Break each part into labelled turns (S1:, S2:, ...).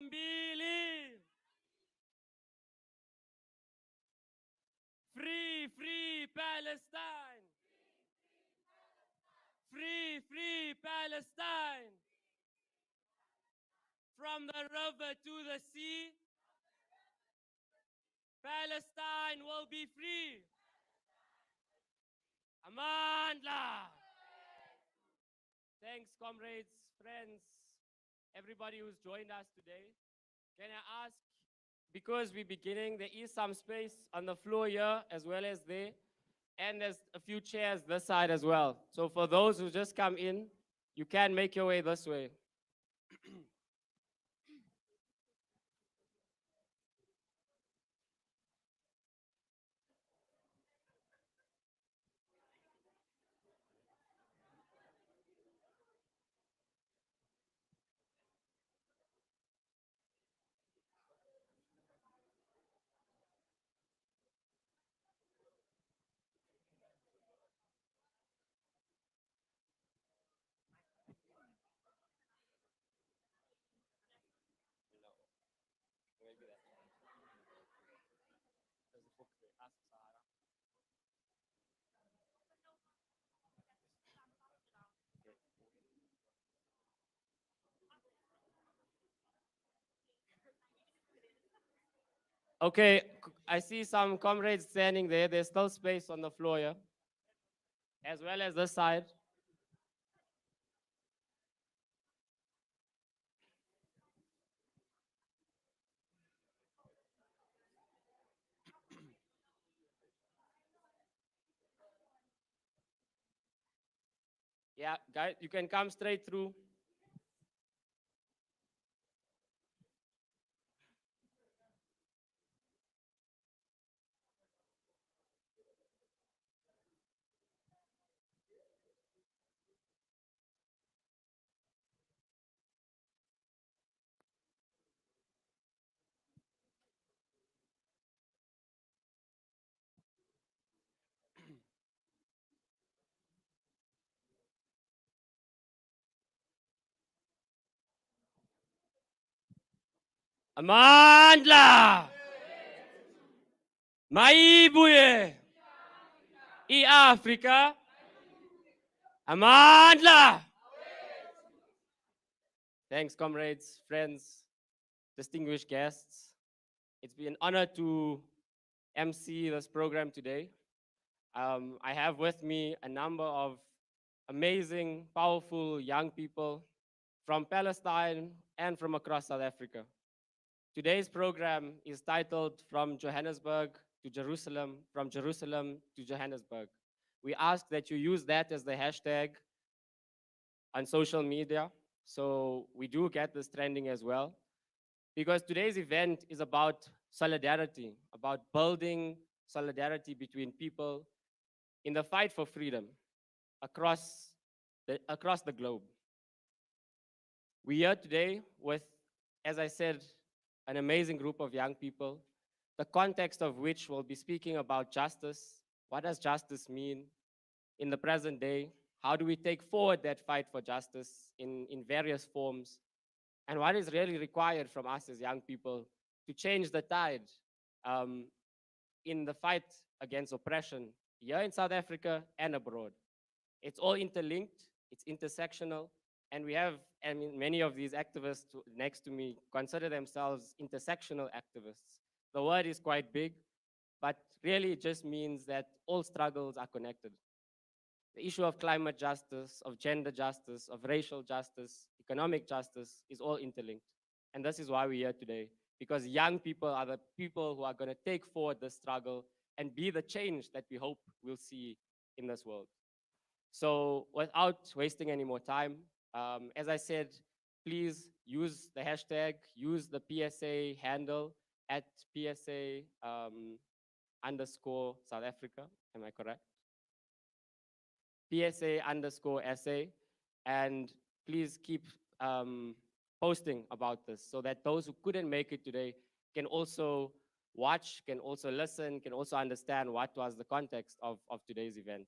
S1: Mbili. Free, free Palestine. Free, free Palestine. From the river to the sea, Palestine will be free. Amandla. Thanks, comrades, friends, everybody who's joined us today. Can I ask, because we're beginning, there is some space on the floor here as well as there, and there's a few chairs this side as well. So for those who just come in, you can make your way this way. Okay, I see some comrades standing there. There's still space on the floor here, as well as this side. Yeah, guys, you can come straight through. Amandla! Maibuye! I-Africa! Amandla! Thanks, comrades, friends, distinguished guests. It's been an honor to MC this program today. I have with me a number of amazing, powerful young people from Palestine and from across South Africa. Today's program is titled From Johannesburg to Jerusalem, from Jerusalem to Johannesburg. We ask that you use that as the hashtag on social media, so we do get this trending as well. Because today's event is about solidarity, about building solidarity between people in the fight for freedom across the globe. We're here today with, as I said, an amazing group of young people, the context of which will be speaking about justice. What does justice mean in the present day? How do we take forward that fight for justice in various forms? And what is really required from us as young people to change the tide in the fight against oppression here in South Africa and abroad. It's all interlinked, it's intersectional, and we have, I mean, many of these activists next to me consider themselves intersectional activists. The word is quite big, but really it just means that all struggles are connected. The issue of climate justice, of gender justice, of racial justice, economic justice is all interlinked. And this is why we're here today, because young people are the people who are going to take forward the struggle and be the change that we hope we'll see in this world. So without wasting any more time, as I said, please use the hashtag, use the PSA handle at PSA underscore South Africa. Am I correct? PSA underscore SA. And please keep posting about this so that those who couldn't make it today can also watch, can also listen, can also understand what was the context of today's event.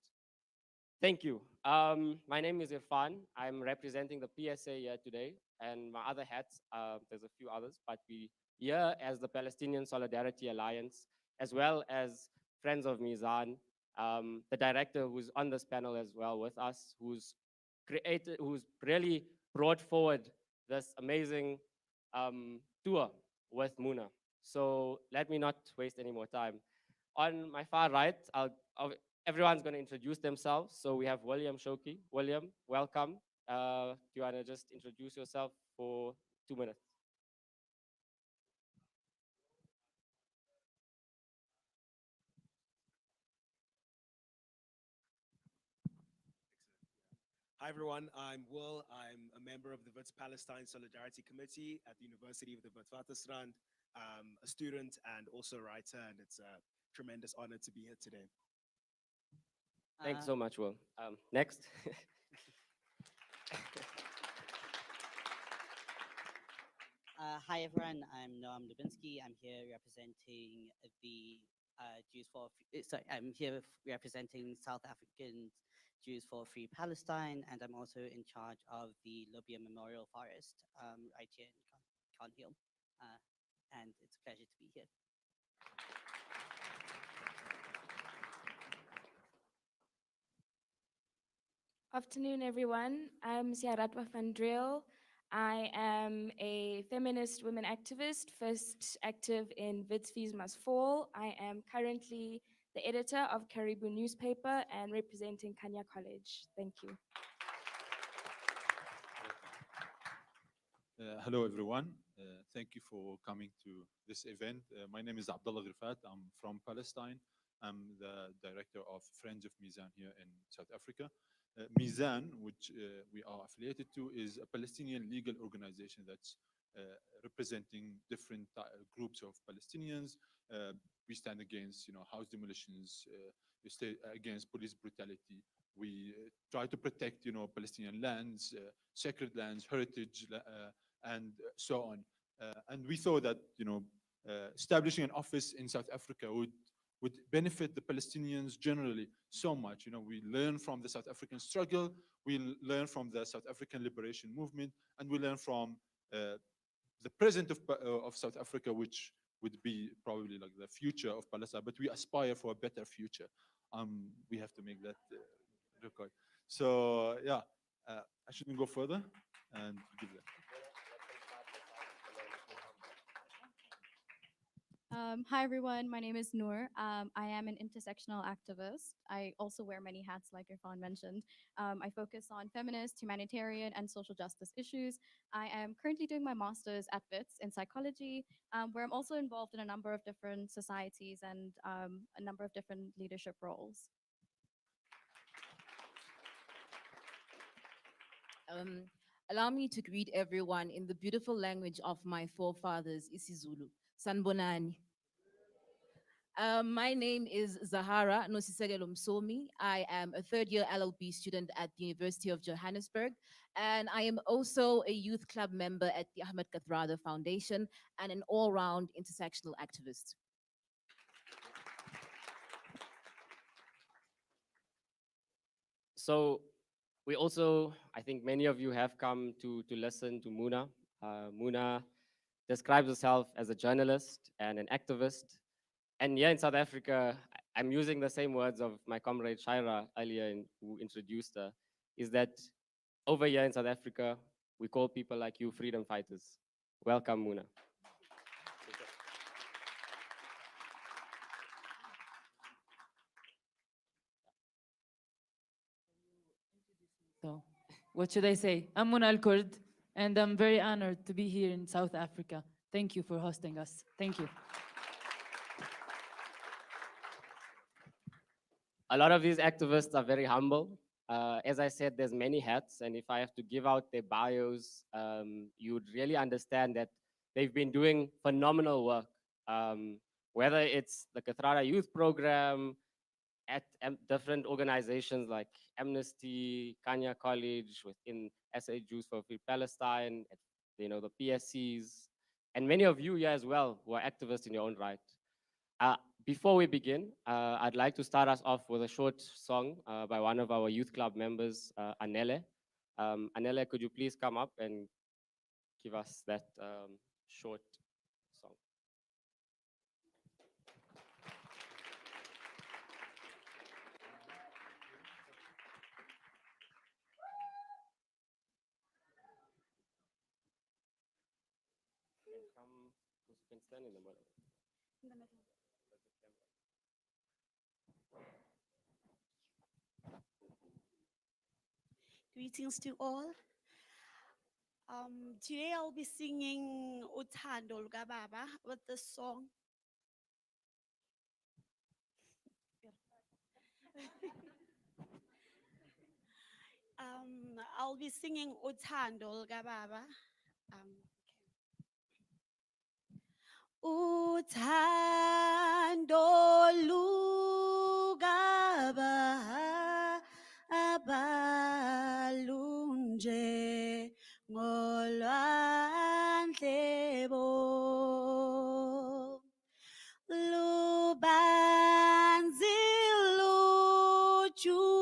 S1: Thank you. My name is Irfan. I'm representing the PSA here today, and my other hats, there's a few others, but we here as the Palestinian Solidarity Alliance, as well as Friends of Mizan, the director who's on this panel as well with us, who's really brought forward this amazing tour with Muna. So let me not waste any more time. On my far right, everyone's going to introduce themselves. So we have William Shoki. William, welcome. Do you want to just introduce yourself for 2 minutes?
S2: Hi everyone, I'm Will. I'm a member of the Wits Palestine Solidarity Committee at the University of the Witwatersrand. I'm a student and also a writer, and it's a tremendous honor to be here today.
S1: Thanks so much, Will. Next.
S3: Hi everyone, I'm Noam Dubinsky. I'm here representing the I'm here representing South African Jews for Free Palestine, and I'm also in charge of the Lubia Memorial Forest right here in Cornhill. And it's a pleasure to be here.
S4: Afternoon, everyone. I'm Siaratwa van Driel. I am a feminist women activist, first active in Wits Fees Must Fall. I am currently the editor of Caribou newspaper and representing Kanya College. Thank you.
S5: Hello, everyone. Thank you for coming to this event. My name is Abdullah Grifat. I'm from Palestine. I'm the director of Friends of Mizan here in South Africa. Mizan, which we are affiliated to, is a Palestinian legal organization that's representing different groups of Palestinians. We stand against, house demolitions. We stay against police brutality. We try to protect, Palestinian lands, sacred lands, heritage, and so on. And we thought that, establishing an office in South Africa would benefit the Palestinians generally so much. We learn from the South African struggle, we learn from the South African liberation movement, and we learn from the present of South Africa, which would be probably like the future of Palestine, but we aspire for a better future. We have to make that record. So yeah, I shouldn't go further and give that.
S6: Hi everyone, my name is Noor. I am an intersectional activist. I also wear many hats like Irfan mentioned. I focus on feminist, humanitarian, and social justice issues. I am currently doing my master's at Wits in psychology, where I'm also involved in a number of different societies and a number of different leadership roles.
S7: Allow me to greet everyone in the beautiful language of my forefathers, isiZulu. Sanbonani. My name is Zahara Nosisekelo Msomi. I am a third-year LLB student at the University of Johannesburg, and I am also a youth club member at the Ahmed Kathrada Foundation and an all-round intersectional activist.
S1: So we also, I think many of you have come to listen to Muna. Muna describes herself as a journalist and an activist. And here in South Africa, I'm using the same words of my comrade Shaira earlier who introduced her, is that over here in South Africa, we call people like you freedom fighters. Welcome, Muna.
S8: So, what should I say? I'm Muna El-Kurd, and I'm very honored to be here in South Africa. Thank you for hosting us. Thank you.
S1: A lot of these activists are very humble. As I said, there's many hats, and if I have to give out their bios, you would really understand that they've been doing phenomenal work. Whether it's the Kathrada Youth Program, at different organizations like Amnesty, Kanya College, within SA Jews for Free Palestine, the PSCs, and many of you here as well who are activists in your own right. Before we begin, I'd like to start us off with a short song by one of our youth club members, Anele. Anele, could you please come up and give us that short song? You can stand in the middle.
S9: Greetings to all. Today I'll be singing Uthando Luka Baba with the song. I'll be singing Uthando Luka Baba. Uthando Luka Baba lunje ngolwandle bo lubanzi lujulile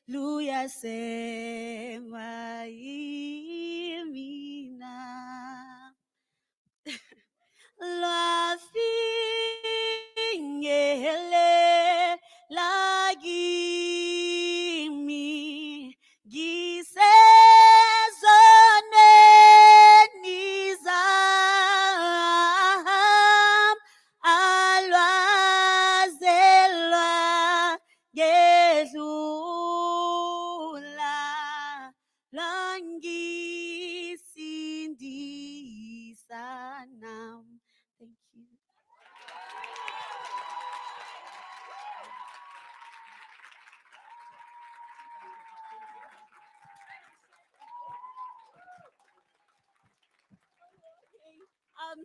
S9: luyasengwa yimina lwafinyele lakimi gisezoneni zam alwazelwa gedlula langisindisa nam. Thank you.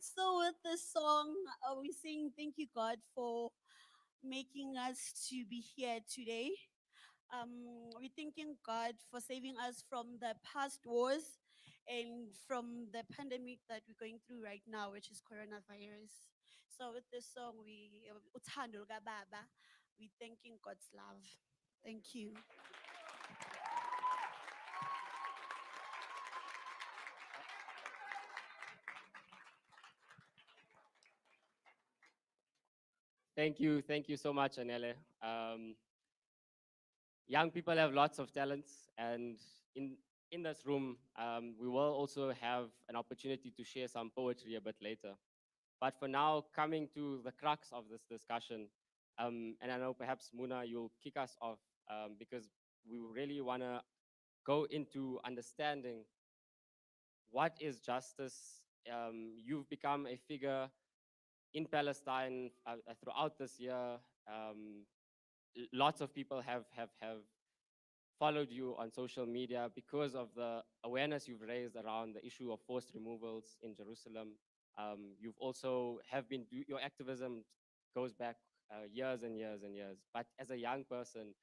S9: So with this song, we sing thank you God for making us to be here today. We're thanking God for saving us from the past wars and from the pandemic that we're going through right now, which is coronavirus. So with this song, Uthando Luka Baba, we're thanking God's love. Thank you.
S1: Thank you so much, Anele. Young people have lots of talents, and in this room, we will also have an opportunity to share some poetry a bit later. But for now, coming to the crux of this discussion, and I know perhaps Muna, you'll kick us off because we really want to go into understanding what is justice. You've become a figure in Palestine throughout this year. Lots of people have followed you on social media because of the awareness you've raised around the issue of forced removals in Jerusalem. You've also your activism goes back years and years and years. But as a young person,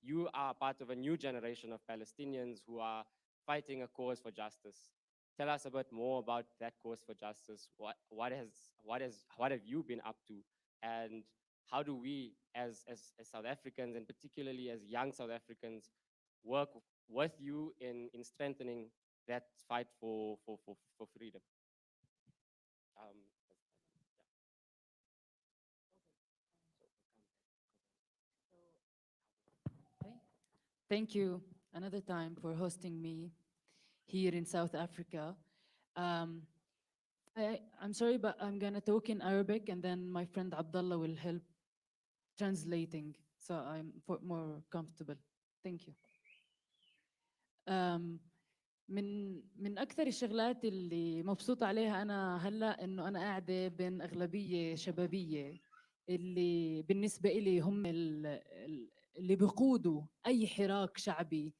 S1: you are part of a new generation of Palestinians who are fighting a cause for justice. Tell us a bit more about that cause for justice. What have you been up to, and how do we as South Africans, and particularly as young South Africans, work with you in strengthening that fight for freedom?
S8: Thank you another time for hosting me here in South Africa. I'm sorry, but I'm gonna talk in Arabic, and then my friend Abdullah will help translating, so I'm more comfortable. Thank you. من أكثر الشغلات اللي مبسوطة عليها أنا هلا إنه أنا قاعدة بين أغلبية شبابية اللي بالنسبة إلي هم اللي بيقودوا أي حراك شعبي.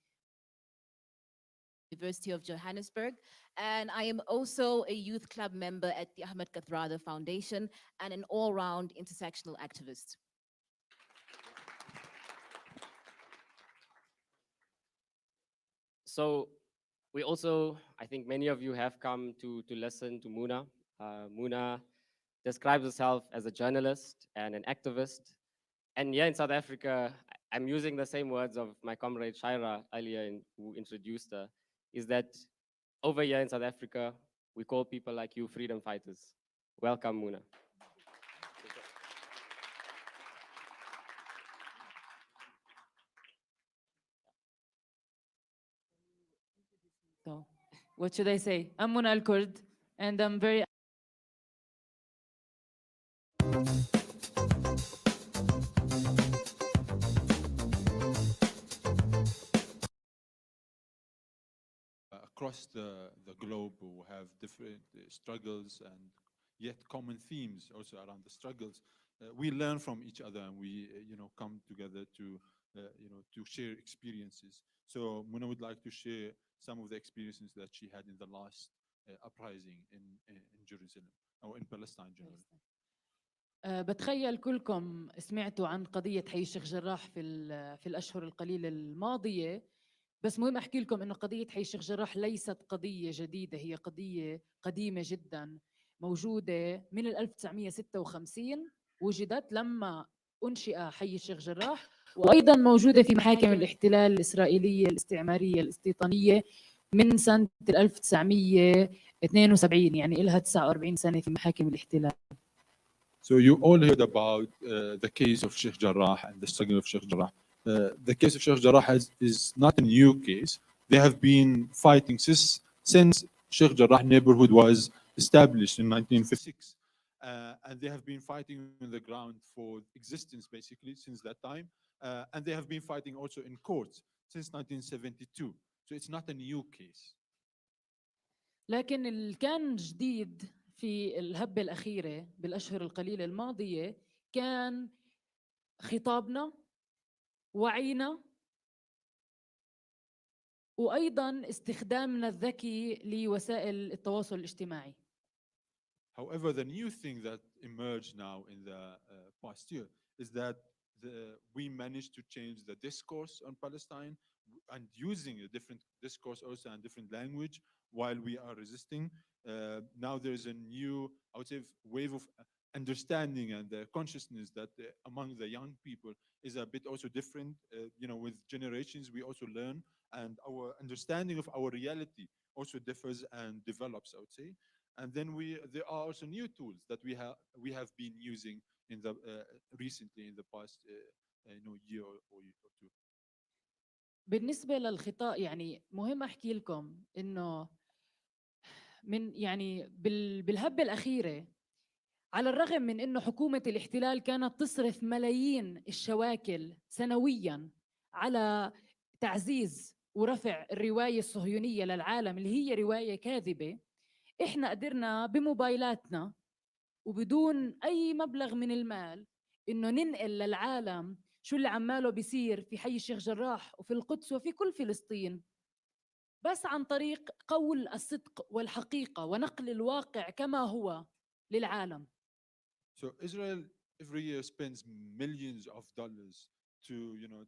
S7: University of Johannesburg, and I am also a youth club member at the Ahmed Kathrada Foundation and an all-round intersectional activist.
S1: So we also, I think many of you have come to listen to Muna. Muna describes herself as a journalist and an activist. And here in South Africa, I'm using the same words of my comrade Shaira earlier, who introduced her, is that over here in South Africa, we call people like you freedom fighters. Welcome, Muna.
S8: So, what should I say? I'm Muna El-Kurd, and I'm very
S5: across the globe who have different struggles and yet common themes also around the struggles. We learn from each other and we come together to to share experiences. So Muna would like to share some of the experiences that she had in the last uprising in Jerusalem or in Palestine generally.
S8: بتخيل كلكم سمعتوا عن قضية حي الشيخ جراح في الأشهر القليلة الماضية، بس مهم أحكي لكم إنه قضية حي الشيخ جراح ليست قضية جديدة، هي قضية قديمة جدا موجودة من 1956 وجدت لما أنشئ حي الشيخ جراح، وأيضا موجودة في محاكم الاحتلال الإسرائيلية الاستعمارية الاستيطانية من سنة 1972، يعني إلها 49 سنة في محاكم الاحتلال.
S5: So you all heard about the case of Sheikh Jarrah and the struggle of Sheikh Jarrah. The case of Sheikh Jarrah is not a new case. They have been fighting since Sheikh Jarrah neighborhood was established in 1956. And they have been fighting on the ground for existence basically since that time. And they have been fighting also in courts since 1972. So it's not a new case.
S8: لكن اللي كان جديد في الهبة الأخيرة بالأشهر القليلة الماضية كان خطابنا، وعينا، وأيضاً استخدامنا الذكي لوسائل التواصل الاجتماعي.
S5: However, the new thing that emerged now in the past year is that we managed to change the discourse on Palestine and using a different discourse also and different language while we are resisting. Now there's a new, I would say, wave of understanding and the consciousness that among the young people is a bit also different. With generations, we also learn and our understanding of our reality also differs and develops, I would say. And then there are also new tools that we have been using in the recently in the past year or two.
S8: بالنسبة للخطاب، يعني مهم أحكي لكم إنه من يعني بالهبة الأخيرة، على الرغم من إنه حكومة الاحتلال كانت تصرف ملايين الشواكل سنوياً على تعزيز ورفع الرواية الصهيونية للعالم اللي هي رواية كاذبة، إحنا قدرنا بموبايلاتنا وبدون أي مبلغ من المال إنه ننقل للعالم شو اللي عماله بيصير في حي الشيخ جراح وفي القدس وفي كل فلسطين، بس عن طريق قول الصدق والحقيقة ونقل الواقع كما هو للعالم.
S5: So Israel every year spends millions of dollars to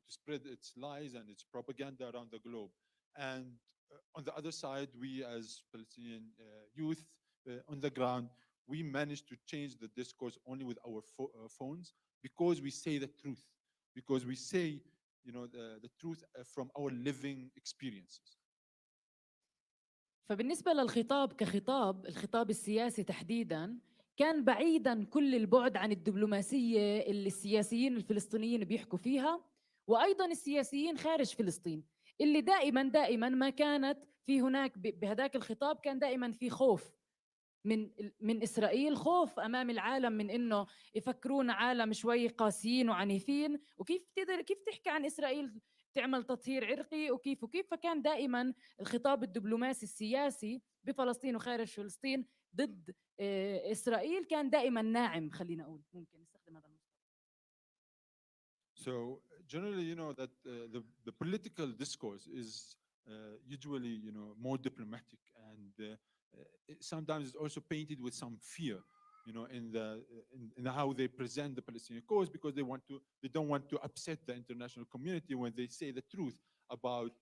S5: spread its lies and its propaganda around the globe. And on the other side, we as Palestinian youth on the ground, we managed to change the discourse only with our phones because we say the truth, because we say the truth from our living experiences.
S8: فبالنسبة للخطاب كخطاب، الخطاب السياسي تحديداً كان بعيداً كل البعد عن الدبلوماسية اللي السياسيين الفلسطينيين بيحكوا فيها، وأيضاً السياسيين خارج فلسطين اللي دائماً ما كانت في هناك بهداك الخطاب كان دائماً في خوف من إسرائيل، خوف أمام العالم من إنه يفكرون عالم شوي قاسيين وعنيفين، وكيف تحكي عن إسرائيل تعمل تطهير عرقي وكيف. فكان دائما الخطاب الدبلوماسي السياسي بفلسطين وخارج فلسطين ضد إسرائيل كان دائما ناعم، خلينا أقول، ممكن نستخدم هذا المصطلح.
S5: So generally, that the political discourse is usually, more diplomatic and sometimes it's also painted with some fear, in how they present the Palestinian cause because they don't want to upset the international community when they say the truth about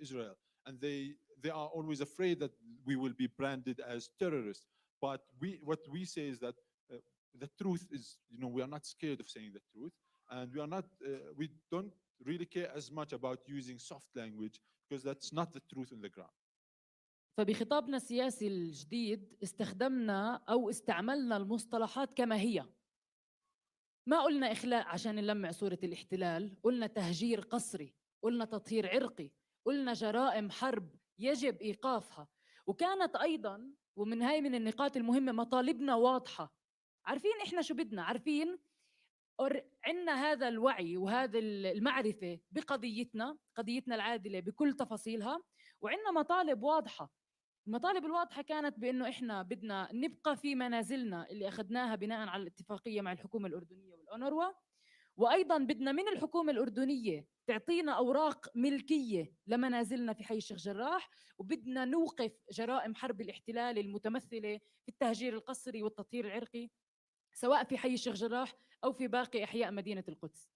S5: Israel, and they are always afraid that we will be branded as terrorists. But what we say is that the truth is, we are not scared of saying the truth, and we don't really care as much about using soft language, because that's not the truth on the ground.
S8: فبخطابنا السياسي الجديد استخدمنا أو استعملنا المصطلحات كما هي. ما قلنا إخلاء عشان نلمع صورة الاحتلال، قلنا تهجير قسري، قلنا تطهير عرقي، قلنا جرائم حرب يجب إيقافها. وكانت أيضاً، ومن هاي من النقاط المهمة، مطالبنا واضحة. عارفين إحنا شو بدنا؟ عارفين عندنا هذا الوعي وهذا المعرفة بقضيتنا العادلة بكل تفاصيلها، وعندنا مطالب واضحة. المطالب الواضحة كانت بأنه إحنا بدنا نبقى في منازلنا اللي أخذناها بناء على الاتفاقية مع الحكومة الأردنية والأونروا، وأيضاً بدنا من الحكومة الأردنية تعطينا أوراق ملكية لمنازلنا في حي الشيخ جراح، وبدنا نوقف جرائم حرب الاحتلال المتمثلة في التهجير القسري والتطهير العرقي، سواء في حي الشيخ جراح أو في باقي أحياء مدينة القدس.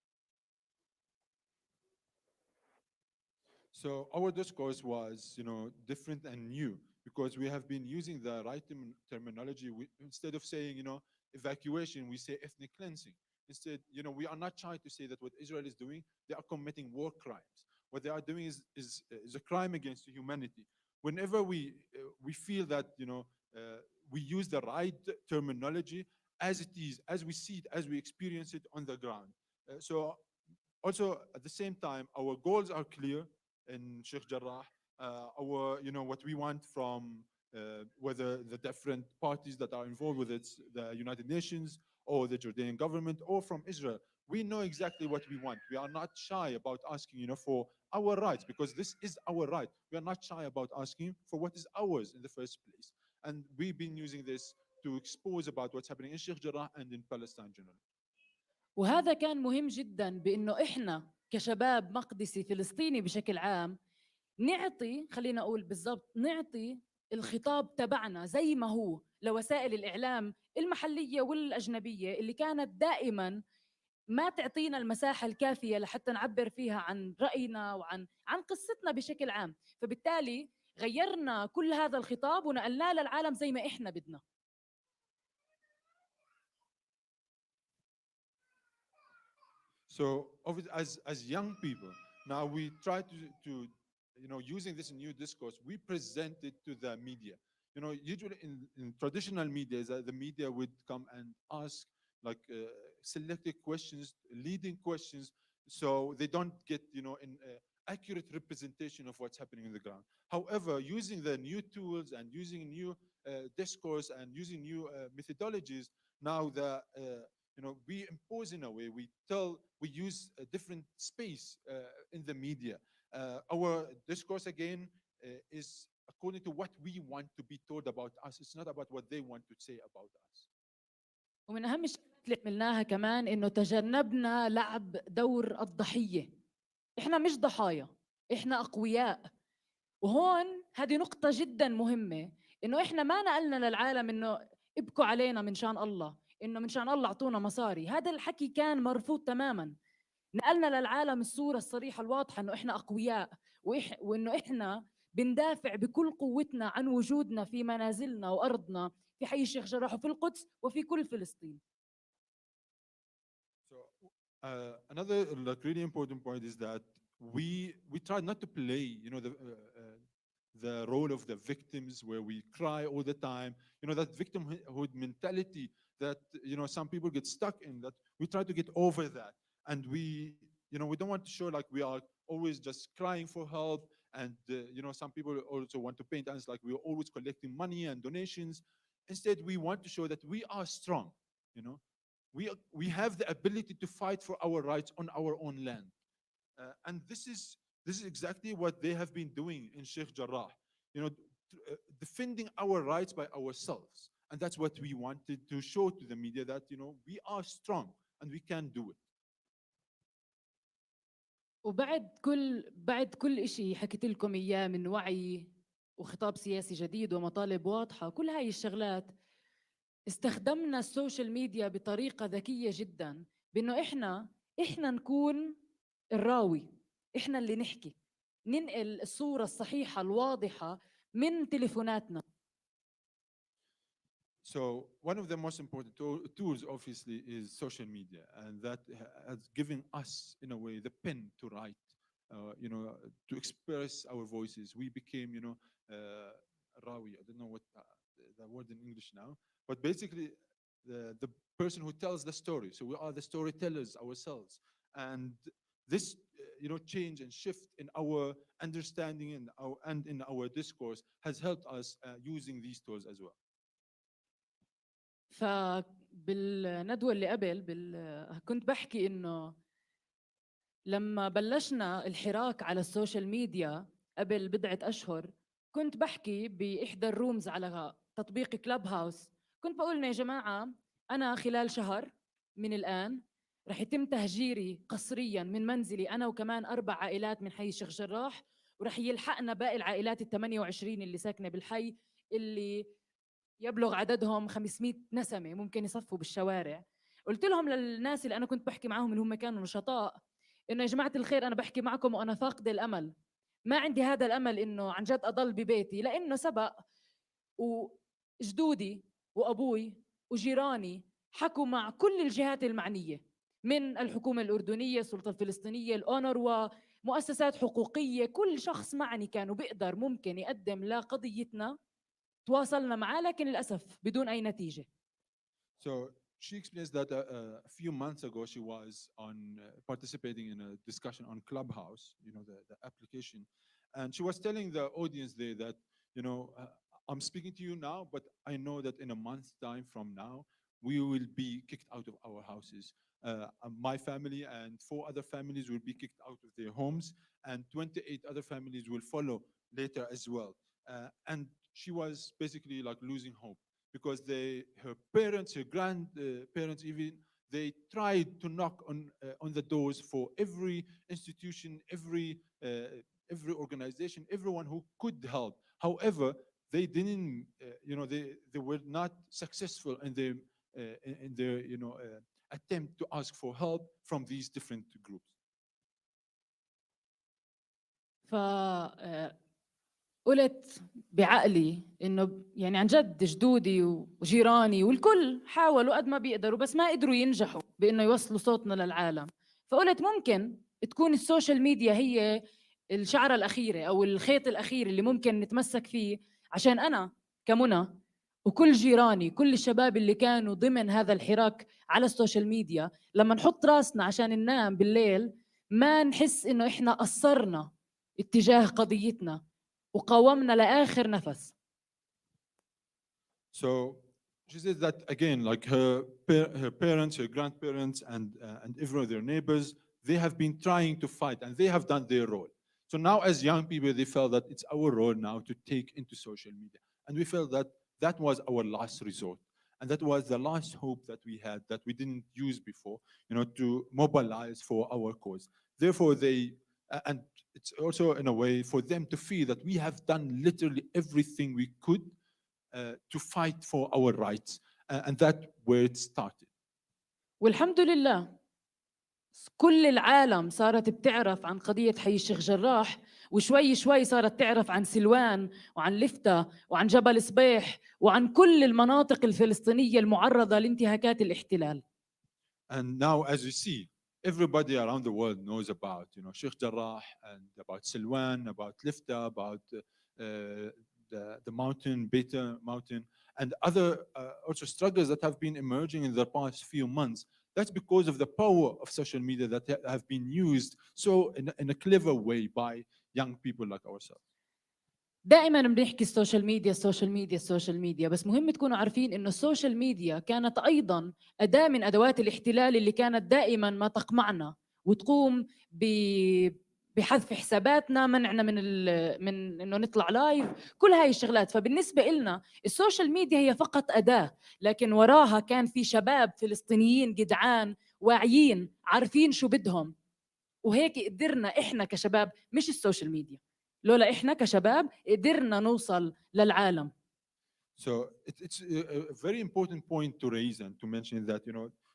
S5: So our discourse was, different and new, because we have been using the right terminology. Instead of saying, evacuation, we say ethnic cleansing. Instead, we are not trying to say that what Israel is doing, they are committing war crimes. What they are doing is a crime against humanity. Whenever we feel that, we use the right terminology as it is, as we see it, as we experience it on the ground. So also at the same time, our goals are clear in Sheikh Jarrah. What we want from whether the different parties that are involved with it, the United Nations or the Jordanian government or from Israel, we know exactly what we want. We are not shy about asking, for our rights, because this is our right. We are not shy about asking for what is ours in the first place. And we've been using this to expose about what's happening in Sheikh Jarrah and in Palestine generally.
S8: وهذا كان مهم جدا، بأنه إحنا كشباب مقدسي فلسطيني بشكل عام خلينا أقول بالضبط، نعطي الخطاب تبعنا زي ما هو لوسائل الإعلام المحلية والأجنبية اللي كانت دائما ما تعطينا المساحة الكافية لحتى نعبر فيها عن رأينا وعن قصتنا بشكل عام. فبالتالي غيرنا كل هذا الخطاب ونقلناه للعالم زي ما إحنا بدنا.
S5: So as young people, now we try to using this new discourse, we present it to the media. Usually in traditional media, the media would come and ask selected questions, leading questions, so they don't get an accurate representation of what's happening on the ground. However, using the new tools and using new discourse and using new methodologies, now we impose in a way, we use a different space in the media. Our discourse again is according to what we want to be told about us. It's not about what they want to say about us.
S8: ومن أهم الشغلات اللي عملناها كمان إنه تجنبنا لعب دور الضحية. إحنا مش ضحايا، إحنا أقوياء. وهون هذه نقطة جدا مهمة، إنه إحنا ما نقلنا للعالم إنه ابكوا علينا من شان الله، إنه من شان الله أعطونا مصاري. هذا الحكي كان مرفوض تماما. نقلنا للعالم الصورة الصريحة الواضحة إنه إحنا أقوياء، وإنه إحنا بندافع بكل قوتنا عن وجودنا في منازلنا وأرضنا في حي الشيخ جراح وفي القدس وفي كل فلسطين.
S5: So another really important point is that we try not to play, the role of the victims, where we cry all the time. That victimhood mentality that some people get stuck in. That we try to get over that, and we don't want to show like we are always just crying for help. And some people also want to paint us like we are always collecting money and donations. Instead, we want to show that we are strong. We have the ability to fight for our rights on our own land, and this is exactly what they have been doing in Sheikh Jarrah. Defending our rights by ourselves, and that's what we wanted to show to the media, that we are strong and we can do it.
S8: بعد كل شيء حكيت لكم إياه من وعي وخطاب سياسي جديد ومطالب واضحة، كل هاي الشغلات استخدمنا السوشيال ميديا بطريقة ذكية جدا، بأنه إحنا نكون الراوي، إحنا اللي نحكي، ننقل الصورة الصحيحة الواضحة من تليفوناتنا.
S5: So one of the most important tools, obviously, is social media, and that has given us, in a way, the pen to write, to express our voices. We became, rawi. I don't know what the word in English now, but basically, the person who tells the story. So we are the storytellers ourselves, and this, change and shift in our understanding and in our discourse has helped us using these tools as well.
S8: فبالندوة اللي قبل كنت بحكي إنه لما بلشنا الحراك على السوشيال ميديا قبل بضعة أشهر، كنت بحكي بإحدى الرومز على تطبيق كلاب هاوس، كنت بقول يا جماعة أنا خلال شهر من الآن رح يتم تهجيري قسرياً من منزلي أنا وكمان 4 عائلات من حي الشيخ جراح، ورح يلحقنا باقي العائلات ال28 اللي ساكنة بالحي اللي يبلغ عددهم 500 نسمة ممكن يصفوا بالشوارع. قلت لهم للناس اللي أنا كنت بحكي معهم اللي هم كانوا نشطاء إنه يا جماعة الخير أنا بحكي معكم وأنا فاقدة الأمل، ما عندي هذا الأمل إنه عن جد أضل ببيتي، لأنه سبق وجدودي وأبوي وجيراني حكوا مع كل الجهات المعنية من الحكومة الأردنية، السلطة الفلسطينية، الأونروا، مؤسسات حقوقية، كل شخص معني كانوا بيقدر ممكن يقدم لقضيتنا تواصلنا معاه، لكن للأسف بدون أي نتيجة.
S5: So she explains that a few months ago she was participating in a discussion on Clubhouse, the application, and she was telling the audience there that, I'm speaking to you now, but I know that in a month's time from now, we will be kicked out of our houses. My family and 4 other families will be kicked out of their homes, and 28 other families will follow later as well. And she was basically like losing hope because her parents, her grandparents even, they tried to knock on the doors for every institution, every organization, everyone who could help. However, they didn't, they were not successful in their attempt to ask for help from these different groups.
S8: قلت بعقلي إنه يعني عن جد جدودي وجيراني والكل حاولوا قد ما بيقدروا بس ما قدروا ينجحوا بإنه يوصلوا صوتنا للعالم، فقلت ممكن تكون السوشيال ميديا هي الشعرة الأخيرة أو الخيط الأخير اللي ممكن نتمسك فيه، عشان أنا كمنى وكل جيراني كل الشباب اللي كانوا ضمن هذا الحراك على السوشيال ميديا لما نحط راسنا عشان ننام بالليل ما نحس إنه إحنا قصرنا اتجاه قضيتنا وقاومنا لآخر نفس.
S5: So she says that again, like her parents, her grandparents, and everyone, their neighbors, they have been trying to fight and they have done their role. So now as young people, they felt that it's our role now to take into social media. And we felt that that was our last resort. And that was the last hope that we had that we didn't use before, to mobilize for our cause. Therefore, and it's also in a way for them to feel that we have done literally everything we could to fight for our rights. And that's where it started.
S8: والحمد لله كل العالم صارت بتعرف عن قضية حي الشيخ جراح، وشوي شوي صارت تعرف عن سلوان وعن لفتة وعن جبل صبيح وعن كل المناطق الفلسطينية المعرضة لانتهاكات الاحتلال.
S5: And now, as you see, everybody around the world knows about, Sheikh Jarrah and about Silwan, about Lifta, about the mountain, Beta mountain, and other also struggles that have been emerging in the past few months. That's because of the power of social media that have been used so in a clever way by young people like ourselves.
S8: دائما بنحكي السوشيال ميديا السوشيال ميديا السوشيال ميديا، بس مهم تكونوا عارفين انه السوشيال ميديا كانت ايضا اداة من ادوات الاحتلال اللي كانت دائما ما تقمعنا وتقوم بحذف حساباتنا، منعنا من انه نطلع لايف، كل هاي الشغلات. فبالنسبه لنا السوشيال ميديا هي فقط اداة، لكن وراها كان في شباب فلسطينيين جدعان واعيين عارفين شو بدهم، وهيك قدرنا احنا كشباب، مش السوشيال ميديا، لولا إحنا كشباب قدرنا نوصل للعالم.
S5: So it's a very important point to raise and to mention that,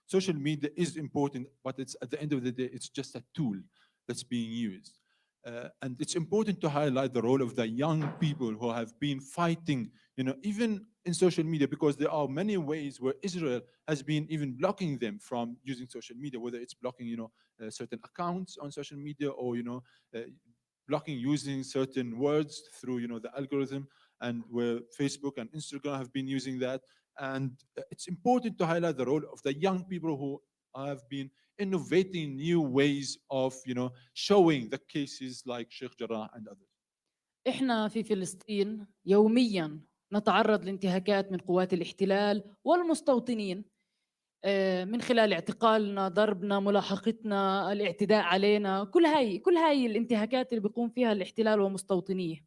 S5: social media is important, but it's at the end of the day, it's just a tool that's being used. And it's important to highlight the role of the young people who have been fighting, even in social media, because there are many ways where Israel has been even blocking them from using social media, whether it's blocking, certain accounts on social media, or, blocking using certain words through, the algorithm, and where Facebook and Instagram have been using that. And it's important to highlight the role of the young people who have been innovating new ways of, showing the cases like Sheikh Jarrah and others.
S8: إحنا في فلسطين يومياً نتعرض لانتهاكات من قوات الاحتلال والمستوطنين من خلال اعتقالنا، ضربنا، ملاحقتنا، الاعتداء علينا، كل هاي الانتهاكات اللي بيقوم فيها الاحتلال ومستوطنيه.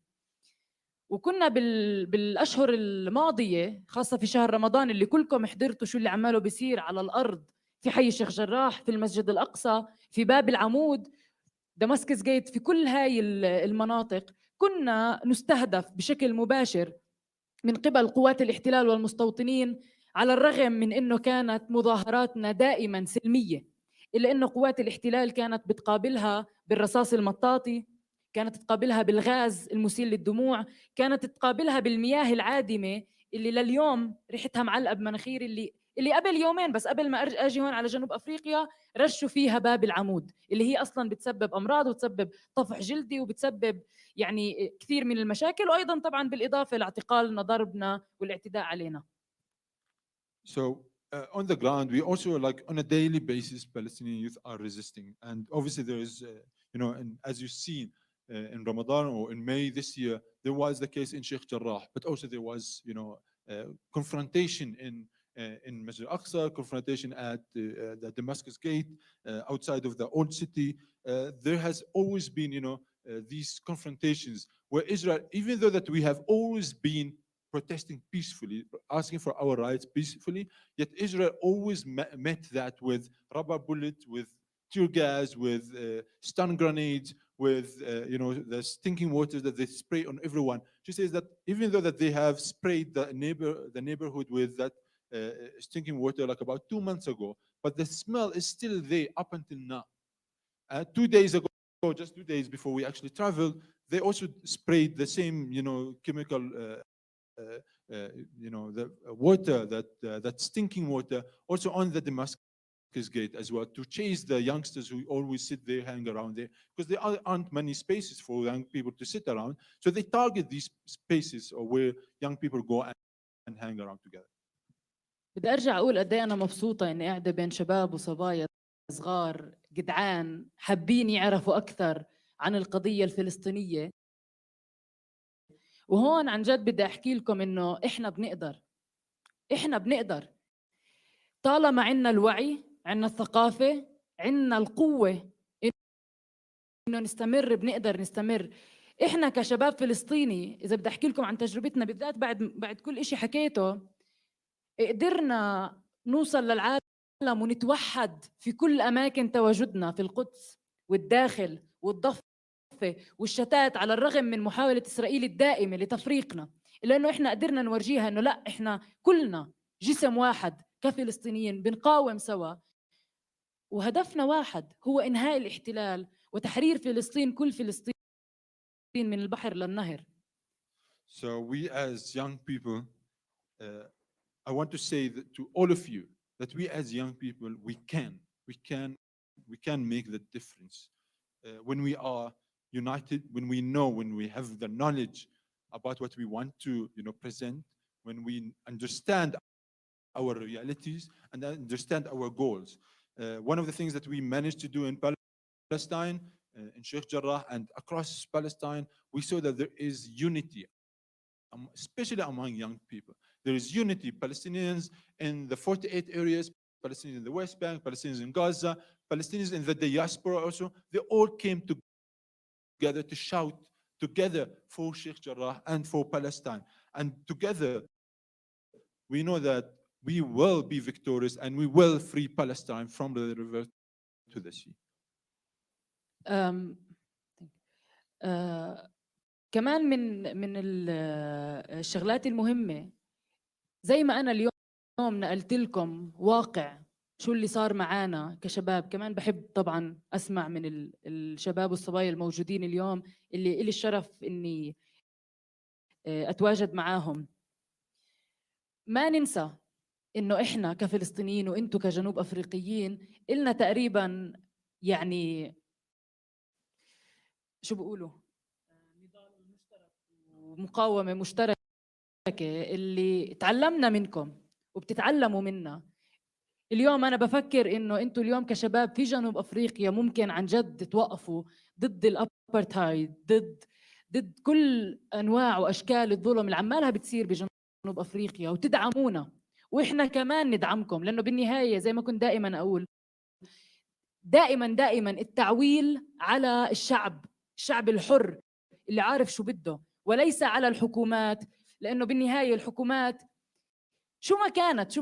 S8: وكنا بالاشهر الماضيه، خاصه في شهر رمضان اللي كلكم حضرتوا شو اللي عماله بيصير على الارض في حي الشيخ جراح، في المسجد الاقصى، في باب العمود، دمسكس جيت، في كل هاي المناطق كنا نستهدف بشكل مباشر من قبل قوات الاحتلال والمستوطنين، على الرغم من انه كانت مظاهراتنا دائما سلميه، الا انه قوات الاحتلال كانت بتقابلها بالرصاص المطاطي، كانت تقابلها بالغاز المسيل للدموع، كانت تقابلها بالمياه العادمه اللي لليوم ريحتها معلقه بمناخير، اللي قبل يومين بس قبل ما اجي هون على جنوب افريقيا رشوا فيها باب العمود، اللي هي اصلا بتسبب امراض وتسبب طفح جلدي وبتسبب يعني كثير من المشاكل، وايضا طبعا بالاضافه لاعتقالنا، ضربنا والاعتداء علينا.
S5: So on the ground, we also, like, on a daily basis, Palestinian youth are resisting, and obviously there is, and as you've seen in Ramadan or in May this year, there was the case in Sheikh Jarrah, but also there was, confrontation in Masjid al-Aqsa, confrontation at the Damascus Gate, outside of the old city. There has always been, these confrontations where Israel, even though that we have always been protesting peacefully, asking for our rights peacefully, yet Israel always met that with rubber bullets, with tear gas, with stun grenades, with the stinking water that they spray on everyone. She says that even though that they have sprayed the neighborhood with that stinking water like about 2 months ago, but the smell is still there up until now. 2 days ago, just 2 days before we actually traveled, they also sprayed the same, chemical, the water, that stinking water, also on the Damascus Gate as well, to chase the youngsters who always sit there, hang around there, because there aren't many spaces for young people to sit around. So they target these spaces or where young people go and hang around together.
S8: بدي ارجع اقول قد ايه انا مبسوطه اني قاعده بين شباب وصبايا صغار جدعان حابين يعرفوا اكثر عن القضيه الفلسطينيه. وهون عن جد بدي احكي لكم انه احنا بنقدر طالما عندنا الوعي، عندنا الثقافه، عندنا القوه انه نستمر، بنقدر نستمر. احنا كشباب فلسطيني، اذا بدي احكي لكم عن تجربتنا بالذات بعد كل شيء حكيته، قدرنا نوصل للعالم ونتوحد في كل أماكن تواجدنا، في القدس والداخل والضفة والشتات، على الرغم من محاولة إسرائيل الدائمة لتفريقنا، إلا أنه إحنا قدرنا نورجيها أنه لا، إحنا كلنا جسم واحد كفلسطينيين بنقاوم سوا، وهدفنا واحد هو إنهاء الاحتلال وتحرير فلسطين، كل فلسطين من البحر للنهر.
S5: So we as young people, I want to say that to all of you, that we as young people, we can make the difference when we are united, when we have the knowledge about what we want to, present, when we understand our realities and understand our goals. One of the things that we managed to do in Palestine, in Sheikh Jarrah and across Palestine, we saw that there is unity, especially among young people. There is unity. Palestinians in the 48 areas, Palestinians in the West Bank, Palestinians in Gaza, Palestinians in the diaspora also, they all came together to shout together for Sheikh Jarrah and for Palestine. And together, we know that we will be victorious and we will free Palestine from the river to the sea.
S8: كمان من الشغلات المهمة، زي ما أنا اليوم نقلت لكم واقع شو اللي صار معانا كشباب، كمان بحب طبعا أسمع من الشباب والصبايا الموجودين اليوم اللي إلي الشرف إني أتواجد معاهم. ما ننسى إنه إحنا كفلسطينيين وإنتو كجنوب أفريقيين إلنا تقريباً يعني شو بيقولوا نضال مشترك ومقاومة مشتركة اللي تعلمنا منكم وبتتعلموا منا. اليوم أنا بفكر إنه أنتوا اليوم كشباب في جنوب أفريقيا ممكن عن جد توقفوا ضد الأبارتهايد، ضد كل أنواع وأشكال الظلم اللي عمالها بتصير بجنوب أفريقيا، وتدعمونا وإحنا كمان ندعمكم. لأنه بالنهاية زي ما كنت دائما أقول، دائما التعويل على الشعب الحر اللي عارف شو بده، وليس على الحكومات. لأنه بالنهاية الحكومات شو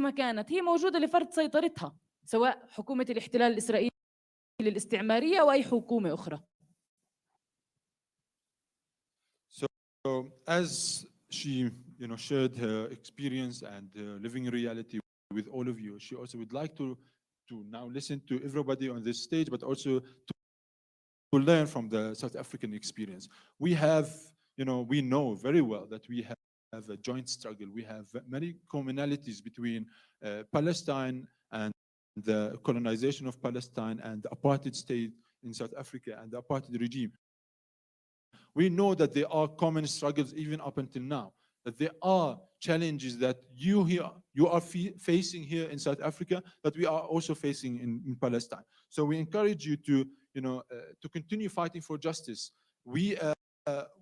S8: ما كانت هي موجودة لفرض سيطرتها، سواء حكومة الاحتلال الإسرائيلي الاستعمارية أو أي حكومة أخرى.
S5: So as she, shared her experience and living reality with all of you, she also would like to now listen to everybody on this stage, but also to learn from the South African experience. We have, we know very well that we have a joint struggle. We have many commonalities between Palestine and the colonization of Palestine and the apartheid state in South Africa and the apartheid regime. We know that there are common struggles even up until now, that there are challenges that you are facing here in South Africa that we are also facing in Palestine. So we encourage you to, to continue fighting for justice.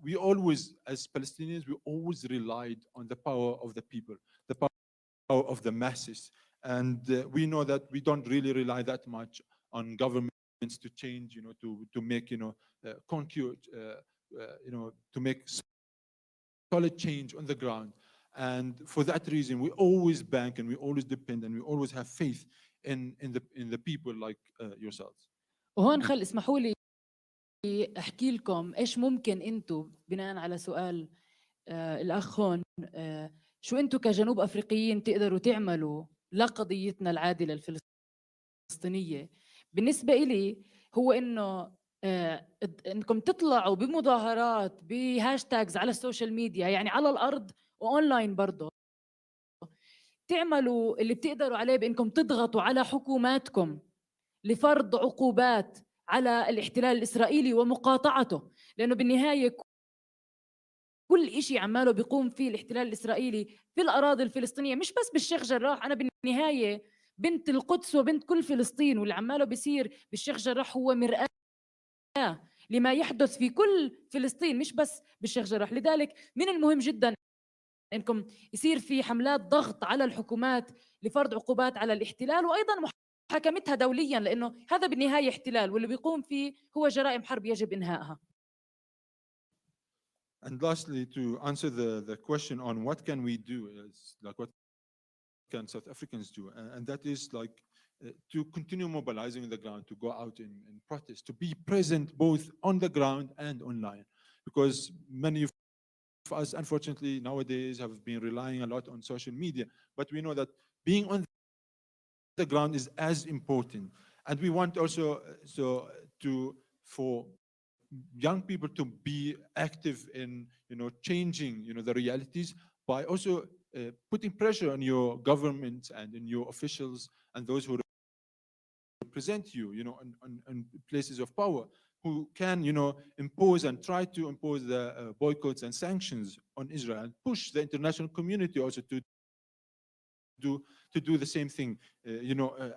S5: We always, as Palestinians, we always relied on the power of the people, the power of the masses. And we know that we don't really rely that much on governments to change, to make, concrete, to make solid change on the ground. And for that reason, we always bank and we always depend and we always have faith in the people like yourselves.
S8: وهون اسمحوا لي احكي لكم ايش ممكن انتم بناء على سؤال الاخ هون، شو انتم كجنوب افريقيين تقدروا تعملوا لقضيتنا العادله الفلسطينيه. بالنسبه إلي هو انه انكم تطلعوا بمظاهرات بهاشتاجز على السوشيال ميديا، يعني على الارض واونلاين برضه، تعملوا اللي بتقدروا عليه بانكم تضغطوا على حكوماتكم لفرض عقوبات على الاحتلال الإسرائيلي ومقاطعته. لأنه بالنهاية كل إشي عماله بيقوم فيه الاحتلال الإسرائيلي في الأراضي الفلسطينية، مش بس بالشيخ جراح، أنا بالنهاية بنت القدس وبنت كل فلسطين، واللي عماله بيصير بالشيخ جراح هو مرآة لما يحدث في كل فلسطين مش بس بالشيخ جراح. لذلك من المهم جدا إنكم يصير في حملات ضغط على الحكومات لفرض عقوبات على الاحتلال، وأيضا محاكمتها دوليا، لأنه هذا بالنهاية احتلال واللي بيقوم فيه هو جرائم حرب يجب إنهائها.
S5: And lastly, to answer the question on what can we do, like what can South Africans do, and that is like to continue mobilizing on the ground, to go out in protest, to be present both on the ground and online, because many of us, unfortunately, nowadays have been relying a lot on social media, but we know that being on the ground is as important. And we want also for young people to be active in changing the realities by also putting pressure on your government and in your officials and those who represent you, on places of power, who can impose and try to impose the boycotts and sanctions on Israel, and push the international community also to do the same thing,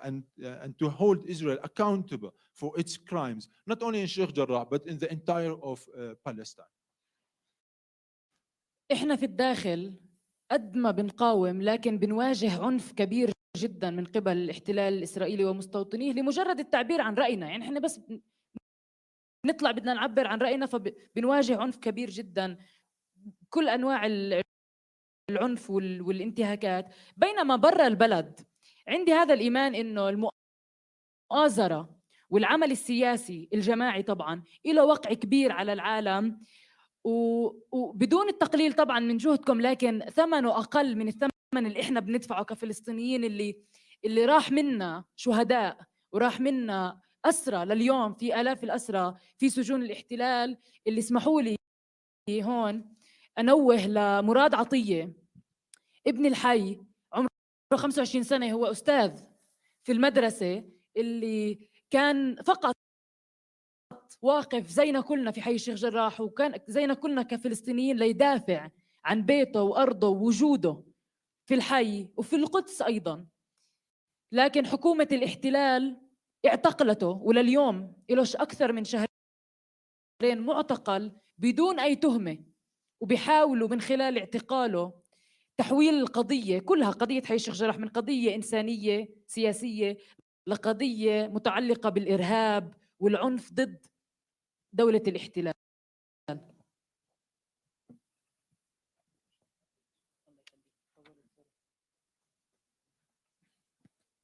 S5: and to hold Israel accountable for its crimes, not only in Sheikh Jarrah, but in the entire of Palestine.
S8: إحنا في الداخل قد ما بنقاوم، لكن بنواجه عنف كبير جدا من قبل الاحتلال الإسرائيلي ومستوطنيه لمجرد التعبير عن رأينا. يعني إحنا بس نطلع بدنا نعبر عن رأينا فبنواجه عنف كبير جدا، كل أنواع العنف والانتهاكات. بينما برا البلد عندي هذا الإيمان إنه المؤازرة والعمل السياسي الجماعي طبعا له وقع كبير على العالم، وبدون التقليل طبعا من جهدكم، لكن ثمنه أقل من الثمن اللي إحنا بندفعه كفلسطينيين، اللي راح منا شهداء وراح منا أسرى لليوم، في آلاف الأسرى في سجون الاحتلال. اللي اسمحوا لي هون أنوه لمراد عطية ابن الحي 25 سنة هو أستاذ في المدرسة اللي كان فقط واقف زينا كلنا في حي الشيخ جراح، وكان زينا كلنا كفلسطينيين ليدافع عن بيته وأرضه ووجوده في الحي وفي القدس أيضا. لكن حكومة الاحتلال اعتقلته، ولليوم إلوش أكثر من شهرين معتقل بدون أي تهمة، وبيحاولوا من خلال اعتقاله تحويل القضية كلها، قضية حي الشيخ جراح، من قضية إنسانية سياسية لقضية متعلقة بالإرهاب والعنف ضد دولة الاحتلال.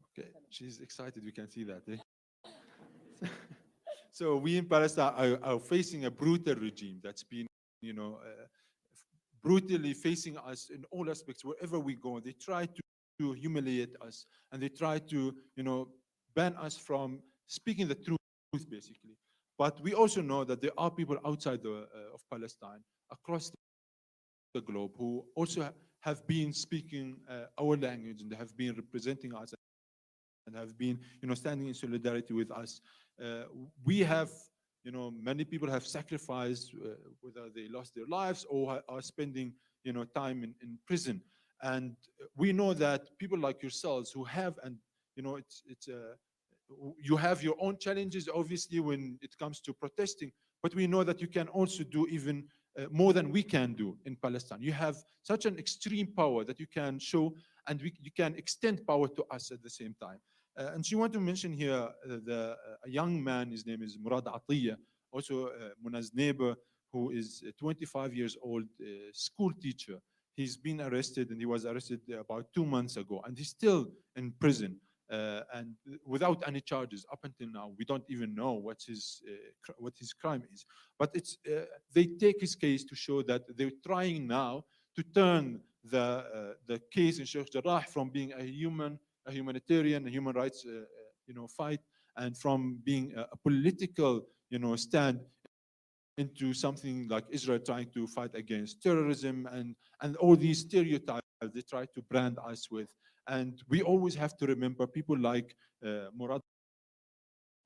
S5: Okay, she's excited. We can see that. Eh? So we in Palestine are facing a brutal regime that's been, brutally facing us in all aspects. Wherever we go, they try to humiliate us, and they try to, ban us from speaking the truth, basically. But we also know that there are people outside of Palestine, across the globe, who also have been speaking our language, and they have been representing us, and have been, standing in solidarity with us. We have, many people have sacrificed, whether they lost their lives or are spending, time in prison. And we know that people like yourselves who have, and you have your own challenges, obviously, when it comes to protesting, but we know that you can also do even more than we can do in Palestine. You have such an extreme power that you can show, and you can extend power to us at the same time. And she wanted to mention here a young man, his name is Murad Atiyah, also Muna's neighbor, who is 25 years old, school teacher. He's been arrested, and he was arrested about 2 months ago, and he's still in prison and without any charges up until now. We don't even know what his crime is. But they take his case to show that they're trying now to turn the case in Sheikh Jarrah from being a humanitarian, a human rights, fight, and from being a political, stand, into something like Israel trying to fight against terrorism and all these stereotypes they try to brand us with. And we always have to remember people like Murad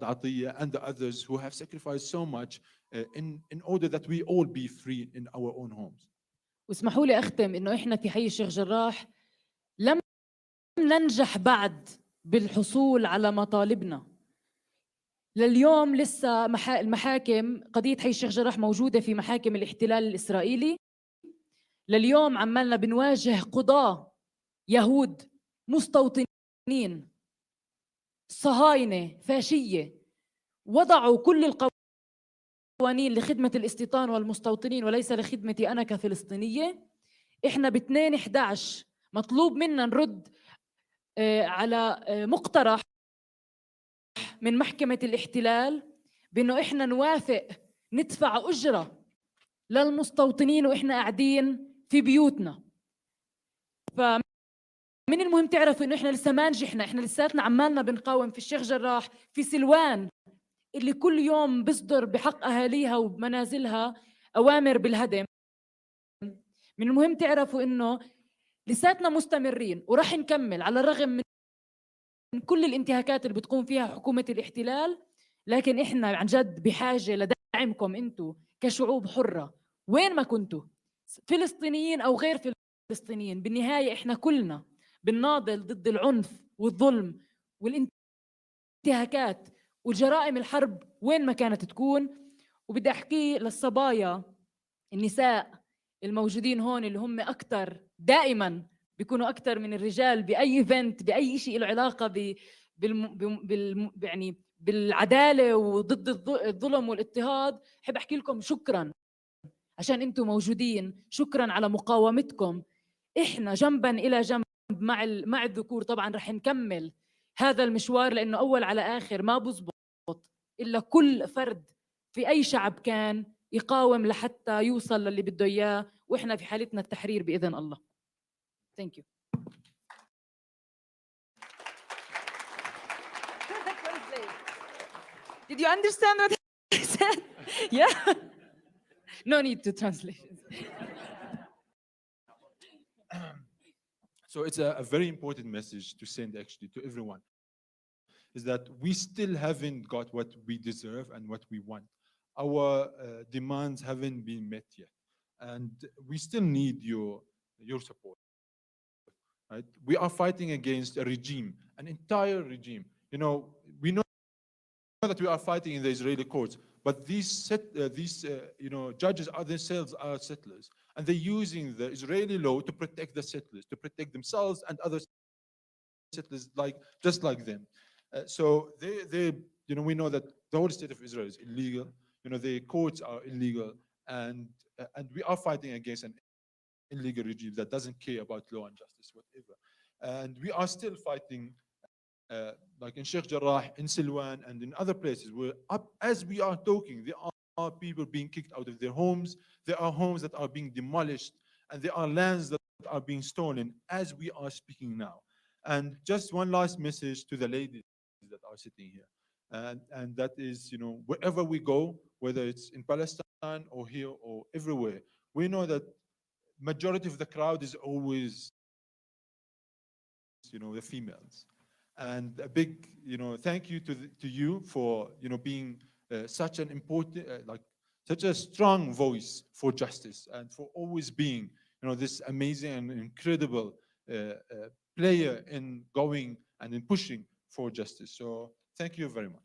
S5: Atiyah and the others who have sacrificed so much in order that we all be free in our own homes.
S8: واسمحوا لي أختم إنه إحنا في حي الشيخ جراح لم ننجح بعد بالحصول على مطالبنا. لليوم لسه المحاكم، قضية حي الشيخ جراح موجودة في محاكم الاحتلال الإسرائيلي. لليوم عمالنا بنواجه قضاة يهود مستوطنين صهاينة فاشية وضعوا كل القوانين لخدمة الاستيطان والمستوطنين وليس لخدمتي أنا كفلسطينية. إحنا ب2/11 مطلوب منا نرد على مقترح من محكمة الاحتلال بأنه إحنا نوافق ندفع أجرة للمستوطنين وإحنا قاعدين في بيوتنا. فمن المهم تعرفوا إنه إحنا لسه ما نجحنا، إحنا لساتنا عمالنا بنقاوم في الشيخ جراح، في سلوان اللي كل يوم بصدر بحق أهاليها وبمنازلها أوامر بالهدم. من المهم تعرفوا إنه لساتنا مستمرين وراح نكمل على الرغم من كل الانتهاكات اللي بتقوم فيها حكومة الاحتلال. لكن إحنا عن جد بحاجة لدعمكم أنتوا كشعوب حرة وين ما كنتوا، فلسطينيين أو غير فلسطينيين. بالنهاية إحنا كلنا بنناضل ضد العنف والظلم والانتهاكات والجرائم الحرب وين ما كانت تكون. وبدي أحكي للصبايا النساء الموجودين هون اللي هم أكتر دائما بيكونوا أكتر من الرجال بأي إيفنت بأي شيء له علاقة يعني بالعدالة وضد الظلم والاضطهاد. حب أحكي لكم شكرا عشان أنتم موجودين، شكرا على مقاومتكم. إحنا جنبا إلى جنب مع الذكور طبعا رح نكمل هذا المشوار، لأنه أول على آخر ما بزبط إلا كل فرد في أي شعب كان يقاوم لحتى يوصل للي بده إياه، وإحنا في حالتنا التحرير بإذن الله. Thank you. Did you understand what I said? Yeah. No need to translate.
S5: So it's a very important message to send actually to everyone, is that we still haven't got what we deserve and what we want. Our demands haven't been met yet. And we still need your support, right? We are fighting against a regime, an entire regime. You know, we know that we are fighting in the Israeli courts, but these judges are themselves are settlers, and they're using the Israeli law to protect the settlers, to protect themselves and other settlers just like them. So we know that the whole state of Israel is illegal. You know, the courts are illegal, and we are fighting against an illegal regime that doesn't care about law and justice, whatever. And we are still fighting, like in Sheikh Jarrah, in Silwan, and in other places where, as we are talking, there are people being kicked out of their homes. There are homes that are being demolished, and there are lands that are being stolen as we are speaking now. And just one last message to the ladies that are sitting here. And that is, you know, wherever we go, whether it's in Palestine or here or everywhere, we know that majority of the crowd is always, you know, the females. And a big, you know, thank you to you for, you know, being such an important, such a strong voice for justice, and for always being, you know, this amazing and incredible player in going and in pushing for justice. So thank you very much.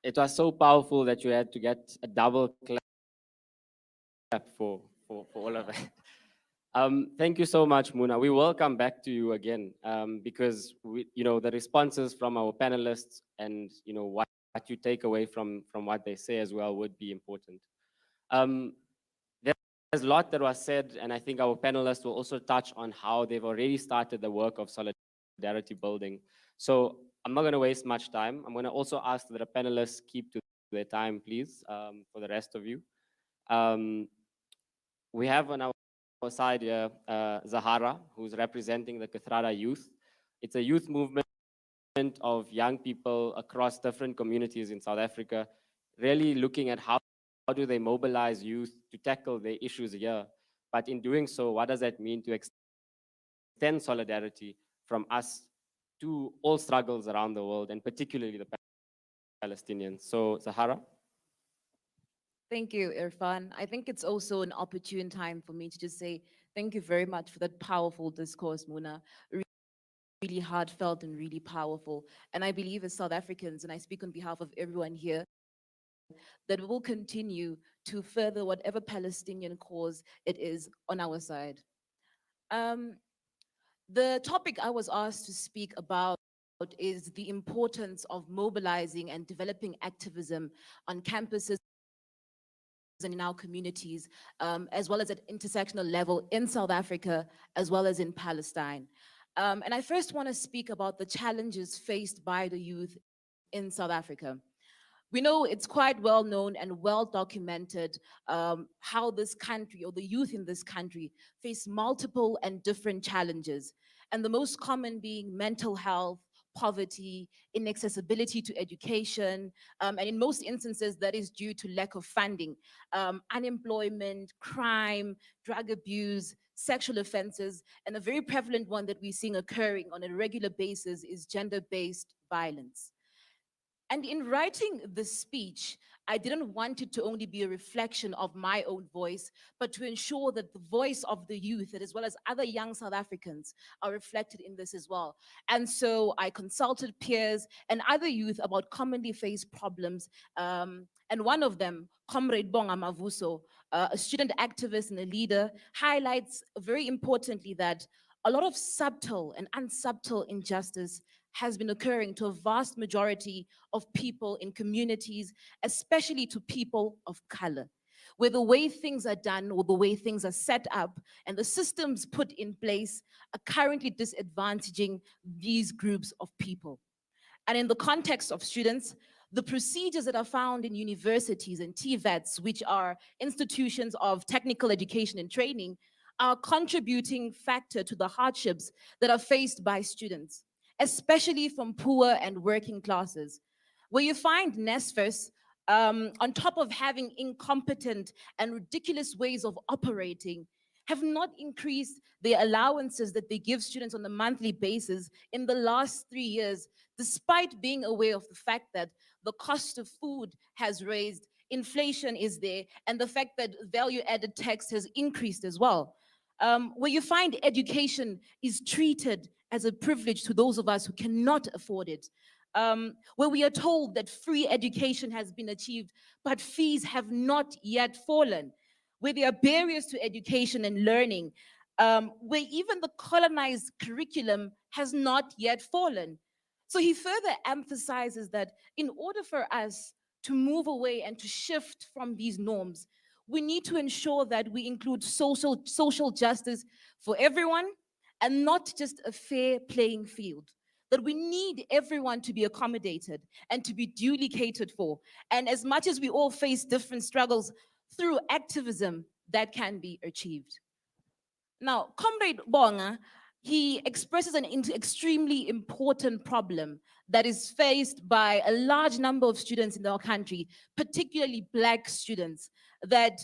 S1: It was so powerful that you had to get a double clap for all of that. Thank you so much, Muna. We will come back to you again, because the responses from our panelists and what you take away from what they say as well would be important. There's a lot that was said, and I think our panelists will also touch on how they've already started the work of solidarity building. So I'm not going to waste much time. I'm going to also ask that the panelists keep to their time, please, for the rest of you. We have on our side here Zahara, who's representing the Kathrada youth. It's a youth movement of young people across different communities in South Africa, really looking at how do they mobilize youth to tackle their issues here. But in doing so, what does that mean to extend solidarity from us to all struggles around the world, and particularly the Palestinians? So Zahara.
S7: Thank you, Irfan. I think it's also an opportune time for me to just say thank you very much for that powerful discourse, Muna. Really heartfelt and really powerful. And I believe as South Africans, and I speak on behalf of everyone here, that we will continue to further whatever Palestinian cause it is on our side. The topic I was asked to speak about is the importance of mobilizing and developing activism on campuses and in our communities, as well as at intersectional level in South Africa, as well as in Palestine. And I first want to speak about the challenges faced by the youth in South Africa. We know it's quite well known and well documented how this country, or the youth in this country, face multiple and different challenges. And the most common being mental health, poverty, inaccessibility to education, and in most instances that is due to lack of funding, unemployment, crime, drug abuse, sexual offenses, and a very prevalent one that we're seeing occurring on a regular basis is gender-based violence. And in writing this speech, I didn't want it to only be a reflection of my own voice, but to ensure that the voice of the youth, as well as other young South Africans, are reflected in this as well. And so I consulted peers and other youth about commonly faced problems. And one of them, Comrade Bonga Mavuso, a student activist and a leader, highlights very importantly that a lot of subtle and unsubtle injustice has been occurring to a vast majority of people in communities, especially to people of color, where the way things are done or the way things are set up and the systems put in place are currently disadvantaging these groups of people. And in the context of students, the procedures that are found in universities and TVETs, which are institutions of technical education and training, are a contributing factor to the hardships that are faced by students, especially from poor and working classes. Where you find NSFERs, on top of having incompetent and ridiculous ways of operating, have not increased the allowances that they give students on a monthly basis in the last 3 years, despite being aware of the fact that the cost of food has raised, inflation is there, and the fact that value added tax has increased as well. Where you find education is treated as a privilege to those of us who cannot afford it. Where we are told that free education has been achieved, but fees have not yet fallen, where there are barriers to education and learning, where even the colonized curriculum has not yet fallen. So he further emphasizes that in order for us to move away and to shift from these norms, we need to ensure that we include social justice for everyone and not just a fair playing field. That we need everyone to be accommodated and to be duly catered for. And as much as we all face different struggles, through activism, that can be achieved. Now, Comrade Bonga, he expresses an extremely important problem that is faced by a large number of students in our country, particularly Black students, that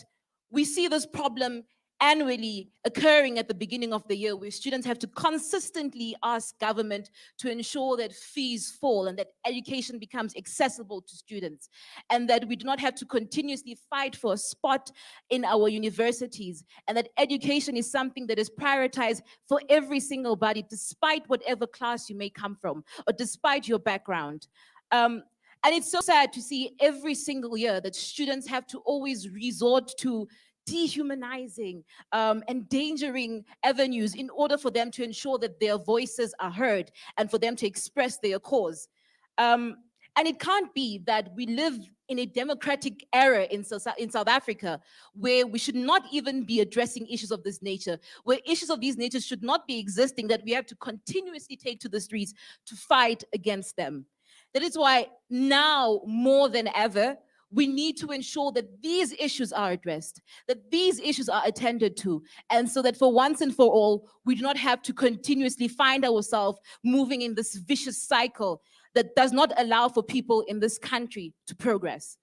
S7: we see this problem annually occurring at the beginning of the year, where students have to consistently ask government to ensure that fees fall and that education becomes accessible to students, and that we do not have to continuously fight for a spot in our universities, and that education is something that is prioritized for every single body, despite whatever class you may come from or despite your background. And it's so sad to see every single year that students have to always resort to dehumanizing, endangering avenues in order for them to ensure that their voices are heard and for them to express their cause. And it can't be that we live in a democratic era in South Africa where we should not even be addressing issues of this nature, where issues of these natures should not be existing, that we have to continuously take to the streets to fight against them. That is why now more than ever, we need to ensure that these issues are addressed, that these issues are attended to, and so that for once and for all, we do not have to continuously find ourselves moving in this vicious cycle that does not allow for people in this country to progress.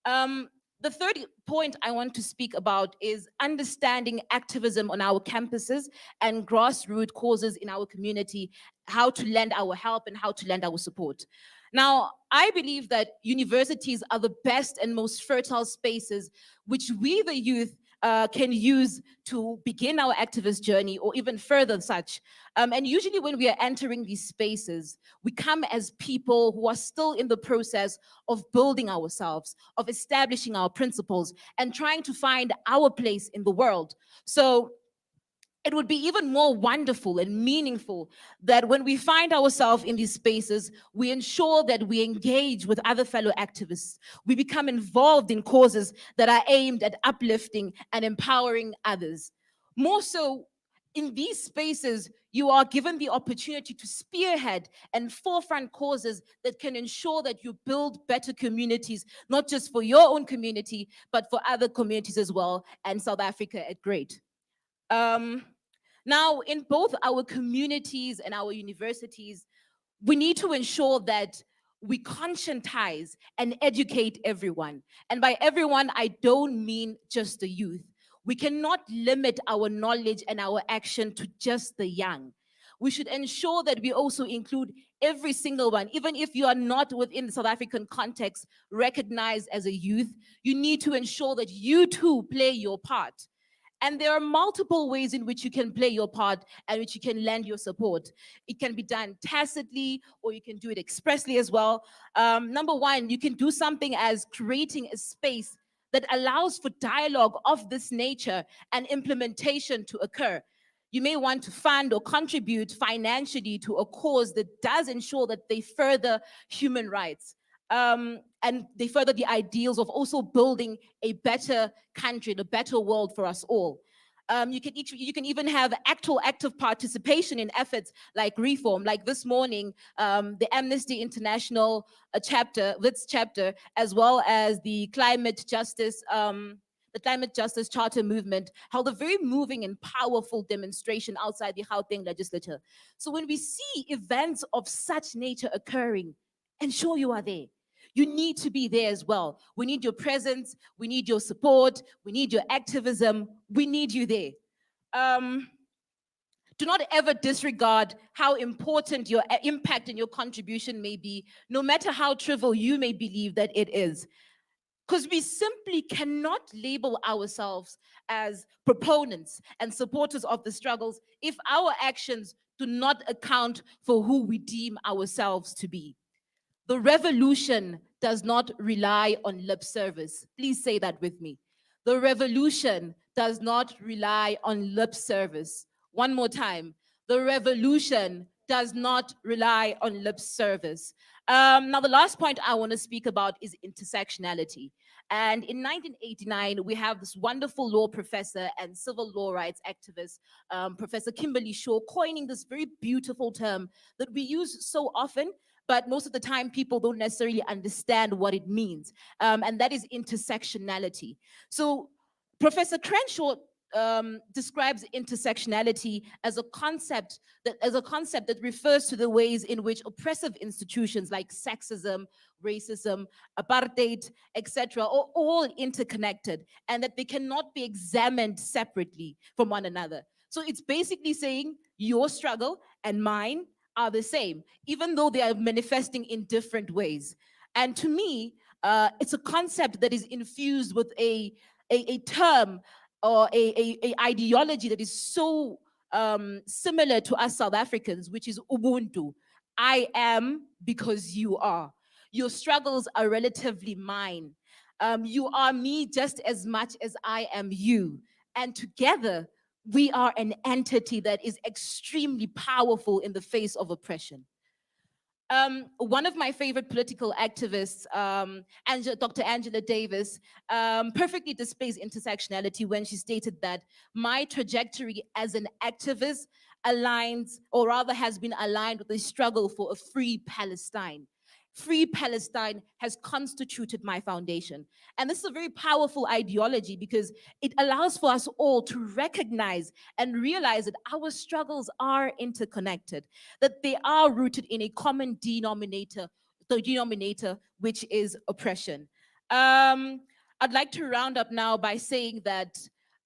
S7: The third point I want to speak about is understanding activism on our campuses and grassroots causes in our community, how to lend our help and how to lend our support. Now, I believe that universities are the best and most fertile spaces which we, the youth, can use to begin our activist journey or even further such. And usually when we are entering these spaces, we come as people who are still in the process of building ourselves, of establishing our principles and trying to find our place in the world. So it would be even more wonderful and meaningful that when we find ourselves in these spaces, we ensure that we engage with other fellow activists. We become involved in causes that are aimed at uplifting and empowering others. More so, in these spaces, you are given the opportunity to spearhead and forefront causes that can ensure that you build better communities, not just for your own community, but for other communities as well, and South Africa at great. Now, in both our communities and our universities, we need to ensure that we conscientize and educate everyone. And by everyone, I don't mean just the youth. We cannot limit our knowledge and our action to just the young. We should ensure that we also include every single one. Even if you are not within the South African context recognized as a youth, you need to ensure that you too play your part. And there are multiple ways in which you can play your part and which you can lend your support. It can be done tacitly or you can do it expressly as well. Number one, you can do something as creating a space that allows for dialogue of this nature and implementation to occur. You may want to fund or contribute financially to a cause that does ensure that they further human rights. And they further the ideals of also building a better country, a better world for us all. You can even have actual active participation in efforts like reform, like this morning, the Amnesty International chapter, WITS chapter, as well as the Climate Justice Charter movement held a very moving and powerful demonstration outside the Gauteng legislature. So when we see events of such nature occurring, ensure you are there. You need to be there as well. We need your presence. We need your support. We need your activism. We need you there. Do not ever disregard how important your impact and your contribution may be, no matter how trivial you may believe that it is. Because we simply cannot label ourselves as proponents and supporters of the struggles if our actions do not account for who we deem ourselves to be. The revolution does not rely on lip service. Please say that with me. The revolution does not rely on lip service. One more time. The revolution does not rely on lip service. Now, the last point I want to speak about is intersectionality. And in 1989, we have this wonderful law professor and civil law rights activist, Professor Kimberly Shaw, coining this very beautiful term that we use so often, but most of the time people don't necessarily understand what it means. And that is intersectionality. So Professor Crenshaw describes intersectionality as a concept that refers to the ways in which oppressive institutions like sexism, racism, apartheid, etc., are all interconnected, and that they cannot be examined separately from one another. So it's basically saying your struggle and mine are the same, even though they are manifesting in different ways. And to me, it's a concept that is infused with a term or a ideology that is so similar to us South Africans, which is Ubuntu. I am because you are. Your struggles are relatively mine. You are me just as much as I am you. And together, we are an entity that is extremely powerful in the face of oppression. One of my favorite political activists, Dr. Angela Davis, perfectly displays intersectionality when she stated that my trajectory as an activist aligns, or rather has been aligned with the struggle for a free Palestine. Free Palestine has constituted my foundation. And this is a very powerful ideology because it allows for us all to recognize and realize that our struggles are interconnected, that they are rooted in a common denominator, the denominator which is oppression. I'd like to round up now by saying that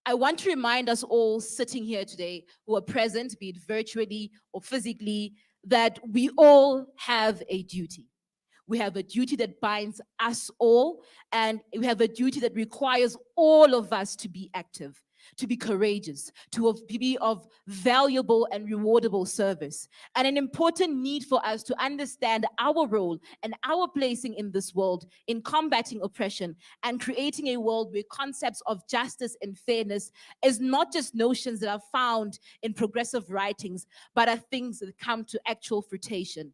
S7: I want to remind us all sitting here today who are present, be it virtually or physically, that we all have a duty. We have a duty that binds us all, and we have a duty that requires all of us to be active, to be courageous, to be of valuable and rewardable service. And an important need for us to understand our role and our placing in this world in combating oppression and creating a world where concepts of justice and fairness is not just notions that are found in progressive writings, but are things that come to actual fruition.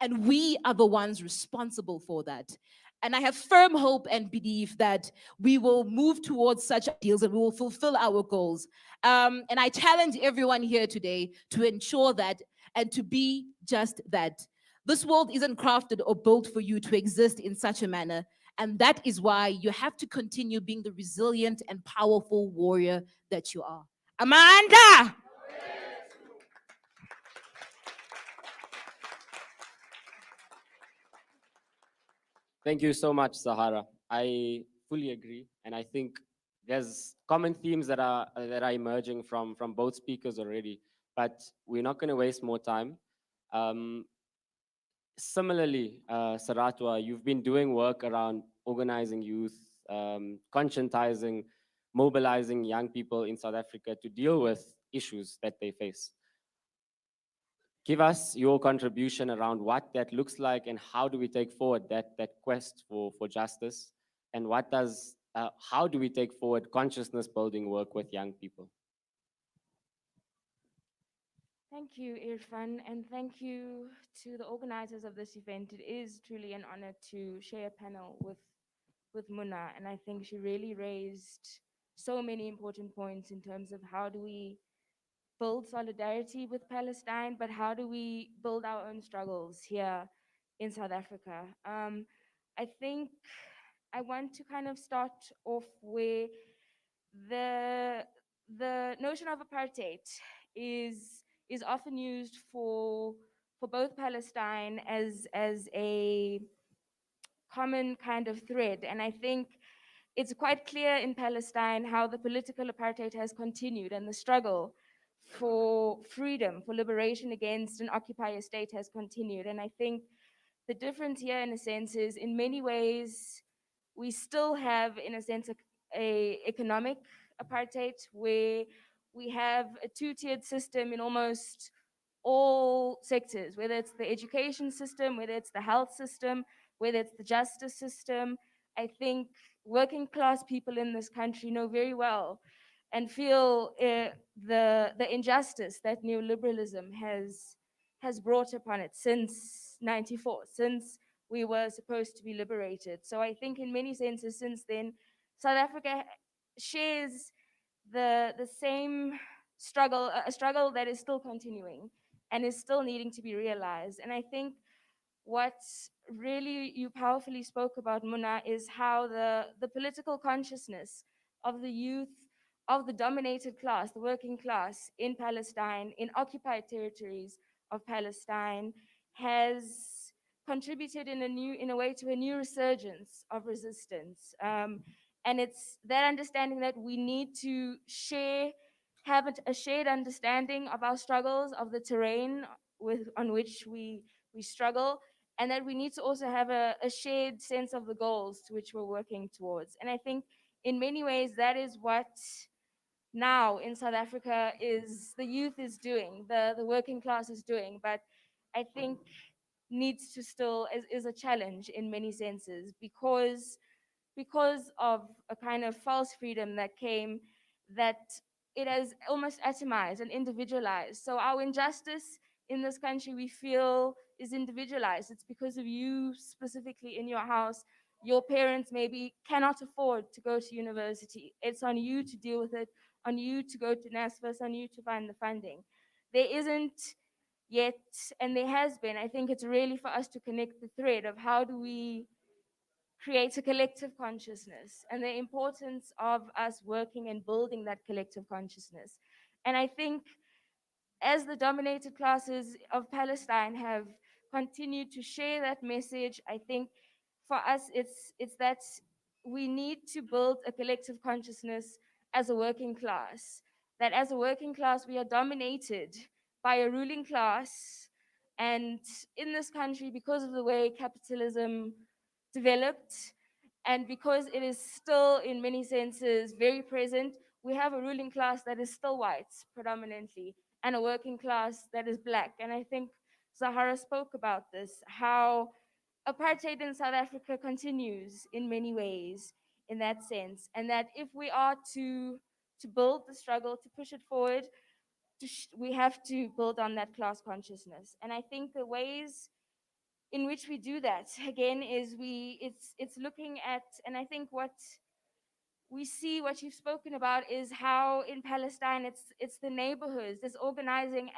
S7: And we are the ones responsible for that. And I have firm hope and belief that we will move towards such ideals and we will fulfill our goals. And I challenge everyone here today to ensure that and to be just that. This world isn't crafted or built for you to exist in such a manner. And that is why you have to continue being the resilient and powerful warrior that you are. Amanda!
S1: Thank you so much, Sahara. I fully agree, and I think there's common themes that are emerging from both speakers already. But we're not going to waste more time. Similarly, Saratwa, you've been doing work around organizing youth, conscientizing, mobilizing young people in South Africa to deal with issues that they face. Give us your contribution around what that looks like and how do we take forward that quest for justice, and how do we take forward consciousness building work with young people?
S4: Thank you, Irfan, and thank you to the organizers of this event. It is truly an honor to share a panel with Muna, and I think she really raised so many important points in terms of how do we build solidarity with Palestine, but how do we build our own struggles here in South Africa? I think I want to kind of start off where the notion of apartheid is often used for both Palestine as a common kind of thread. And I think it's quite clear in Palestine how the political apartheid has continued and the struggle for freedom, for liberation against an occupier state has continued. And I think the difference here, in a sense, is in many ways we still have, in a sense, a economic apartheid where we have a two-tiered system in almost all sectors, whether it's the education system, whether it's the health system, whether it's the justice system. I think working class people in this country know very well and feel the injustice that neoliberalism has brought upon it since 94, since we were supposed to be liberated. So I think in many senses since then, South Africa shares the same struggle, a struggle that is still continuing and is still needing to be realized. And I think what really you powerfully spoke about, Muna, is how the political consciousness of the youth, of the dominated class, the working class in Palestine, in occupied territories of Palestine, has contributed in a way to a new resurgence of resistance. And it's that understanding that we need to have a shared understanding of our struggles, of the terrain on which we struggle, and that we need to also have a shared sense of the goals to which we're working towards. And I think in many ways that is what now in South Africa is the youth is doing, the working class is doing, but I think needs to still is a challenge in many senses because of a kind of false freedom that came, that it has almost atomized and individualized. So our injustice in this country, we feel, is individualized. It's because of you specifically in your house. Your parents maybe cannot afford to go to university. It's on you to deal with it, on you to go to NSFAS, on you to find the funding. There isn't yet, and there has been, I think it's really for us to connect the thread of how do we create a collective consciousness and the importance of us working and building that collective consciousness. And I think as the dominated classes of Palestine have continued to share that message, I think for us it's that we need to build a collective consciousness as a working class. That as a working class we are dominated by a ruling class, and in this country, because of the way capitalism developed, and because it is still, in many senses, very present, we have a ruling class that is still white predominantly, and a working class that is black. And I think Zahara spoke about this, how apartheid in South Africa continues in many ways in that sense, and that if we are to build the struggle, to push it forward, we have to build on that class consciousness. And I think the ways in which we do that again is it's looking at, and I think what we see, what you've spoken about, is how in Palestine it's the neighborhoods, this organizing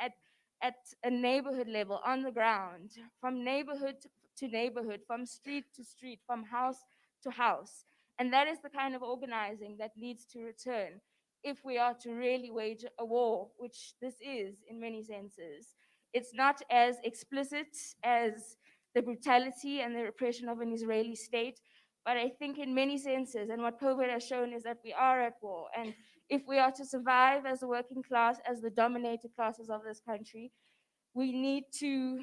S4: at a neighborhood level on the ground, from neighborhood to neighborhood, from street to street, from house to house. And that is the kind of organizing that needs to return if we are to really wage a war, which this is in many senses. It's not as explicit as the brutality and the repression of an Israeli state, but I think in many senses, and what COVID has shown is that we are at war. And if we are to survive as a working class, as the dominated classes of this country, we need to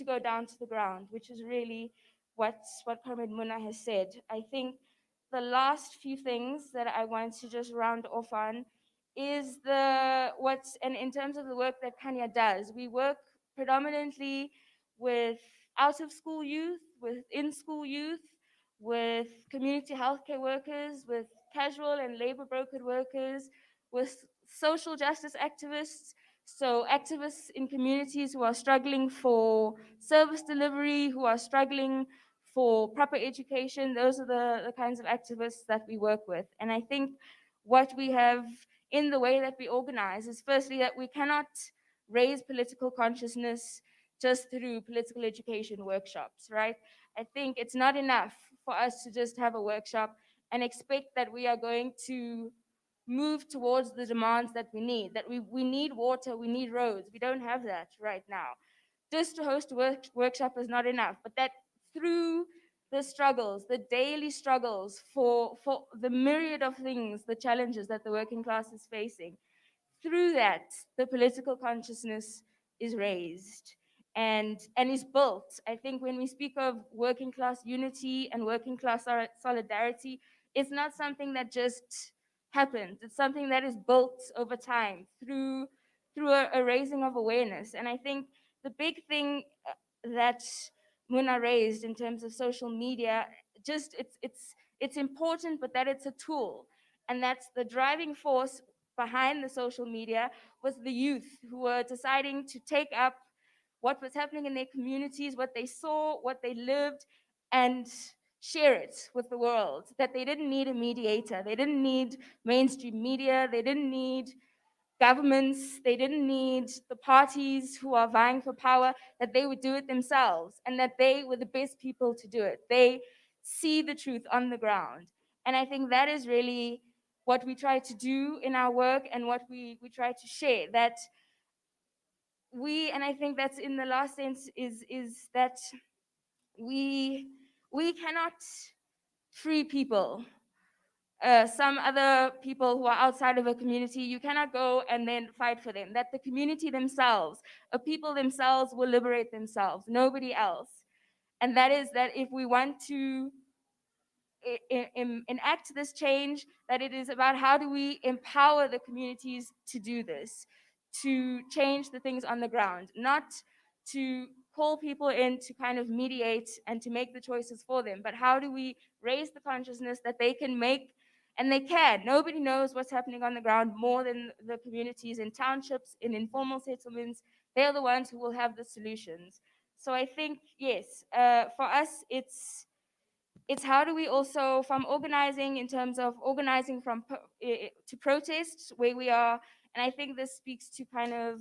S4: go down to the ground, which is really what Comrade Muna has said. I think the last few things that I want to just round off on is and in terms of the work that Kenya does, we work predominantly with out of school youth, with in school youth, with community healthcare workers, with casual and labor brokered workers, with social justice activists. So activists in communities who are struggling for service delivery, who are struggling for proper education, those are the kinds of activists that we work with. And I think what we have in the way that we organize is firstly that we cannot raise political consciousness just through political education workshops, right? I think it's not enough for us to just have a workshop and expect that we are going to move towards the demands that we need, that we need water, we need roads. We don't have that right now. Just to host a workshop is not enough, but that through the struggles, the daily struggles for the myriad of things, the challenges that the working class is facing. Through that, the political consciousness is raised and is built. I think when we speak of working class unity and working class solidarity, it's not something that just happens. It's something that is built over time through a raising of awareness. And I think the big thing that Muna raised in terms of social media, just it's important, but that it's a tool, and that's the driving force behind the social media was the youth who were deciding to take up what was happening in their communities, what they saw, what they lived, and share it with the world. That they didn't need a mediator, they didn't need mainstream media, they didn't need governments, they didn't need the parties who are vying for power, that they would do it themselves and that they were the best people to do it. They see the truth on the ground. And I think that is really what we try to do in our work and what we try to share. That we, and I think that's in the last sense, is that we cannot free people, some other people who are outside of a community. You cannot go and then fight for them. That the community themselves, a people themselves, will liberate themselves, nobody else. And that is that if we want to enact this change, that it is about how do we empower the communities to do this, to change the things on the ground, not to call people in to kind of mediate and to make the choices for them, but how do we raise the consciousness that they can make, and they can. Nobody knows what's happening on the ground more than the communities in townships, in informal settlements. They're the ones who will have the solutions. So I think, yes, for us, it's how do we also, from organizing, in terms of organizing from to protest, where we are. And I think this speaks to kind of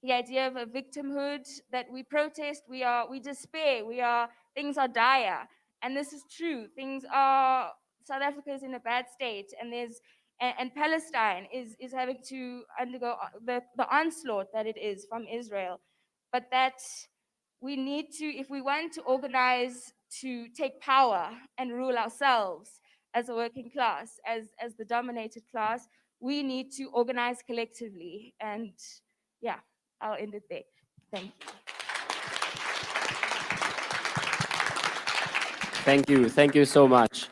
S4: the idea of a victimhood, that we protest, we despair, things are dire. And this is true. South Africa is in a bad state, and and Palestine is having to undergo the onslaught that it is from Israel. But that we need to, if we want to organize to take power and rule ourselves as a working class, as the dominated class, we need to organize collectively. And yeah, I'll end it there. Thank you.
S1: Thank you. Thank you so much.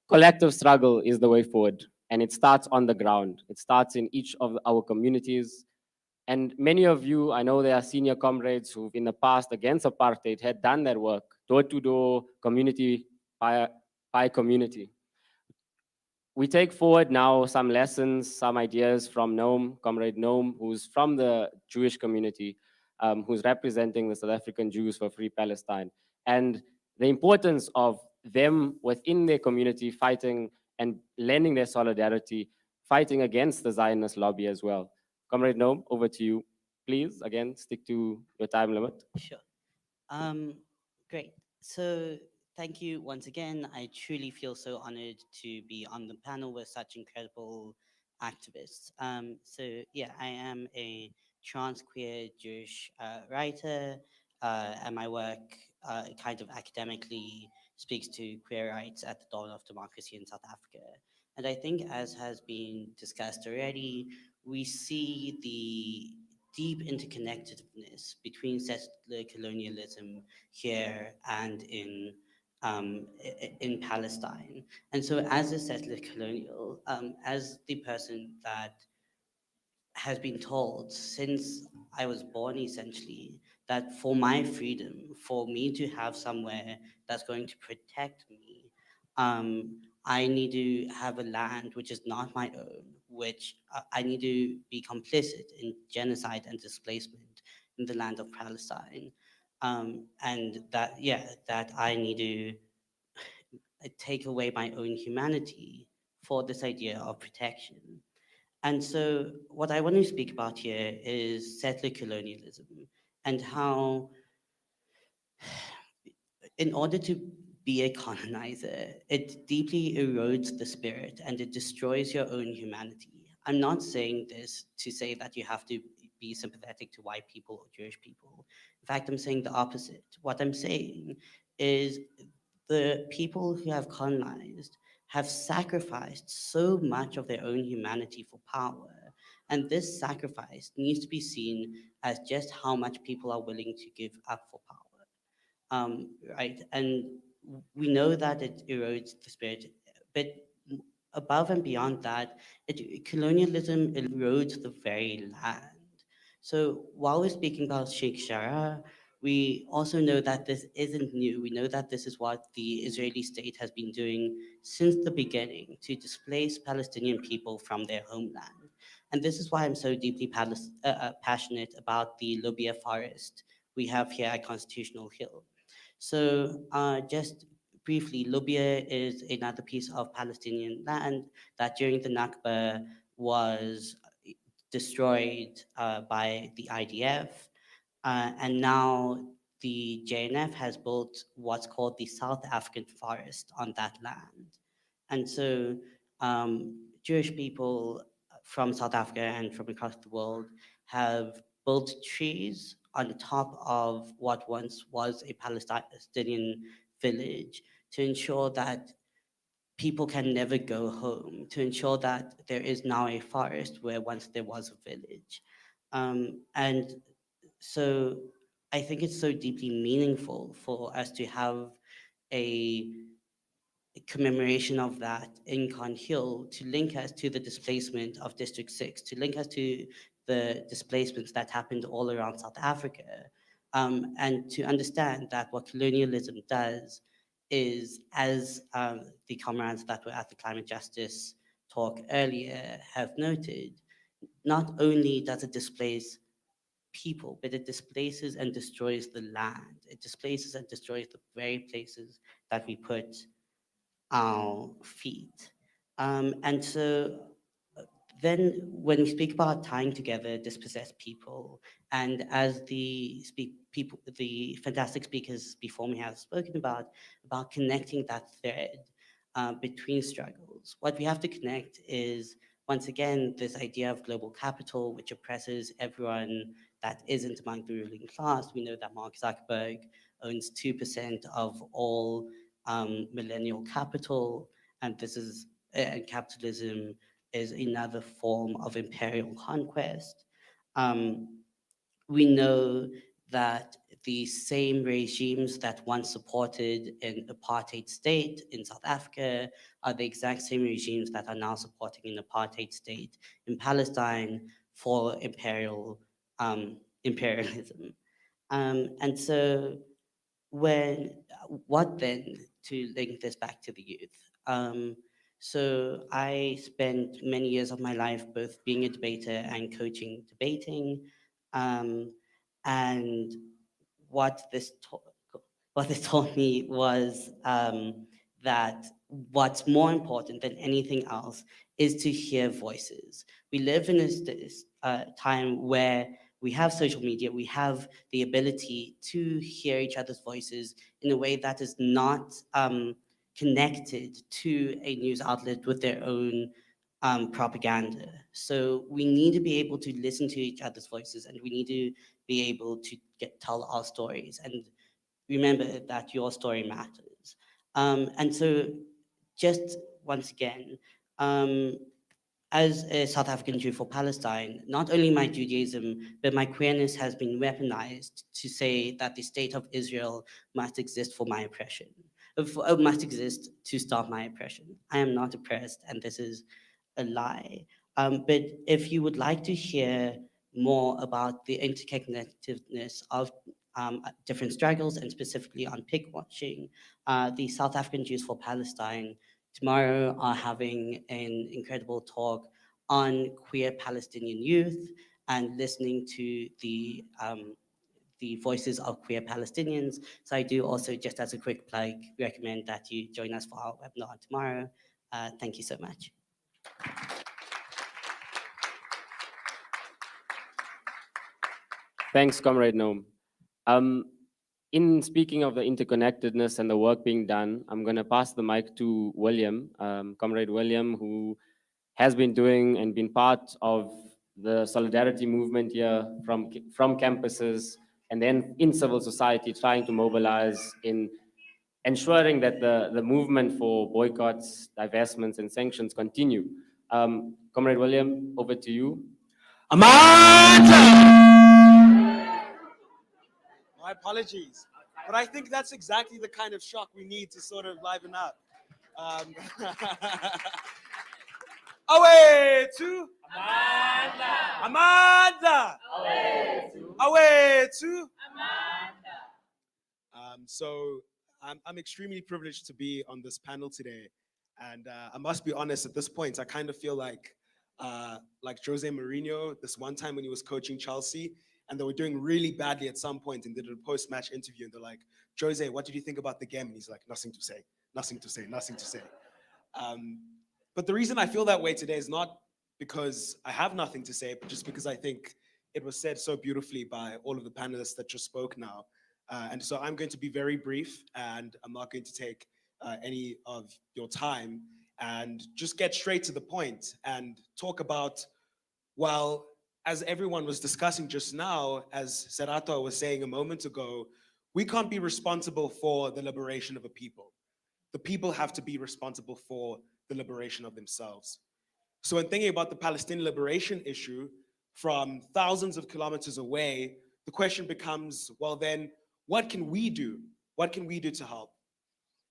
S1: Collective struggle is the way forward, and it starts on the ground. It starts in each of our communities. And many of you, I know there are senior comrades who've in the past against apartheid had done that work, door to door, community by community. We take forward now some lessons, some ideas from Noam, Comrade Noam, who's from the Jewish community, who's representing the South African Jews for Free Palestine, and the importance of them within their community fighting and lending their solidarity, fighting against the Zionist lobby as well. Comrade Noam, over to you. Please, again, stick to your time limit.
S3: Sure. Great. So thank you once again. I truly feel so honored to be on the panel with such incredible activists. So yeah, I am a trans queer Jewish writer, and my work kind of academically speaks to queer rights at the dawn of democracy in South Africa. And I think, as has been discussed already, we see the deep interconnectedness between settler colonialism here and in Palestine. And so, as a settler colonial, as the person that has been told since I was born, essentially, that for my freedom, for me to have somewhere that's going to protect me, I need to have a land which is not my own, which I need to be complicit in genocide and displacement in the land of Palestine. And that, yeah, that I need to take away my own humanity for this idea of protection. And so, what I want to speak about here is settler colonialism and how, in order to be a colonizer, it deeply erodes the spirit and it destroys your own humanity. I'm not saying this to say that you have to be sympathetic to white people or Jewish people. In fact, I'm saying the opposite. What I'm saying is the people who have colonized have sacrificed so much of their own humanity for power. And this sacrifice needs to be seen as just how much people are willing to give up for power. Right? And we know that it erodes the spirit, but above and beyond that, colonialism erodes the very land. So while we're speaking about Sheikh Jarrah, we also know that this isn't new. We know that this is what the Israeli state has been doing since the beginning to displace Palestinian people from their homeland. And this is why I'm so deeply passionate about the Lubia forest we have here at Constitutional Hill. So just briefly, Lubia is another piece of Palestinian land that during the Nakba was destroyed by the IDF. And now the JNF has built what's called the South African forest on that land. And so Jewish people from South Africa and from across the world have built trees on top of what once was a Palestinian village to ensure that people can never go home, to ensure that there is now a forest where once there was a village. And so I think it's so deeply meaningful for us to have a commemoration of that in Khan Hill to link us to the displacement of District 6, to link us to the displacements that happened all around South Africa, and to understand that what colonialism does is, as the comrades that were at the climate justice talk earlier have noted, not only does it displace people, but it displaces and destroys the land. It displaces and destroys the very places that we put our feet. And so then when we speak about tying together dispossessed people, and as the fantastic speakers before me have spoken about connecting that thread between struggles, what we have to connect is, once again, this idea of global capital, which oppresses everyone that isn't among the ruling class. We know that Mark Zuckerberg owns 2% of all millennial capital, and this is and capitalism is another form of imperial conquest. We know that the same regimes that once supported an apartheid state in South Africa are the exact same regimes that are now supporting an apartheid state in Palestine for imperialism. And so when what then, to link this back to the youth? So I spent many years of my life both being a debater and coaching debating, and what this taught me was that what's more important than anything else is to hear voices. We live in a time where we have social media, we have the ability to hear each other's voices in a way that is not connected to a news outlet with their own propaganda. So we need to be able to listen to each other's voices, and we need to be able to tell our stories and remember that your story matters. And so just once again, as a South African Jew for Palestine, not only my Judaism, but my queerness has been weaponized to say that the state of Israel must exist for my oppression, must exist to stop my oppression. I am not oppressed, and this is a lie. But if you would like to hear more about the interconnectedness of different struggles, and specifically on pig watching, the South African Jews for Palestine tomorrow are having an incredible talk on queer Palestinian youth and listening to the voices of queer Palestinians. So I do also, just as a quick plug, recommend that you join us for our webinar tomorrow. Thank you so much.
S1: Thanks, Comrade Noam. In speaking of the interconnectedness and the work being done, I'm going to pass the mic to William, Comrade William, who has been doing and been part of the solidarity movement here from campuses and then in civil society, trying to mobilize in ensuring that the movement for boycotts, divestments, and sanctions continue. Comrade William, over to you.
S2: Amanda! My apologies. But I think that's exactly the kind of shock we need to sort of liven up. Away to Amanda! Amanda! Away to Amanda! So I'm extremely privileged to be on this panel today. And I must be honest, at this point, I kind of feel like Jose Mourinho, this one time when he was coaching Chelsea, and they were doing really badly at some point, and they did a post-match interview, and they're like, Jose, what did you think about the game? And he's like, nothing to say, nothing to say, nothing to say. But the reason I feel that way today is not because I have nothing to say, but just because I think it was said so beautifully by all of the panelists that just spoke now. And so I'm going to be very brief, and I'm not going to take any of your time, and just get straight to the point and talk about, well, as everyone was discussing just now, as Serato was saying a moment ago, we can't be responsible for the liberation of a people. The people have to be responsible for the liberation of themselves. So in thinking about the Palestinian liberation issue from thousands of kilometers away, the question becomes, well then, what can we do? What can we do to help?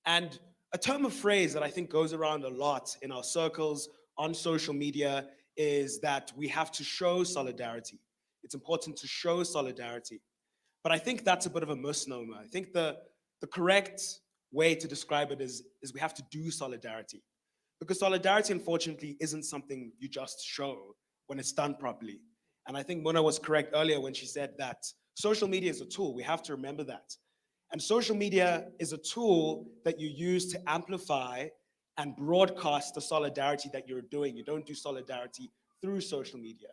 S2: And a term of phrase that I think goes around a lot in our circles, on social media, is that we have to show solidarity. It's important to show solidarity. But I think that's a bit of a misnomer. I think the correct way to describe it is we have to do solidarity. Because solidarity, unfortunately, isn't something you just show when it's done properly. And I think Muna was correct earlier when she said that social media is a tool. We have to remember that. And social media is a tool that you use to amplify and broadcast the solidarity that you're doing. You don't do solidarity through social media.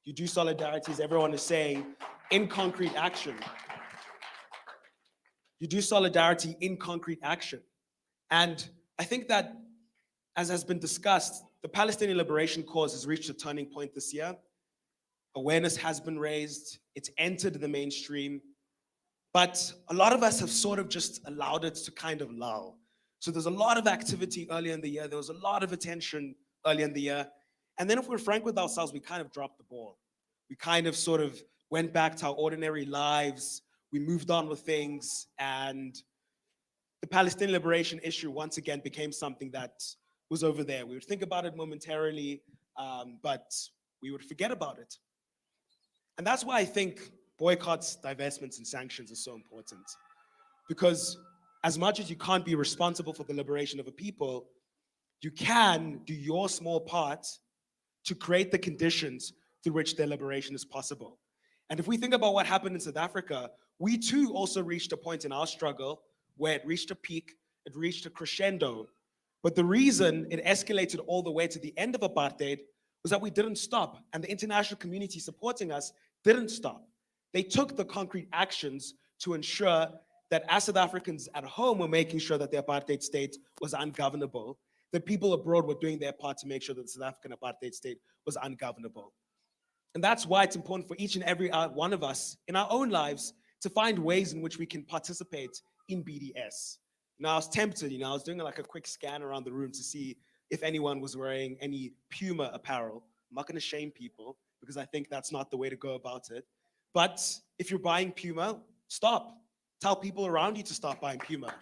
S2: You do solidarity, as everyone is saying, in concrete action. You do solidarity in concrete action. And I think that, as has been discussed, the Palestinian liberation cause has reached a turning point this year. Awareness has been raised. It's entered the mainstream. But a lot of us have sort of just allowed it to kind of lull. So there's a lot of activity earlier in the year. There was a lot of attention earlier in the year. And then if we're frank with ourselves, we kind of dropped the ball. We kind of sort of went back to our ordinary lives. We moved on with things. And the Palestinian liberation issue once again became something that was over there. We would think about it momentarily, but we would forget about it. And that's why I think boycotts, divestments, and sanctions are so important. Because as much as you can't be responsible for the liberation of a people, you can do your small part to create the conditions through which their liberation is possible. And if we think about what happened in South Africa, we too also reached a point in our struggle where it reached a peak, it reached a crescendo. But the reason it escalated all the way to the end of apartheid was that we didn't stop, and the international community supporting us didn't stop. They took the concrete actions to ensure that as South Africans at home were making sure that the apartheid state was ungovernable, the people abroad were doing their part to make sure that the South African apartheid state was ungovernable. And that's why it's important for each and every one of us in our own lives to find ways in which we can participate in BDS. Now, I was tempted, I was doing like a quick scan around the room to see if anyone was wearing any Puma apparel. I'm not going to shame people because I think that's not the way to go about it. But if you're buying Puma, stop. Tell people around you to stop buying Puma.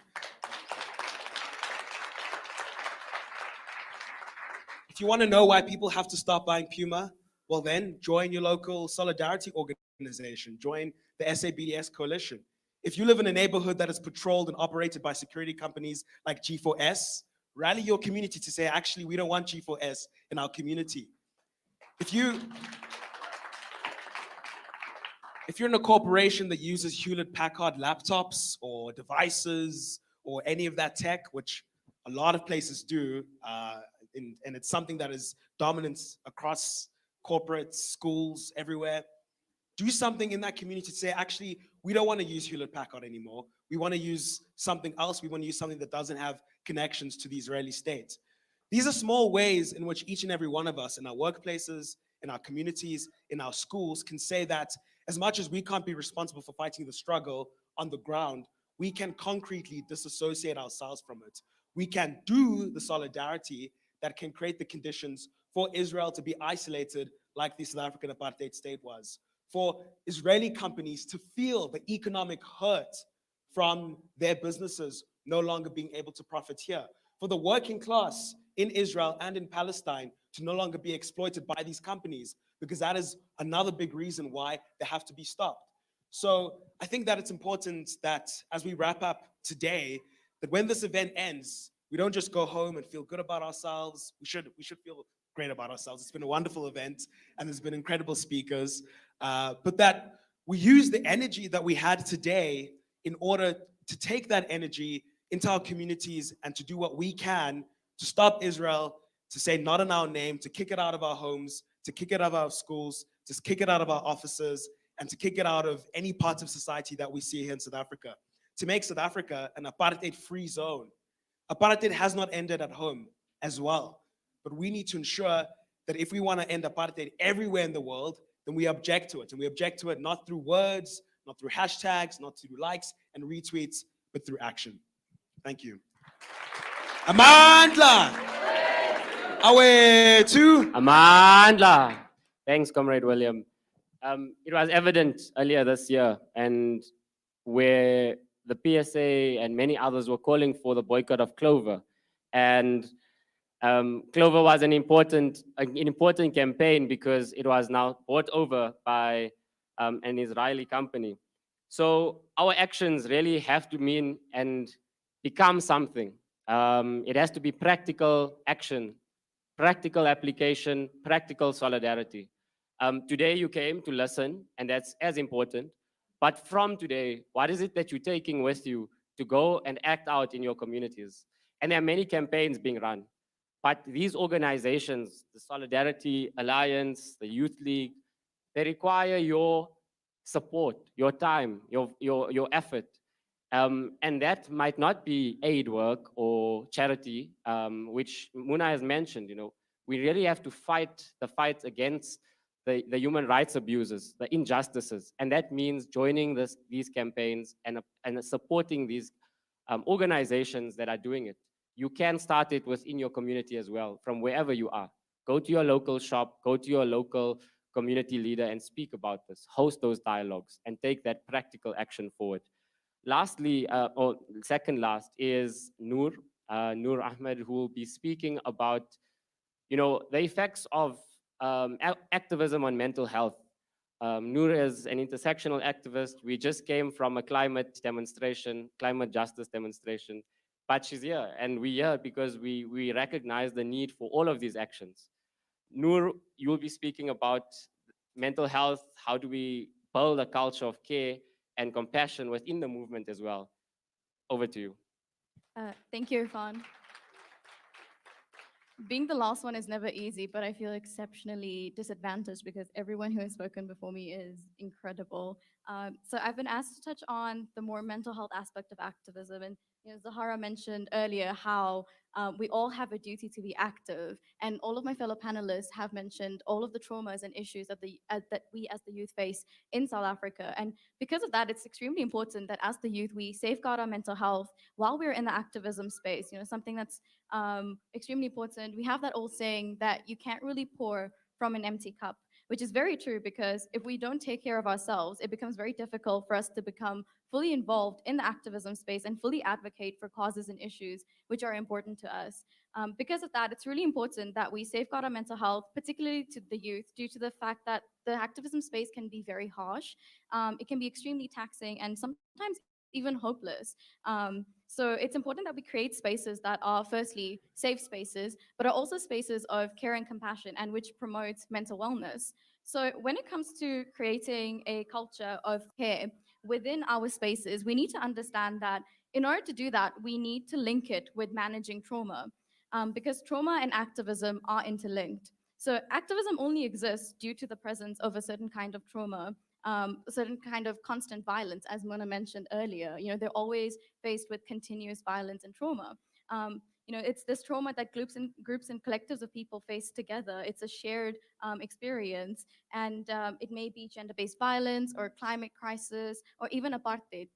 S2: If you want to know why people have to stop buying Puma, well then join your local solidarity organization. Join the SABDS coalition. If you live in a neighborhood that is patrolled and operated by security companies like G4S, rally your community to say, actually, we don't want G4S in our community. If you're in a corporation that uses Hewlett-Packard laptops or devices or any of that tech, which a lot of places do, and it's something that is dominant across corporates, schools, everywhere, do something in that community to say, actually, we don't want to use Hewlett-Packard anymore. We want to use something else. We want to use something that doesn't have connections to the Israeli state. These are small ways in which each and every one of us in our workplaces, in our communities, in our schools can say that as much as we can't be responsible for fighting the struggle on the ground, we can concretely disassociate ourselves from it. We can do the solidarity that can create the conditions for Israel to be isolated like the South African apartheid state was, for Israeli companies to feel the economic hurt from their businesses no longer being able to profit here, for the working class in Israel and in Palestine to no longer be exploited by these companies, because that is another big reason why they have to be stopped. So I think that it's important that as we wrap up today, that when this event ends, we don't just go home and feel good about ourselves. We should feel great about ourselves. It's been a wonderful event, and there's been incredible speakers, but that we use the energy that we had today in order to take that energy into our communities and to do what we can to stop Israel, to say not in our name, to kick it out of our homes, to kick it out of our schools, to kick it out of our offices, and to kick it out of any parts of society that we see here in South Africa, to make South Africa an apartheid-free zone. Apartheid has not ended at home as well, but we need to ensure that if we want to end apartheid everywhere in the world, then we object to it, and we object to it not through words, not through hashtags, not through likes and retweets, but through action. Thank you. Amandla! Awetu!
S1: Amandla! Thanks, Comrade William. It was evident earlier this year, and where the PSA and many others were calling for the boycott of clover. And clover was an important campaign because it was now bought over by an Israeli company. So our actions really have to mean and become something. It has to be practical action, practical application, practical solidarity. Today you came to listen, and that's as important. But from today, what is it that you're taking with you to go and act out in your communities? And there are many campaigns being run. But these organizations, the Solidarity Alliance, the Youth League, they require your support, your time, your effort. And that might not be aid work or charity, which Muna has mentioned. We really have to fight the fight against the human rights abuses, the injustices. And that means joining these campaigns and supporting these organizations that are doing it. You can start it within your community as well, from wherever you are. Go to your local shop, go to your local community leader and speak about this, host those dialogues, and take that practical action forward. Lastly, or second last, is Noor Ahmed, who will be speaking about, the effects of activism on mental health. Noor is an intersectional activist. We just came from a climate justice demonstration, but she's here, and we're here because we recognize the need for all of these actions. Noor, you will be speaking about mental health. How do we build a culture of care and compassion within the movement as well? Over to you.
S6: Thank you, Irfan. Being the last one is never easy, but I feel exceptionally disadvantaged because everyone who has spoken before me is incredible. So I've been asked to touch on the more mental health aspect of activism. And Zahara mentioned earlier how we all have a duty to be active. And all of my fellow panelists have mentioned all of the traumas and issues that we as the youth face in South Africa. And because of that, it's extremely important that as the youth, we safeguard our mental health while we're in the activism space. Something that's extremely important. We have that old saying that you can't really pour from an empty cup, which is very true, because if we don't take care of ourselves, it becomes very difficult for us to become fully involved in the activism space and fully advocate for causes and issues which are important to us. Because of that, it's really important that we safeguard our mental health, particularly to the youth, due to the fact that the activism space can be very harsh. It can be extremely taxing and sometimes even hopeless. So it's important that we create spaces that are firstly safe spaces, but are also spaces of care and compassion and which promotes mental wellness. So when it comes to creating a culture of care within our spaces, we need to understand that in order to do that, we need to link it with managing trauma, because trauma and activism are interlinked. So activism only exists due to the presence of a certain kind of trauma, a certain kind of constant violence, as Mona mentioned earlier. They're always faced with continuous violence and trauma. It's this trauma that groups and collectives of people face together. It's a shared experience, and it may be gender-based violence or climate crisis or even apartheid.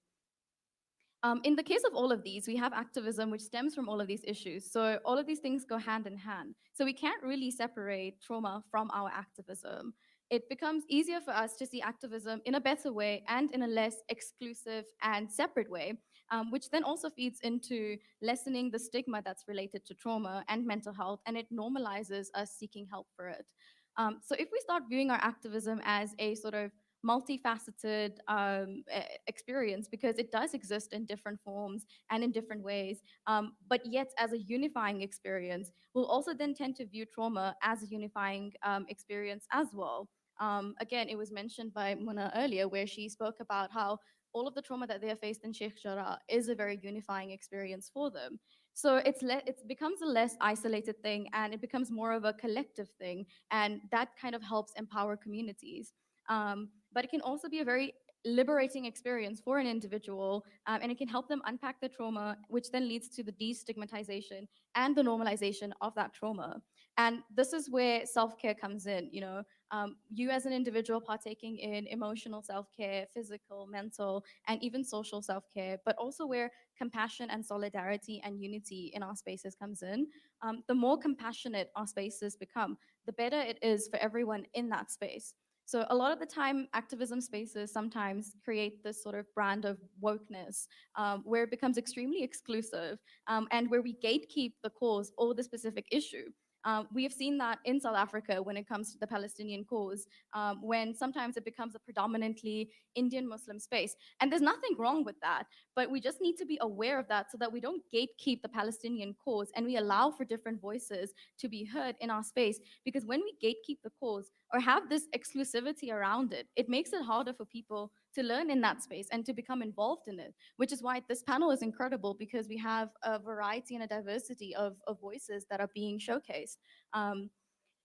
S6: In the case of all of these, we have activism, which stems from all of these issues. So all of these things go hand in hand. So we can't really separate trauma from our activism. It becomes easier for us to see activism in a better way and in a less exclusive and separate way, which then also feeds into lessening the stigma that's related to trauma and mental health, and it normalizes us seeking help for it. So if we start viewing our activism as a sort of multifaceted experience, because it does exist in different forms and in different ways, but yet as a unifying experience, we'll also then tend to view trauma as a unifying experience as well. Again, it was mentioned by Muna earlier, where she spoke about how all of the trauma that they have faced in Sheikh Jarrah is a very unifying experience for them. So it becomes a less isolated thing, and it becomes more of a collective thing, and that kind of helps empower communities. But it can also be a very liberating experience for an individual, and it can help them unpack the trauma, which then leads to the destigmatization and the normalization of that trauma. And this is where self-care comes in. You as an individual partaking in emotional self-care, physical, mental, and even social self-care, but also where compassion and solidarity and unity in our spaces comes in. The more compassionate our spaces become, the better it is for everyone in that space. So a lot of the time, activism spaces sometimes create this sort of brand of wokeness, where it becomes extremely exclusive, and where we gatekeep the cause or the specific issue. We have seen that in South Africa when it comes to the Palestinian cause, when sometimes it becomes a predominantly Indian Muslim space. And there's nothing wrong with that, but we just need to be aware of that so that we don't gatekeep the Palestinian cause and we allow for different voices to be heard in our space. Because when we gatekeep the cause or have this exclusivity around it, it makes it harder for people to learn in that space and to become involved in it, which is why this panel is incredible, because we have a variety and a diversity of voices that are being showcased. Um,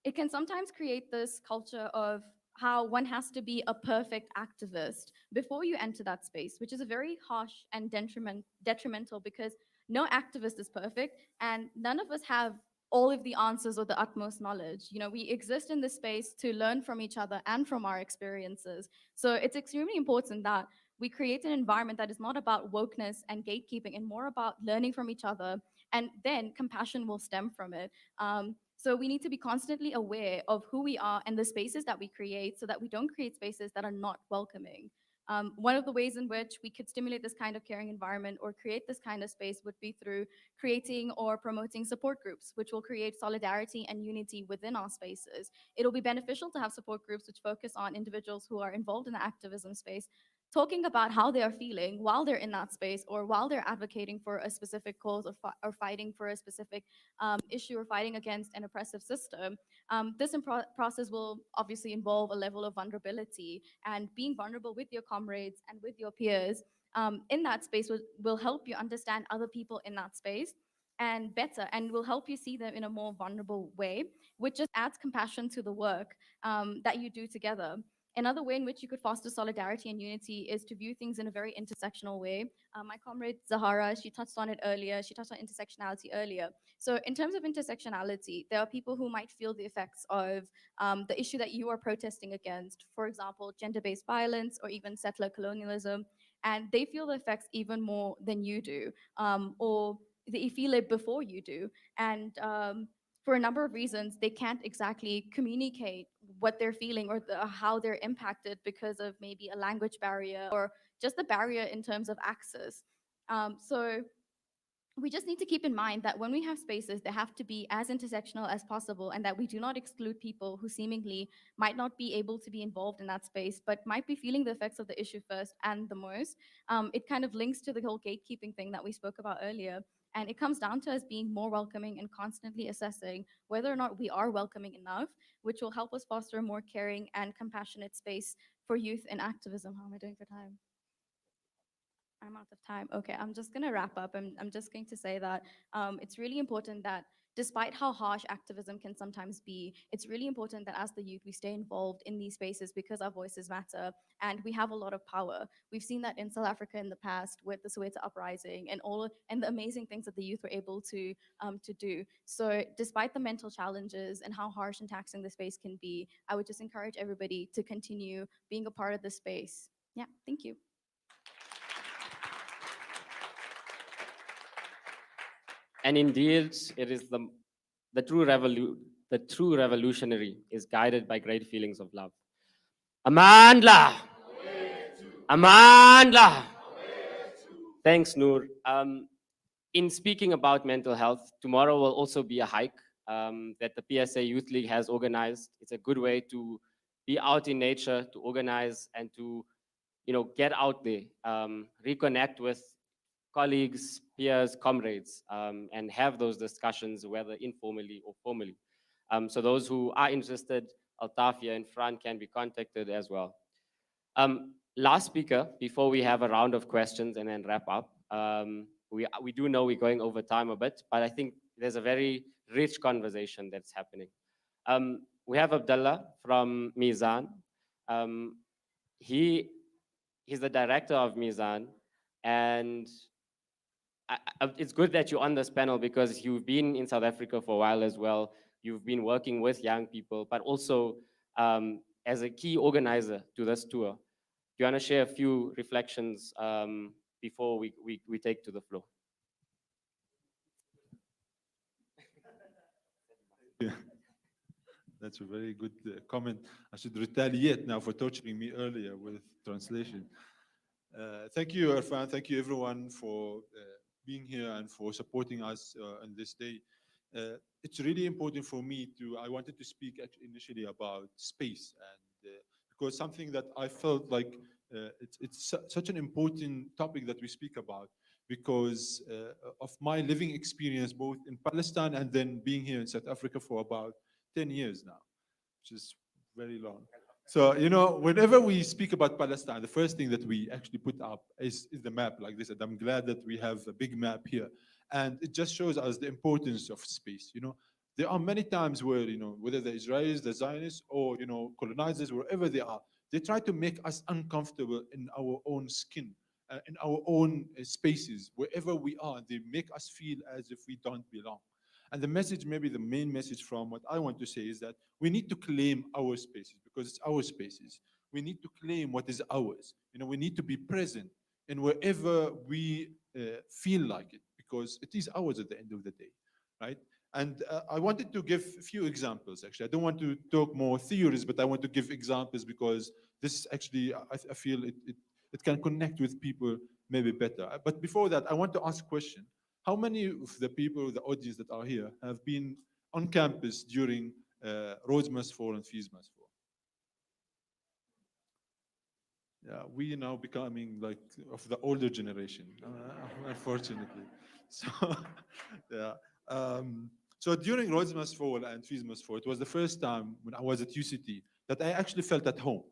S6: it can sometimes create this culture of how one has to be a perfect activist before you enter that space, which is a very harsh and detrimental, because no activist is perfect and none of us have all of the answers or the utmost knowledge. We exist in this space to learn from each other and from our experiences. So it's extremely important that we create an environment that is not about wokeness and gatekeeping and more about learning from each other, and then compassion will stem from it. So we need to be constantly aware of who we are and the spaces that we create so that we don't create spaces that are not welcoming. One of the ways in which we could stimulate this kind of caring environment or create this kind of space would be through creating or promoting support groups, which will create solidarity and unity within our spaces. It'll be beneficial to have support groups which focus on individuals who are involved in the activism space, talking about how they are feeling while they're in that space or while they're advocating for a specific cause or fighting for a specific issue or fighting against an oppressive system. This process will obviously involve a level of vulnerability, and being vulnerable with your comrades and with your peers in that space will help you understand other people in that space and better, and will help you see them in a more vulnerable way, which just adds compassion to the work that you do together. Another way in which you could foster solidarity and unity is to view things in a very intersectional way. My comrade Zahara, she touched on it earlier. She touched on intersectionality earlier. So in terms of intersectionality, there are people who might feel the effects of the issue that you are protesting against, for example, gender-based violence or even settler colonialism, and they feel the effects even more than you do, or they feel it before you do. And for a number of reasons, they can't exactly communicate what they're feeling or how they're impacted because of maybe a language barrier or just the barrier in terms of access. So we just need to keep in mind that when we have spaces, they have to be as intersectional as possible, and that we do not exclude people who seemingly might not be able to be involved in that space, but might be feeling the effects of the issue first and the most. It kind of links to the whole gatekeeping thing that we spoke about earlier. And it comes down to us being more welcoming and constantly assessing whether or not we are welcoming enough, which will help us foster a more caring and compassionate space for youth in activism. How am I doing for time? I'm out of time. Okay, I'm just going to wrap up. I'm just going to say that it's really important that despite how harsh activism can sometimes be, it's really important that as the youth, we stay involved in these spaces because our voices matter and we have a lot of power. We've seen that in South Africa in the past with the Soweto uprising and the amazing things that the youth were able to do. So despite the mental challenges and how harsh and taxing the space can be, I would just encourage everybody to continue being a part of the space. Yeah, thank you.
S1: And indeed, it is the true revolutionary is guided by great feelings of love. Amandla! Amandla! Thanks, Noor. In speaking about mental health, tomorrow will also be a hike that the PSA Youth League has organized. It's a good way to be out in nature, to organize and to, get out there, reconnect with colleagues, peers, comrades, and have those discussions, whether informally or formally. So those who are interested, Altaf here in front can be contacted as well. Last speaker, before we have a round of questions and then wrap up, we do know we're going over time a bit, but I think there's a very rich conversation that's happening. We have Abdullah from Mizan. He's the director of Mizan, and it's good that you're on this panel because you've been in South Africa for a while as well. You've been working with young people, but also as a key organizer to this tour. Do you want to share a few reflections before we take to the floor?
S5: Yeah. That's a very good comment. I should retaliate now for torturing me earlier with translation. Thank you, Irfan. Thank you, everyone, for being here and for supporting us on this day. It's really important for me I wanted to speak initially about space, and because something that I felt like it's such an important topic that we speak about because of my living experience both in Palestine and then being here in South Africa for about 10 years now, which is very long. So, whenever we speak about Palestine, the first thing that we actually put up is the map like this. And I'm glad that we have a big map here. And it just shows us the importance of space. There are many times where, whether the Israelis, the Zionists, or, colonizers, wherever they are, they try to make us uncomfortable in our own skin, in our own spaces, wherever we are. They make us feel as if we don't belong. And the message, maybe the main message from what I want to say is that we need to claim our spaces because it's our spaces. We need to claim what is ours. We need to be present in wherever we feel like it because it is ours at the end of the day, right? And I wanted to give a few examples, actually. I don't want to talk more theories, but I want to give examples because this is actually, I feel it can connect with people maybe better. But before that, I want to ask a question. How many of the people, the audience that are here, have been on campus during Rhodes Must Fall and Fees Must Fall? Yeah, we are now becoming like of the older generation, unfortunately. So, yeah. So during Rhodes Must Fall and Fees Must Fall, it was the first time when I was at UCT that I actually felt at home.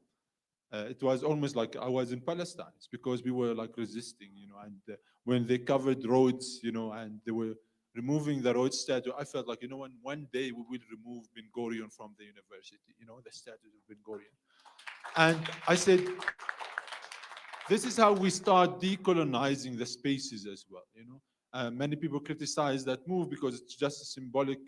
S5: It was almost like I was in Palestine. It's because we were like resisting, and when they covered roads, and they were removing the road statue, I felt like, one day we will remove Ben Gurion from the university, the statue of Ben Gurion. And I said, this is how we start decolonizing the spaces as well, many people criticize that move because it's just a symbolic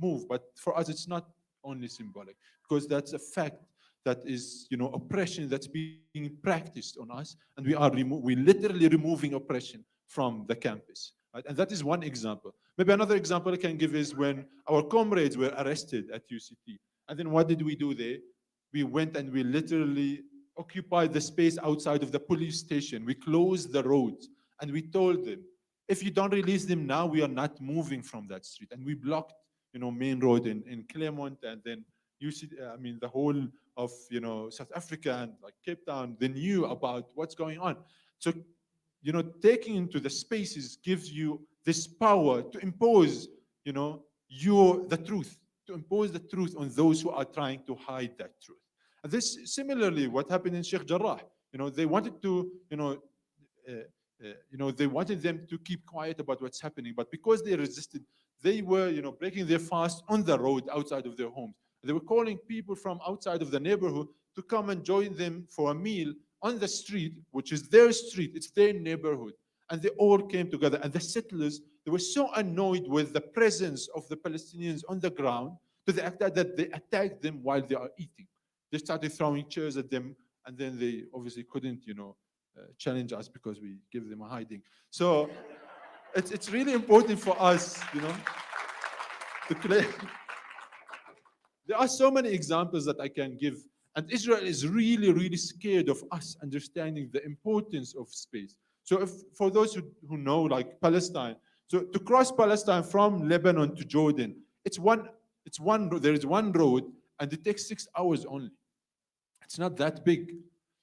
S5: move, but for us, it's not only symbolic because that's a fact. That is, oppression that's being practiced on us, and we're literally removing oppression from the campus. Right? And that is one example. Maybe another example I can give is when our comrades were arrested at UCT. And then what did we do there? We went and we literally occupied the space outside of the police station. We closed the roads, and we told them, if you don't release them now, we are not moving from that street. And we blocked, main road in Claremont, and then the whole of South Africa and like Cape Town, they knew about what's going on. So, taking into the spaces gives you this power to impose, the truth, to impose the truth on those who are trying to hide that truth. And this similarly, what happened in Sheikh Jarrah, they wanted to, they wanted them to keep quiet about what's happening, but because they resisted, they were, breaking their fast on the road outside of their homes. They were calling people from outside of the neighborhood to come and join them for a meal on the street, which is their street, it's their neighborhood. And they all came together. And the settlers, they were so annoyed with the presence of the Palestinians on the ground to the extent that they attacked them while they are eating. They started throwing chairs at them, and then they obviously couldn't, challenge us because we gave them a hiding. So it's really important for us, to claim. There are so many examples that I can give. And Israel is really, really scared of us understanding the importance of space. So if for those who know, like Palestine, so to cross Palestine from Lebanon to Jordan, there is one road and it takes 6 hours only. It's not that big.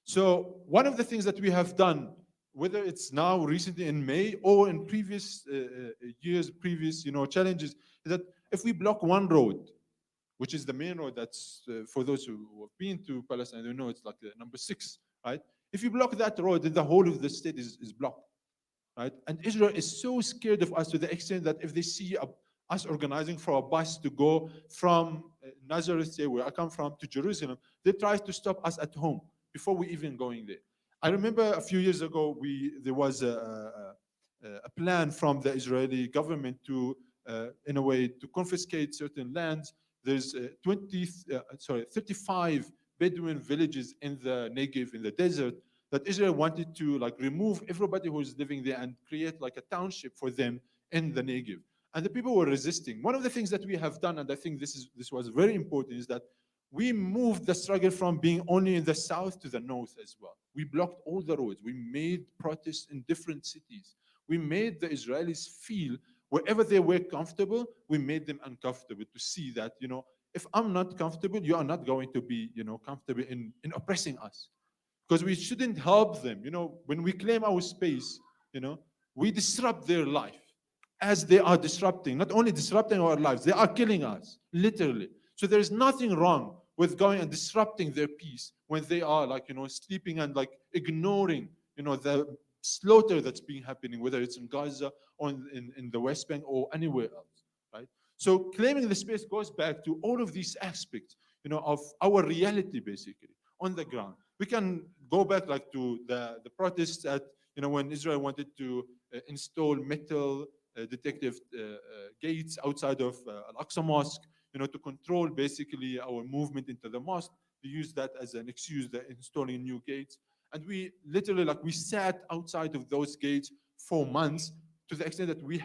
S5: So one of the things that we have done, whether it's now recently in May or in previous years, previous challenges, is that if we block one road, which is the main road that's for those who have been to Palestine, they know it's like the number 6, right? If you block that road, then the whole of the state is blocked, right? And Israel is so scared of us to the extent that if they see us organizing for a bus to go from Nazareth, say where I come from, to Jerusalem, they try to stop us at home before we even going there. I remember a few years ago, there was a plan from the Israeli government to, in a way, to confiscate certain lands. There's 35 Bedouin villages in the Negev, in the desert, that Israel wanted to remove everybody who is living there and create like a township for them in the Negev. And the people were resisting. One of the things that we have done, and I think this was very important, is that we moved the struggle from being only in the south to the north as well. We blocked all the roads. We made protests in different cities. We made the Israelis feel wherever they were comfortable, we made them uncomfortable to see that, if I'm not comfortable, you are not going to be, comfortable in oppressing us. Because we shouldn't help them. When we claim our space, we disrupt their life as they are disrupting, not only disrupting our lives, they are killing us, literally. So there is nothing wrong with going and disrupting their peace when they are sleeping and ignoring, the slaughter that's been happening, whether it's in Gaza or in the West Bank or anywhere else, right? So claiming the space goes back to all of these aspects, of our reality, basically, on the ground. We can go back to the protests at, when Israel wanted to install metal detective gates outside of Al-Aqsa Mosque, to control basically our movement into the mosque. They use that as an excuse, they're installing new gates. And we literally, we sat outside of those gates for months, to the extent that we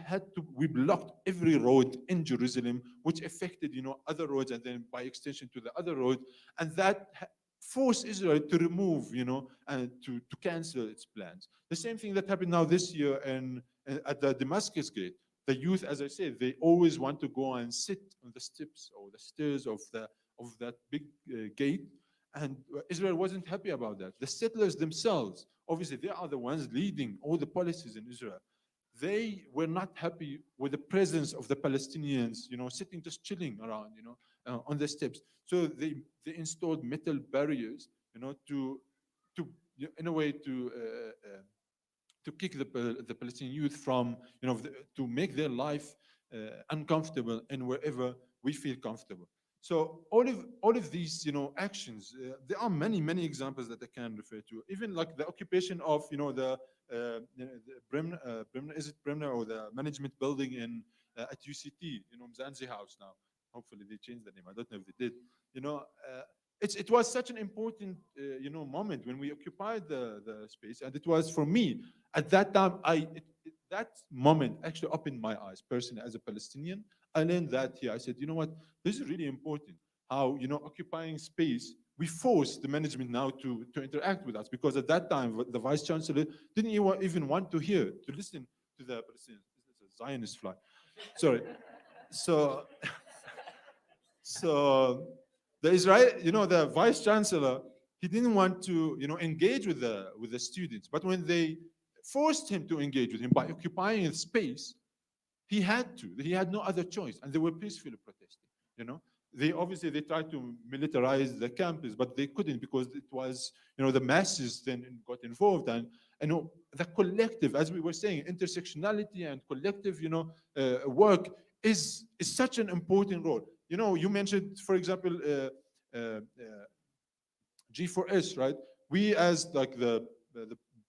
S5: blocked every road in Jerusalem, which affected, other roads, and then by extension to the other road. And that forced Israel to remove, and to cancel its plans. The same thing that happened now this year at the Damascus gate. The youth, as I said, they always want to go and sit on the steps or the stairs of that big gate. And Israel wasn't happy about that. The settlers themselves, obviously, they are the ones leading all the policies in Israel. They were not happy with the presence of the Palestinians, sitting, just chilling around, on the steps. So they installed metal barriers, to in a way to kick the Palestinian youth from, to make their life uncomfortable and wherever we feel comfortable. So all of these, actions, there are many examples that I can refer to. Even the occupation of, the Bremner, is it Bremner, or the management building at UCT, Mzanzi House now. Hopefully they changed the name. I don't know if they did. It was such an important, moment when we occupied the space, and it was for me at that time. That moment actually opened my eyes personally as a Palestinian. I learned that here. I said, you know what, this is really important. How occupying space, we forced the management now to interact with us, because at that time the vice chancellor didn't even want to listen to the Palestinians. It's a Zionist fly. Sorry. So the Israel, the vice chancellor, he didn't want to, engage with the students. But when they forced him to engage with him by occupying his space, he had to. He had no other choice, and they were peacefully protesting. They tried to militarize the campus, but they couldn't, because it was, the masses then got involved, and the collective, as we were saying, intersectionality and collective, work is such an important role. You mentioned, for example, G4S, right? We, as the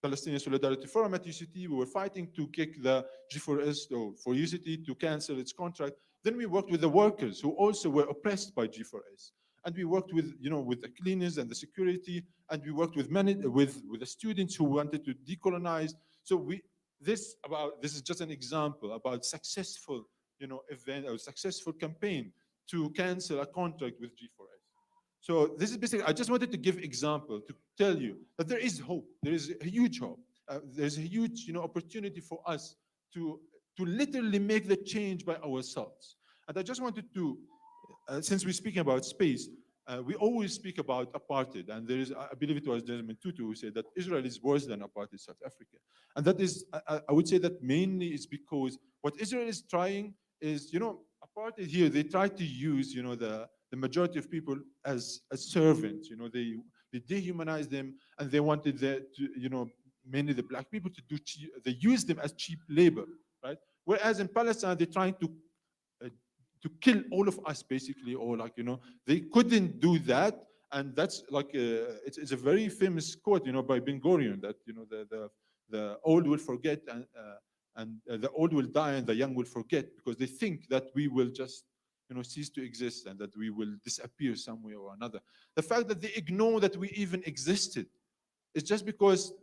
S5: Palestinian Solidarity Forum at UCT, we were fighting to kick the G4S, or for UCT to cancel its contract. Then we worked with the workers who also were oppressed by G4S. And we worked with, with the cleaners and the security, and we worked with the students who wanted to decolonize. So this is just an example about successful, event or successful campaign to cancel a contract with G4S. So this is basically, I just wanted to give example to tell you that there is hope. There is a huge hope. There's a huge, opportunity for us to literally make the change by ourselves. And I just wanted to, since we're speaking about space, we always speak about apartheid, and there is, I believe it was Desmond Tutu who said that Israel is worse than apartheid South Africa. And that is, I would say that mainly is because what Israel is trying is, apartheid here, they try to use, the majority of people as servants, they dehumanize them, and they wanted mainly the black people to do, they use them as cheap labor, right? Whereas in Palestine, they're trying uh, to kill all of us basically, or they couldn't do that. And that's like it's a very famous quote, by Ben Gurion, that the old will forget, and the old will die and the young will forget, because they think that we will just cease to exist and that we will disappear some way or another. The fact that they ignore that we even existed is just because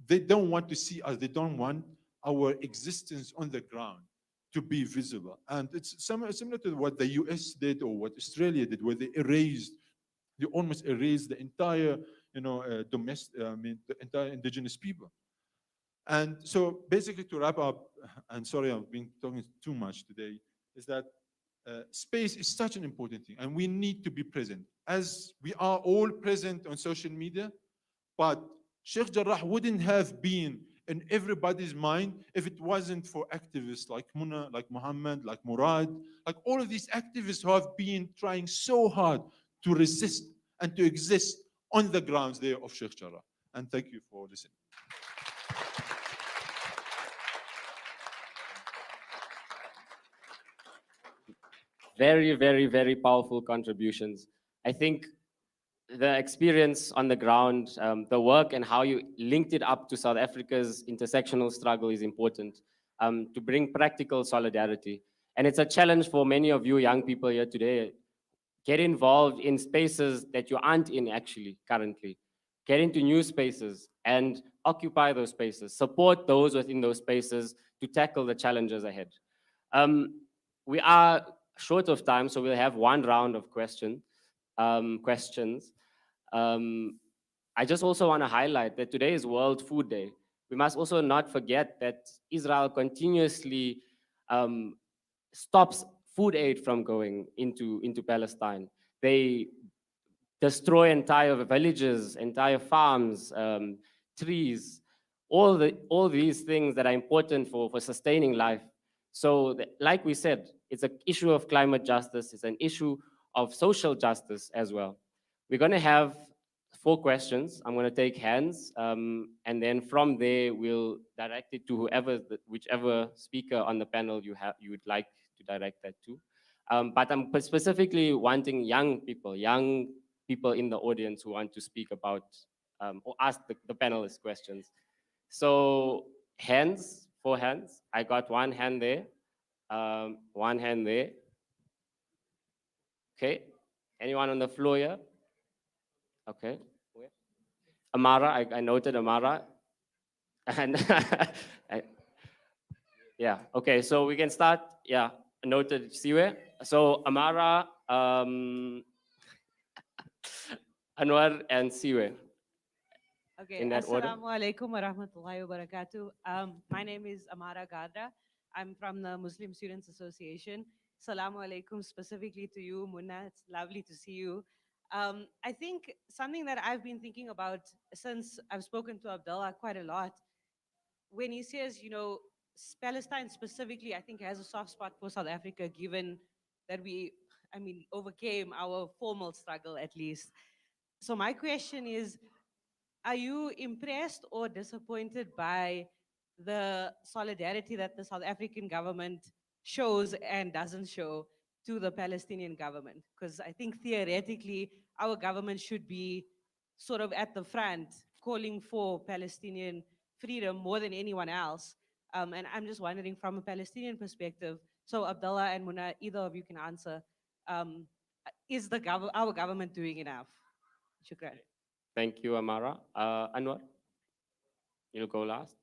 S5: they don't want to see us. They don't want our existence on the ground to be visible. And it's similar to what the US did or what Australia did, where they almost erased the entire, the entire indigenous people. And so basically, to wrap up, and sorry I've been talking too much today, is that space is such an important thing, and we need to be present. As we are all present on social media, but Sheikh Jarrah wouldn't have been in everybody's mind if it wasn't for activists like Muna, like Muhammad, like Murad, like all of these activists who have been trying so hard to resist and to exist on the grounds there of Sheikh Jarrah. And thank you for listening.
S1: Very, very, very powerful contributions. I think the experience on the ground, the work and how you linked it up to South Africa's intersectional struggle is important to bring practical solidarity. And it's a challenge for many of you young people here today. Get involved in spaces that you aren't in actually currently. Get into new spaces and occupy those spaces. Support those within those spaces to tackle the challenges ahead. We are short of time, so we'll have one round of questions. I just also want to highlight that today is World Food Day. We must also not forget that Israel continuously stops food aid from going into Palestine. They destroy entire villages, entire farms, trees, all these things that are important for sustaining life. So like we said, it's an issue of climate justice. It's an issue of social justice as well. We're going to have 4 questions. I'm going to take hands, and then from there we'll direct it to whichever speaker on the panel you would like to direct that to. But I'm specifically wanting young people in the audience who want to speak about or ask the panelists questions. So hands, 4 hands. I got 1 hand there, 1 hand there. Okay, anyone on the floor here? Okay, Amara, I noted Amara. And yeah, okay, so we can start. Yeah, noted Siwe. So Amara, Anwar, and Siwe.
S10: Okay,
S1: In that order.
S10: Assalamu alaikum wa rahmatullahi wa barakatuh. My name is Amara Gadra. I'm from the Muslim Students Association. Assalamu alaikum specifically to you, Muna. It's lovely to see you. I think something that I've been thinking about since I've spoken to Abdullah quite a lot, when he says, Palestine specifically, I think has a soft spot for South Africa, given that we, overcame our formal struggle at least. So my question is, are you impressed or disappointed by the solidarity that the South African government shows and doesn't show to the Palestinian government? Because I think theoretically, our government should be sort of at the front, calling for Palestinian freedom more than anyone else. And I'm just wondering from a Palestinian perspective, so Abdullah and Muna, either of you can answer, is our government doing enough? Shukran.
S1: Thank you, Amara. Anwar, you'll go last.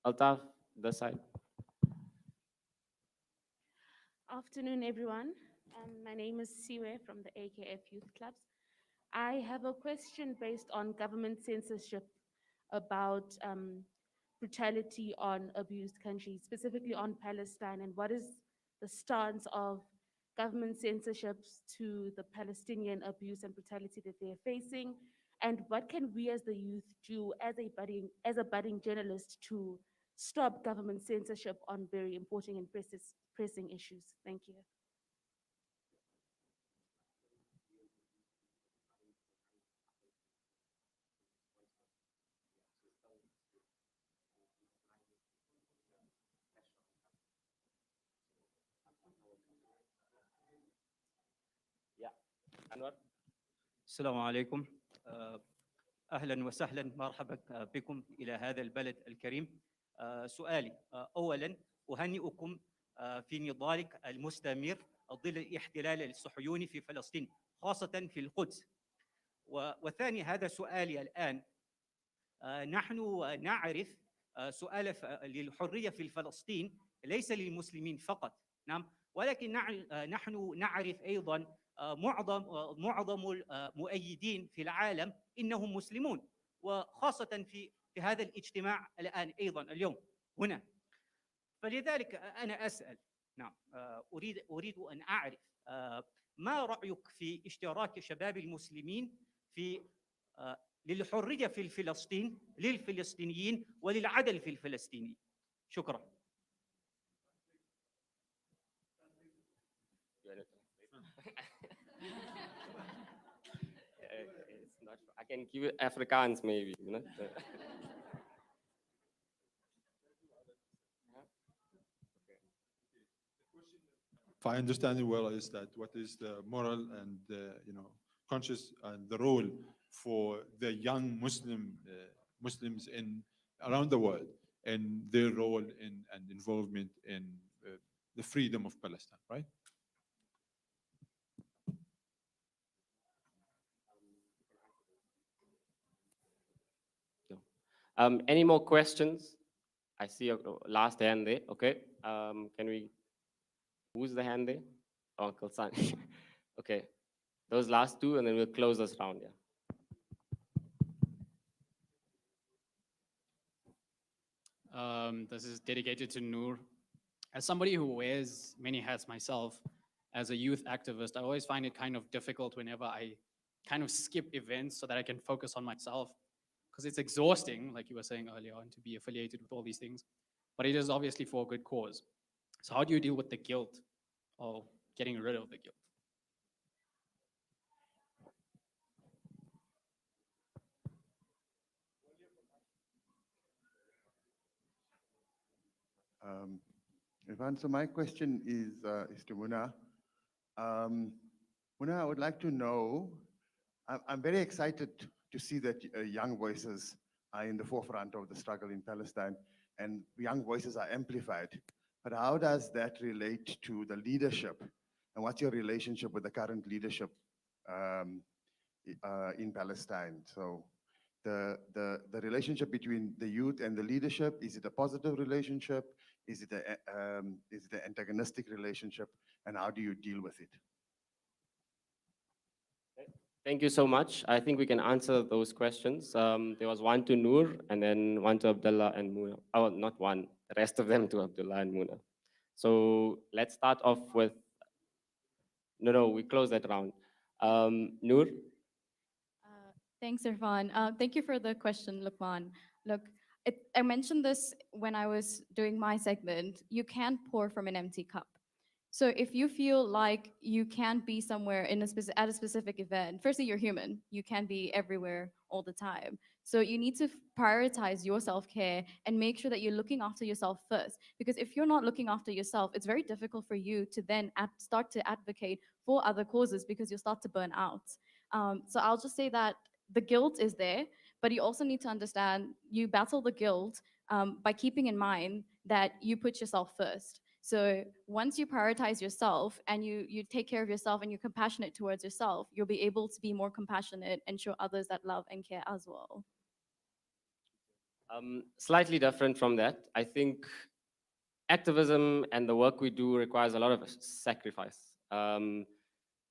S1: Altaf, this side.
S11: Afternoon, everyone. My name is Siwe from the AKF Youth Clubs. I have a question based on government censorship about brutality on abused countries, specifically on Palestine, and what is the stance of government censorships to the Palestinian abuse and brutality that they're facing, and what can we as the youth do as a budding journalist to stop government censorship on very important and pressing issues? Thank you.
S1: Yeah, Anwar.
S12: السلام عليكم أهلا وسهلا مرحبا بكم إلى هذا البلد الكريم. سؤالي أولا أهنئكم في نضالك المستمر ضد الاحتلال الصهيوني في فلسطين خاصة في القدس. وثاني هذا سؤالي الآن، نحن نعرف سؤال للحرية في فلسطين ليس للمسلمين فقط، نعم، ولكن نحن نعرف أيضا معظم المؤيدين في العالم إنهم مسلمون، وخاصة في هذا الاجتماع الآن أيضا اليوم هنا. فلذلك أنا أسأل، نعم، أريد أن أعرف ما رأيك في اشتراك شباب المسلمين في للحرية في فلسطين للفلسطينيين وللعدل في الفلسطينيين؟ شكرا.
S1: It's not, I can give it Afrikaans maybe, you know.
S5: If I understand it well, is that what is the moral and conscious and the role for the young Muslims in around the world and their role in and involvement in the freedom of Palestine, right?
S1: Any more questions? I see a last hand there. Okay. Can we? Who's the hand there? Oh, Uncle San. Okay. Those last two, and then we'll close this round. Yeah.
S13: This is dedicated to Noor. As somebody who wears many hats myself, as a youth activist, I always find it kind of difficult whenever I kind of skip events so that I can focus on myself. Because it's exhausting, like you were saying earlier on, to be affiliated with all these things. But it is obviously for a good cause. So how do you deal with the guilt or getting rid of the guilt?
S14: Ivan, so my question is to Muna. Muna, I would like to know, I'm very excited to see that young voices are in the forefront of the struggle in Palestine and young voices are amplified. But how does that relate to the leadership? And what's your relationship with the current leadership in Palestine? So the relationship between the youth and the leadership, is it a positive relationship? Is it an antagonistic relationship? And how do you deal with it?
S1: Thank you so much. I think we can answer those questions. There was one to Noor and then one to Abdullah and Muna. Oh, not one, the rest of them to Abdullah and Muna. So let's start off with, no, we close that round. Noor?
S6: Thanks, Irfan. Thank you for the question, Lukman. Look, I mentioned this when I was doing my segment. You can't pour from an empty cup. So if you feel like you can't be somewhere at a specific event, firstly, you're human. You can't be everywhere all the time. So you need to prioritize your self-care and make sure that you're looking after yourself first. Because if you're not looking after yourself, it's very difficult for you to then start to advocate for other causes because you'll start to burn out. So I'll just say that the guilt is there, but you also need to understand you battle the guilt by keeping in mind that you put yourself first. So once you prioritize yourself and you take care of yourself and you're compassionate towards yourself, you'll be able to be more compassionate and show others that love and care as well.
S1: Slightly different from that. I think activism and the work we do requires a lot of sacrifice.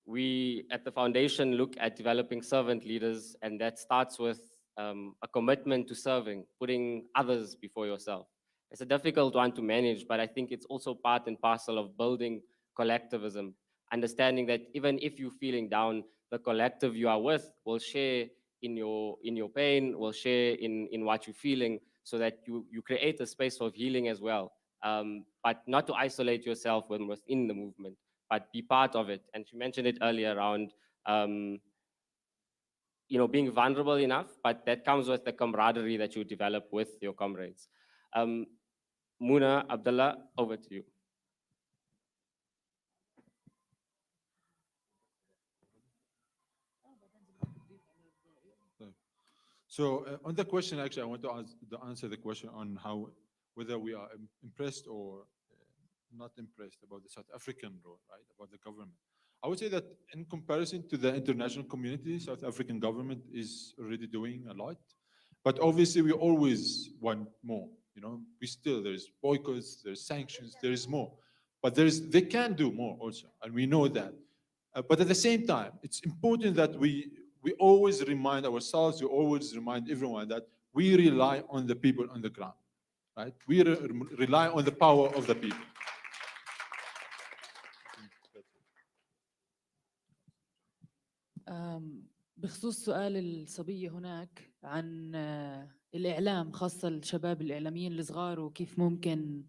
S1: We at the foundation look at developing servant leaders, and that starts with a commitment to serving, putting others before yourself. It's a difficult one to manage, but I think it's also part and parcel of building collectivism, understanding that even if you're feeling down, the collective you are with will share in your pain, will share in what you're feeling, so that you create a space of healing as well. But not to isolate yourself within the movement, but be part of it. And she mentioned it earlier around being vulnerable enough, but that comes with the camaraderie that you develop with your comrades. Muna, Abdullah, over to you.
S5: So on the question, actually, I want to answer the question on whether we are impressed or not impressed about the South African role, right, about the government. I would say that in comparison to the international community, South African government is already doing a lot, but obviously we always want more. There's boycotts, there's sanctions, there is more, but they can do more also, and we know that. But at the same time, it's important that we always remind ourselves, we always remind everyone that we rely on the people on the ground, right? We rely on the power of the people.
S8: بخصوص سؤال الصبية هناك عن الإعلام، خاصة الشباب الإعلاميين الصغار، وكيف ممكن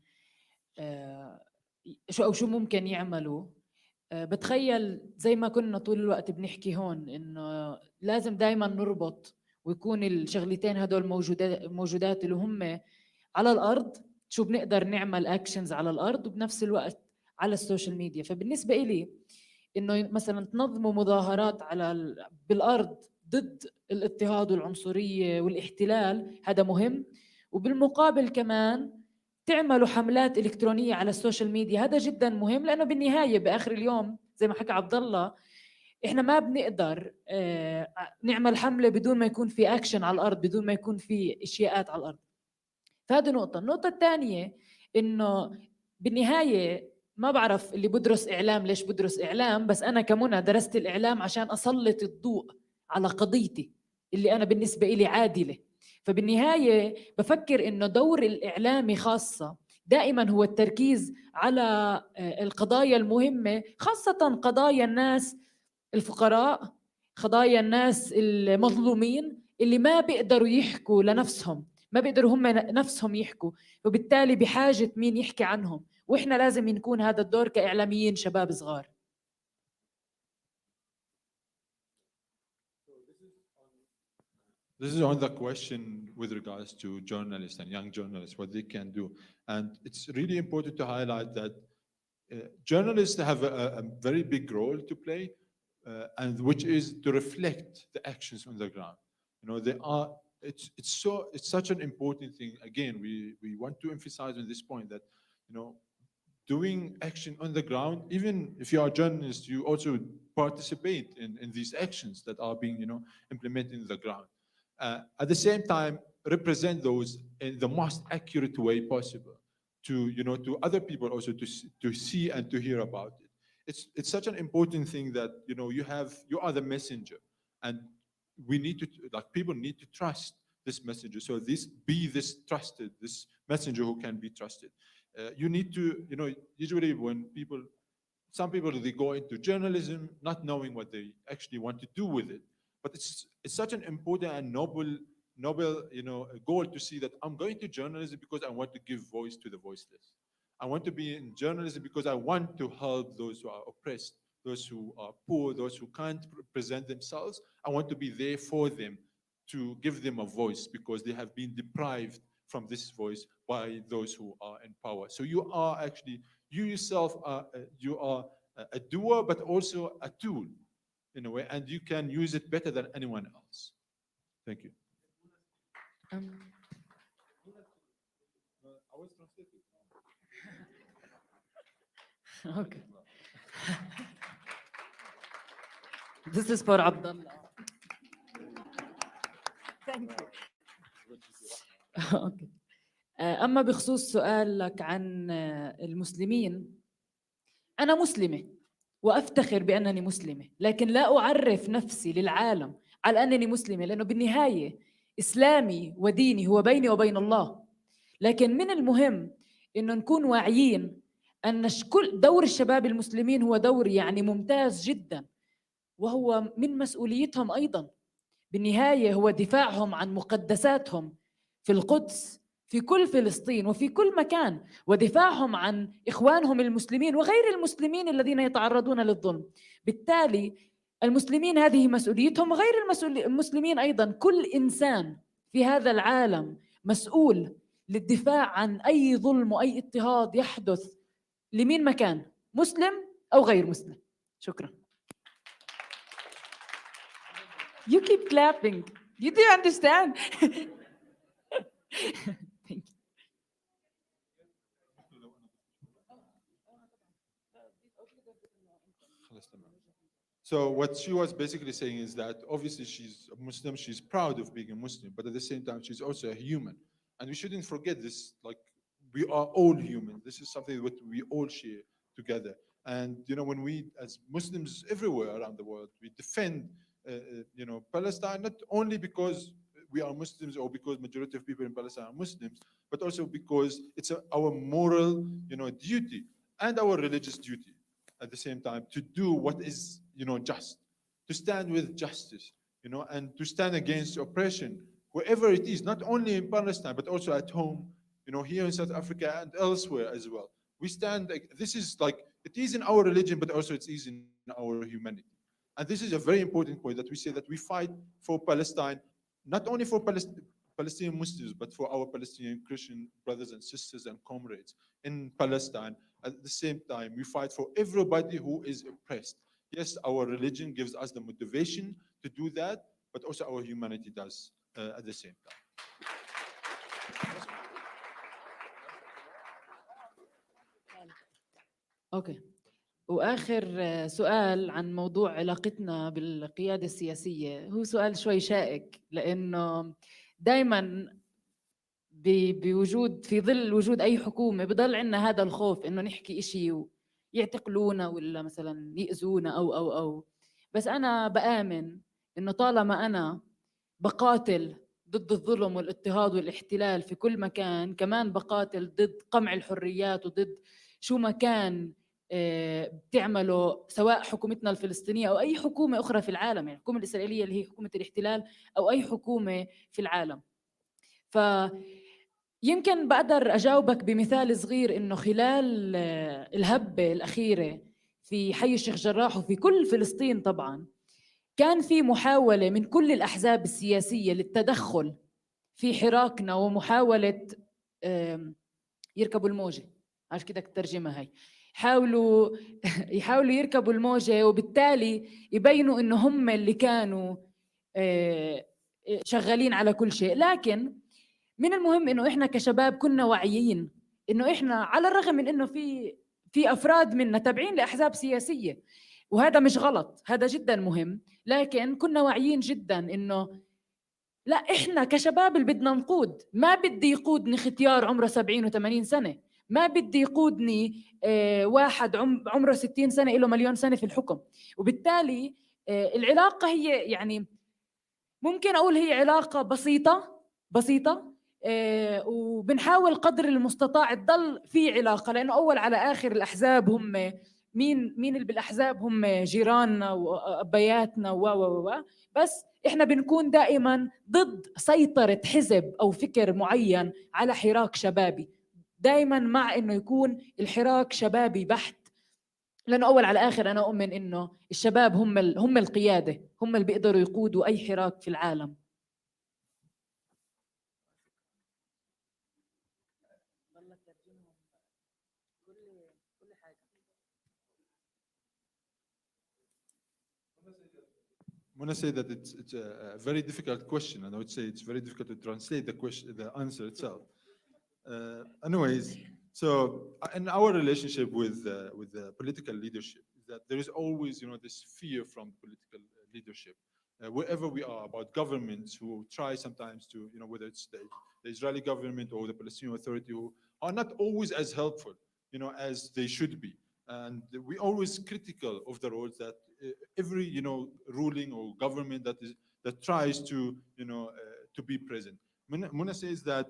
S8: شو ممكن يعملوا. بتخيل زي ما كنا طول الوقت بنحكي هون إنه لازم دايما نربط ويكون الشغلتين هدول موجودات اللي هم على الأرض، شو بنقدر نعمل أكشنز على الأرض، وبنفس الوقت على السوشيال ميديا. فبالنسبة إلي إنه مثلا تنظموا مظاهرات بالأرض ضد الاضطهاد والعنصرية والاحتلال، هذا مهم. وبالمقابل كمان تعملوا حملات إلكترونية على السوشيال ميديا، هذا جدا مهم، لأنه بالنهاية بآخر اليوم زي ما حكى عبد الله، إحنا ما بنقدر نعمل حملة بدون ما يكون في أكشن على الأرض، بدون ما يكون في إشياءات على الأرض. فهذه نقطة. النقطة الثانية إنه بالنهاية ما بعرف اللي بدرس إعلام ليش بدرس إعلام، بس أنا كمنى درست الإعلام عشان أسلط الضوء على قضيتي اللي أنا بالنسبة إلي عادلة. فبالنهاية بفكر إنه دور الإعلامي خاصة دائما هو التركيز على القضايا المهمة، خاصة قضايا الناس الفقراء، قضايا الناس المظلومين اللي ما بيقدروا يحكوا لنفسهم، ما بيقدروا هم نفسهم يحكوا، وبالتالي بحاجة مين يحكي عنهم، وإحنا لازم نكون هذا الدور كإعلاميين شباب صغار.
S5: This is on the question with regards to journalists and young journalists, what they can do. And it's really important to highlight that journalists have a very big role to play, and which is to reflect the actions on the ground. It's such an important thing. Again, we want to emphasize on this point that, doing action on the ground, even if you are a journalist, you also participate in these actions that are being, implemented in the ground. At the same time, represent those in the most accurate way possible to other people also to see and to hear about it. It's such an important thing that you are the messenger, and people need to trust this messenger. So this messenger who can be trusted. You need to, usually when some people they go into journalism not knowing what they actually want to do with it. But it's such an important and noble, goal to see that I'm going to journalism because I want to give voice to the voiceless. I want to be in journalism because I want to help those who are oppressed, those who are poor, those who can't present themselves. I want to be there for them, to give them a voice because they have been deprived from this voice by those who are in power. So you yourself are a doer, but also a tool in a way, and you can use it better than anyone else. Thank you.
S8: I
S5: was translating.
S8: Okay. This is for Abdullah. Thank you. أوكي. أما بخصوص سؤالك عن المسلمين، أنا مسلمة وأفتخر بأنني مسلمة، لكن لا أعرف نفسي للعالم على أنني مسلمة، لأنه بالنهاية إسلامي وديني هو بيني وبين الله. لكن من المهم أنه نكون واعيين أن كل دور الشباب المسلمين هو دور يعني ممتاز جدا، وهو من مسؤوليتهم أيضا. بالنهاية هو دفاعهم عن مقدساتهم في القدس، في كل فلسطين وفي كل مكان، ودفاعهم عن إخوانهم المسلمين وغير المسلمين الذين يتعرضون للظلم. بالتالي المسلمين هذه مسؤوليتهم، غير المسلمين أيضا. كل إنسان في هذا العالم مسؤول للدفاع عن أي ظلم وأي اضطهاد يحدث لمين مكان، مسلم أو غير مسلم. شكرا. You keep clapping. You do understand? Thank you.
S5: So what she was basically saying is that obviously she's a Muslim, she's proud of being a Muslim, but at the same time she's also a human. And we shouldn't forget this, like we are all human. This is something that we all share together. And you know, when we as Muslims everywhere around the world, we defend Palestine, not only because we are Muslims or because majority of people in Palestine are Muslims, but also because it's our moral, duty and our religious duty at the same time to do what is, just, to stand with justice, and to stand against oppression, wherever it is, not only in Palestine, but also at home, here in South Africa and elsewhere as well. We stand, this is like, it is in our religion, but also it is in our humanity. And this is a very important point that we say that we fight for Palestine, not only for Palestinian Muslims, but for our Palestinian Christian brothers and sisters and comrades in Palestine. At the same time, we fight for everybody who is oppressed. Yes, our religion gives us the motivation to do that, but also our humanity does at the same time.
S8: أوكي. وآخر سؤال عن موضوع علاقتنا بالقيادة السياسية، هو سؤال شوي شائك، لأنه دايما بوجود في ظل وجود أي حكومة بضل عندنا هذا الخوف إنه نحكي إشي ويعتقلونا ولا مثلا يأذونا أو بس أنا بآمن إنه طالما أنا بقاتل ضد الظلم والاضطهاد والاحتلال في كل مكان، كمان بقاتل ضد قمع الحريات وضد شو ما كان بتعمله سواء حكومتنا الفلسطينية أو أي حكومة أخرى في العالم، يعني الحكومة الإسرائيلية اللي هي حكومة الاحتلال أو أي حكومة في العالم. فيمكن بقدر أجاوبك بمثال صغير إنه خلال الهبة الأخيرة في حي الشيخ جراح وفي كل فلسطين طبعاً كان في محاولة من كل الأحزاب السياسية للتدخل في حراكنا ومحاولة يركبوا الموجة، عارف كده الترجمة هاي، يحاولوا يركبوا الموجة وبالتالي يبينوا إنه هم اللي كانوا شغالين على كل شيء. لكن من المهم إنه إحنا كشباب كنا واعيين إنه إحنا على الرغم من إنه في أفراد منا تابعين لأحزاب سياسية، وهذا مش غلط، هذا جدا مهم، لكن كنا واعيين جدا إنه لا، إحنا كشباب اللي بدنا نقود، ما بدي يقودني ختيار عمره 70 و80 سنة، ما بدي يقودني واحد عمره 60 سنة له مليون سنة في الحكم. وبالتالي العلاقة هي يعني ممكن أقول هي علاقة بسيطة وبنحاول قدر المستطاع تضل في علاقة، لأنه أول على آخر الأحزاب هم مين اللي بالأحزاب هم جيراننا وأبياتنا بس إحنا بنكون دائما ضد سيطرة حزب أو فكر معين على حراك شبابي، دائما مع إنه يكون الحراك شبابي بحت، لأنه أول على آخر أنا أؤمن إنه الشباب هم القيادة، هم اللي بيقدروا يقودوا أي حراك في العالم.
S5: I want to say that it's a very difficult question, and I would say it's very difficult to translate the answer itself. Anyways, so in our relationship with the political leadership, is that there is always, this fear from political leadership wherever we are, about governments who try sometimes to, whether it's the Israeli government or the Palestinian Authority, who are not always as helpful, as they should be. And we always critical of the roles that every, ruling or government that tries to, to be present. Muna says that,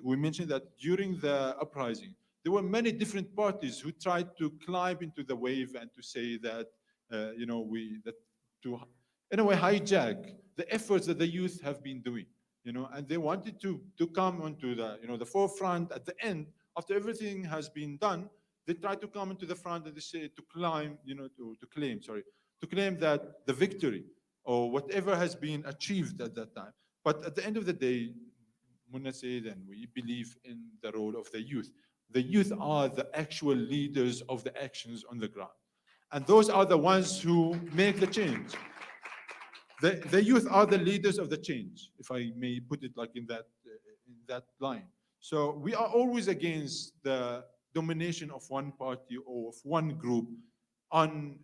S5: we mentioned that during the uprising, there were many different parties who tried to climb into the wave and to say that, to, in a way, hijack the efforts that the youth have been doing, and they wanted to come onto the, the forefront at the end, after everything has been done. They try to come into the front and they say to climb, to claim that the victory or whatever has been achieved at that time. But at the end of the day, Muna said, and we believe in the role of the youth. The youth are the actual leaders of the actions on the ground. And those are the ones who make the change. The youth are the leaders of the change, if I may put it like in that line. So we are always against the domination of one party or of one group on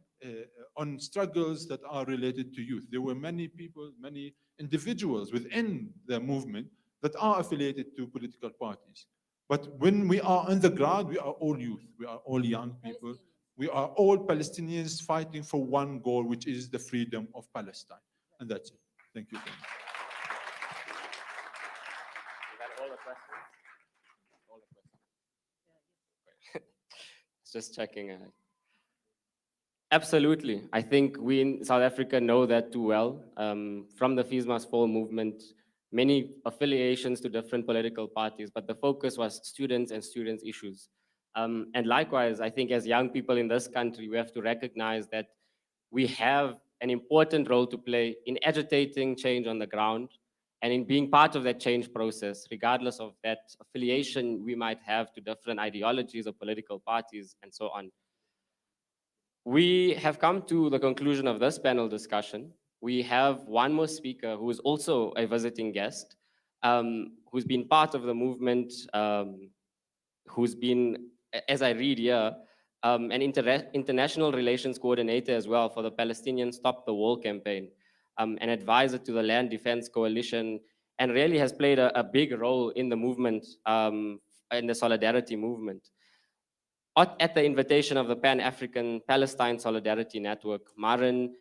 S5: struggles that are related to youth. There were many people, many individuals within the movement that are affiliated to political parties. But when we are on the ground, we are all youth, we are all young people, we are all Palestinians fighting for one goal, which is the freedom of Palestine. And that's it. Thank you.
S1: Just checking. Absolutely. I think we in South Africa know that too well. From the Fees Must Fall movement, many affiliations to different political parties, but the focus was students and students' issues. And likewise, I think as young people in this country, we have to recognize that we have an important role to play in agitating change on the ground and in being part of that change process, regardless of that affiliation we might have to different ideologies or political parties and so on. We have come to the conclusion of this panel discussion. We have one more speaker who is also a visiting guest, who's been part of the movement, who's been, as I read here, an international relations coordinator as well for the Palestinian Stop the Wall campaign, an advisor to the Land Defense Coalition, and really has played a big role in the movement, in the solidarity movement. At the invitation of the Pan-African Palestine Solidarity Network, Maren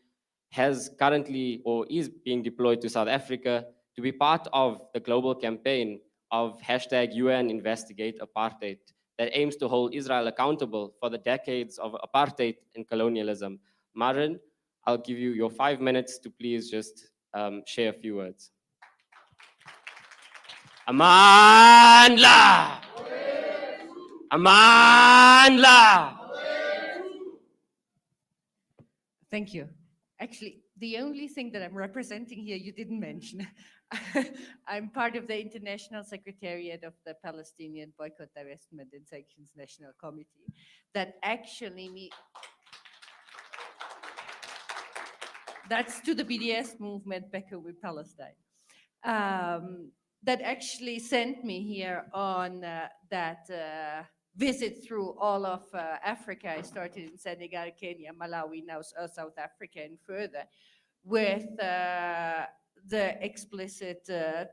S1: has currently or is being deployed to South Africa to be part of the global campaign of #UN Investigate Apartheid that aims to hold Israel accountable for the decades of apartheid and colonialism. Maren, I'll give you your 5 minutes to please just share a few words. Amandla! Amandla!
S15: Thank you. Actually, the only thing that I'm representing here you didn't mention. I'm part of the International Secretariat of the Palestinian Boycott, Divestment and Sanctions National Committee that actually that's to the BDS movement back home in Palestine. That actually sent me here on that visit through all of Africa. I started in Senegal, Kenya, Malawi, now South Africa and further, with the explicit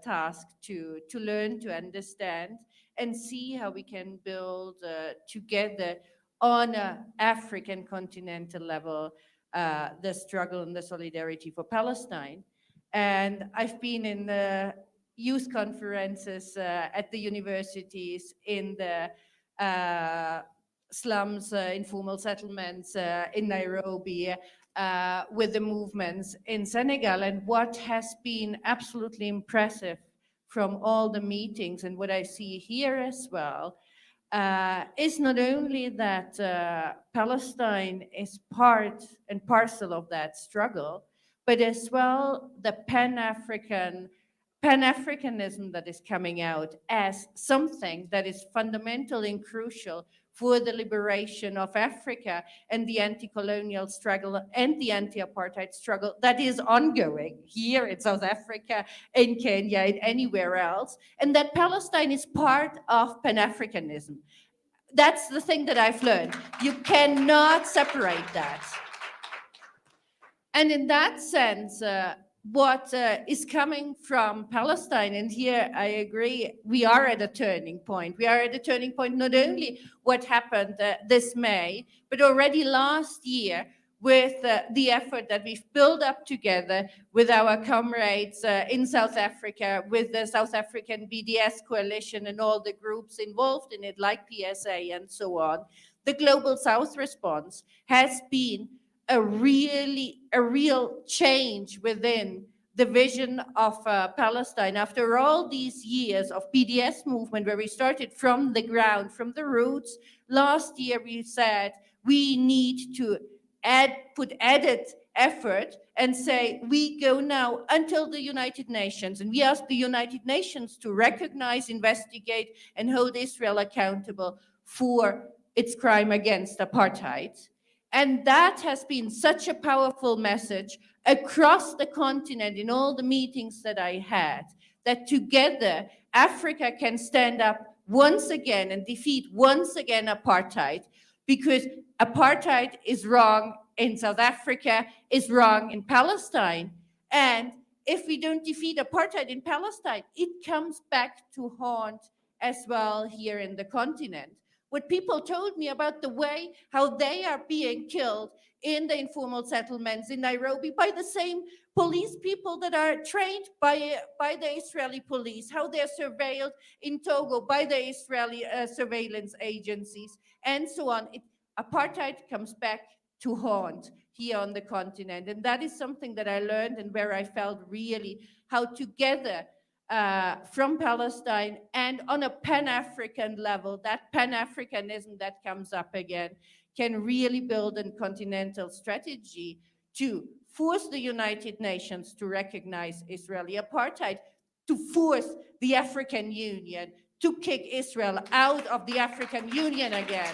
S15: task to learn, to understand, and see how we can build together on an African continental level the struggle and the solidarity for Palestine. And I've been in the youth conferences at the universities, in the slums, informal settlements in Nairobi, with the movements in Senegal. And what has been absolutely impressive from all the meetings and what I see here as well is not only that Palestine is part and parcel of that struggle, but as well the Pan-Africanism that is coming out as something that is fundamental and crucial for the liberation of Africa and the anti-colonial struggle and the anti-apartheid struggle that is ongoing here in South Africa, in Kenya, and anywhere else, and that Palestine is part of Pan-Africanism. That's the thing that I've learned. You cannot separate that. And in that sense, what is coming from Palestine, and here I agree, we are at a turning point. We are at a turning point, not only what happened this May, but already last year with the effort that we've built up together with our comrades in South Africa, with the South African BDS coalition and all the groups involved in it, like PSA and so on. The Global South response has been a real change within the vision of Palestine. After all these years of BDS movement, where we started from the ground, from the roots, last year we said we need to put added effort and say we go now until the United Nations, and we ask the United Nations to recognize, investigate, and hold Israel accountable for its crime against apartheid. And that has been such a powerful message across the continent in all the meetings that I had, that together Africa can stand up once again and defeat once again apartheid, because apartheid is wrong in South Africa, is wrong in Palestine. And if we don't defeat apartheid in Palestine, it comes back to haunt as well here in the continent. What people told me about the way how they are being killed in the informal settlements in Nairobi by the same police people that are trained by the Israeli police, how they're surveilled in Togo by the Israeli surveillance agencies, and so on. Apartheid comes back to haunt here on the continent. And that is something that I learned and where I felt really how together from Palestine and on a Pan-African level, that Pan-Africanism that comes up again can really build a continental strategy to force the United Nations to recognize Israeli apartheid, to force the African Union to kick Israel out of the African Union again.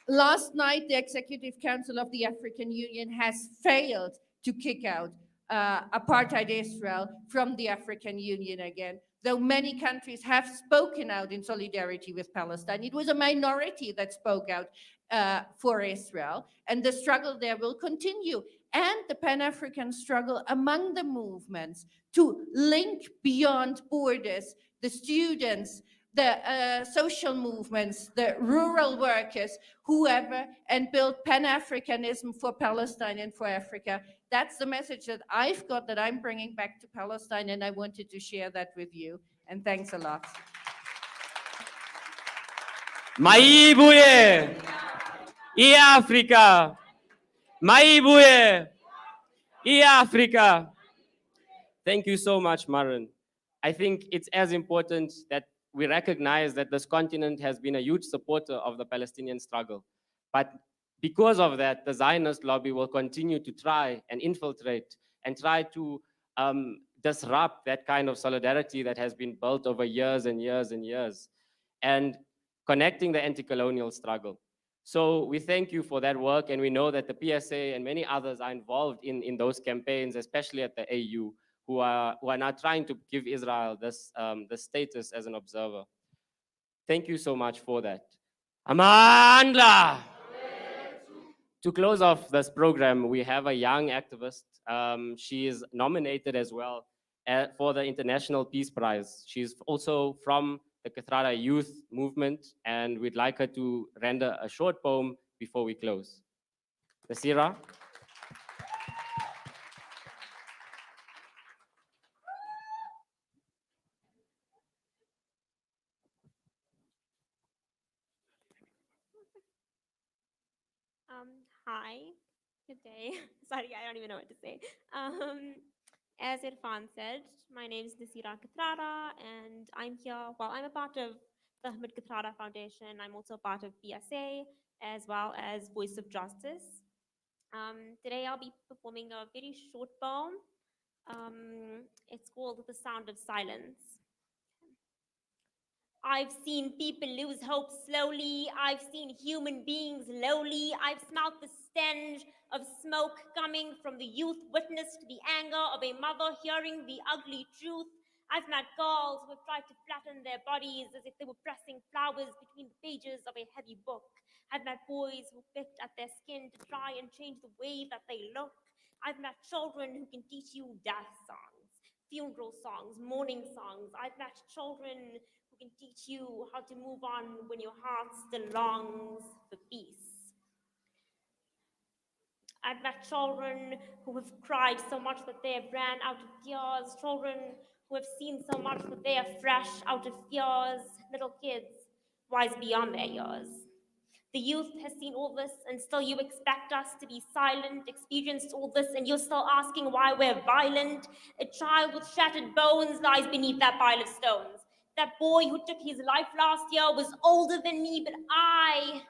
S15: Last night, the Executive Council of the African Union has failed to kick out apartheid Israel from the African Union again, though many countries have spoken out in solidarity with Palestine. It was a minority that spoke out for Israel, and the struggle there will continue. And the Pan-African struggle among the movements to link beyond borders, the students, the social movements, the rural workers, whoever, and build Pan-Africanism for Palestine and for Africa. That's the message that I've got, that I'm bringing back to Palestine, and I wanted to share that with you. And thanks a lot.
S1: Maibuye, Africa. Maibuye, Africa. Thank you so much, Maren. I think it's as important that we recognize that this continent has been a huge supporter of the Palestinian struggle. But because of that, the Zionist lobby will continue to try and infiltrate and try to disrupt that kind of solidarity that has been built over years and years and years, and connecting the anti-colonial struggle. So we thank you for that work, and we know that the PSA and many others are involved in those campaigns, especially at the AU, who are now trying to give Israel this the status as an observer. Thank you so much for that. Amandla! To close off this program, we have a young activist. She is nominated as well for the International Peace Prize. She's also from the Kathrada Youth Movement, and we'd like her to render a short poem before we close. Nasira?
S16: Hi, good day. Sorry, I don't even know what to say. As Irfan said, my name is Nasira Kathrada, and I'm here. Well, I'm a part of the Ahmed Kathrada Foundation. I'm also part of PSA, as well as Voice of Justice. Today, I'll be performing a very short poem. It's called The Sound of Silence. I've seen people lose hope slowly. I've seen human beings lowly. I've smelt the stench of smoke coming from the youth, witnessed the anger of a mother hearing the ugly truth. I've met girls who have tried to flatten their bodies as if they were pressing flowers between the pages of a heavy book. I've met boys who picked at their skin to try and change the way that they look. I've met children who can teach you death songs, funeral songs, mourning songs. I've met children who can teach you how to move on when your heart still longs for peace. I've met children who have cried so much that they have ran out of tears, children who have seen so much that they are fresh out of fears, little kids, wise beyond their years. The youth has seen all this, and still you expect us to be silent, experienced all this, and you're still asking why we're violent. A child with shattered bones lies beneath that pile of stones. That boy who took his life last year was older than me, but I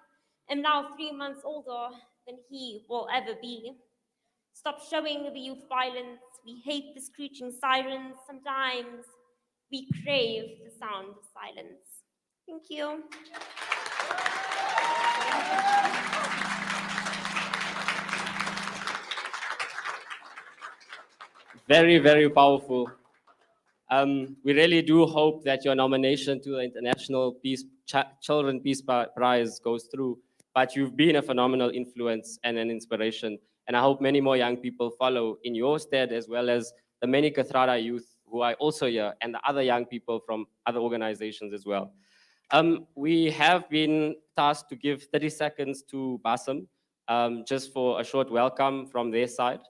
S16: am now 3 months older than he will ever be. Stop showing the youth violence. We hate the screeching sirens. Sometimes we crave the sound of silence. Thank you.
S1: Very, very powerful. We really do hope that your nomination to the International Children Peace Prize goes through, but you've been a phenomenal influence and an inspiration. And I hope many more young people follow in your stead, as well as the many Kathrada youth who are also here, and the other young people from other organizations as well. We have been tasked to give 30 seconds to Bassem, just for a short welcome from their side.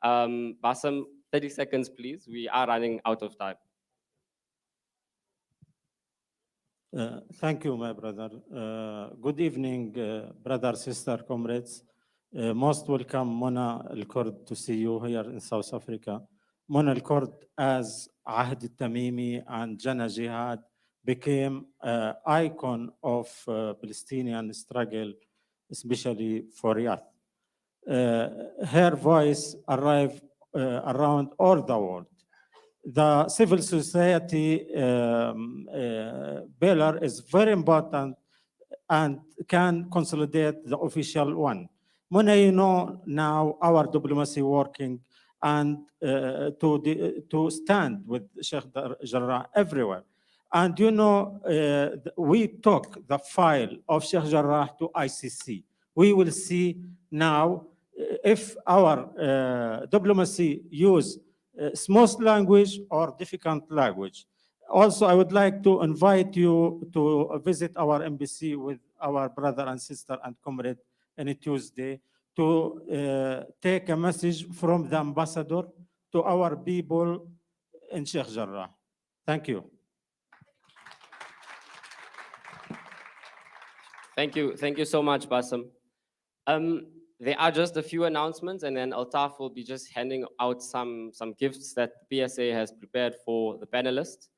S1: Bassem, 30 seconds, please. We are running out of time.
S17: Thank you, my brother. Good evening, brother, sister, comrades. Most welcome, Muna El-Kurd, to see you here in South Africa. Muna El-Kurd, as Ahd al-Tamimi and Jana Jihad, became an icon of Palestinian struggle, especially for Riyadh. Her voice arrived around all the world. The civil society pillar is very important and can consolidate the official one. Mona, you know now our diplomacy working and to stand with Sheikh Jarrah everywhere. And you know, we took the file of Sheikh Jarrah to ICC. We will see now if our diplomacy use smooth language or difficult language. Also, I would like to invite you to visit our embassy with our brother and sister and comrade on a Tuesday to take a message from the ambassador to our people in Sheikh Jarrah. Thank you.
S1: Thank you so much, Bassem. There are just a few announcements, and then Altaf will be just handing out some gifts that PSA has prepared for the panelists.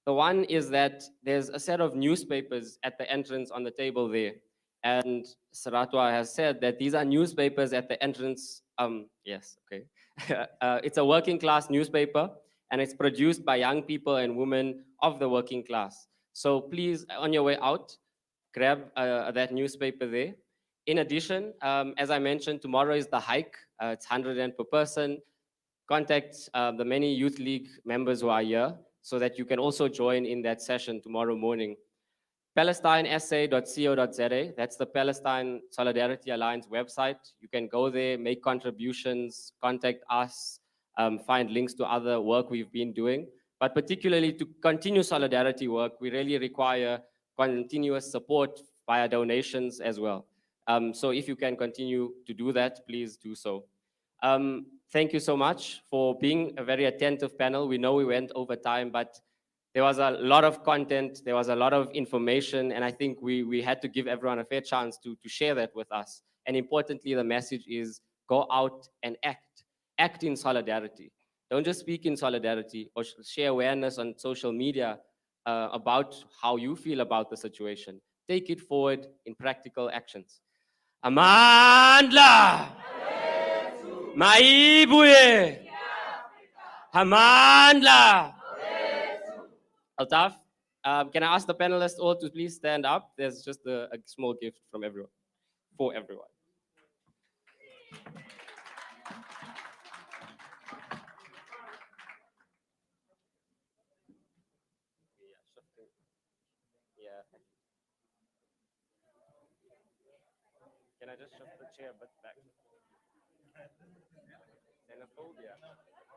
S1: The one is that there's a set of newspapers at the entrance on the table there. And Saratwa has said that these are newspapers at the entrance. Yes, okay. It's a working class newspaper, and it's produced by young people and women of the working class. So please, on your way out, grab that newspaper there. In addition, as I mentioned, tomorrow is the hike. It's 100 Rand per person. Contact the many Youth League members who are here so that you can also join in that session tomorrow morning. PalestineSA.co.za, that's the Palestine Solidarity Alliance website. You can go there, make contributions, contact us, find links to other work we've been doing. But particularly to continue solidarity work, we really require continuous support via donations as well. So if you can continue to do that, please do so. Thank you so much for being a very attentive panel. We know we went over time, but there was a lot of content, there was a lot of information, and I think we had to give everyone a fair chance to share that with us. And importantly, the message is go out and act. Act in solidarity. Don't just speak in solidarity or share awareness on social media about how you feel about the situation. Take it forward in practical actions. Amandla! Maibuye! Amandla! Altaf, can I ask the panelists all to please stand up? There's just a small gift from everyone, for everyone. Can I just shift the chair a bit back? Xenophobia.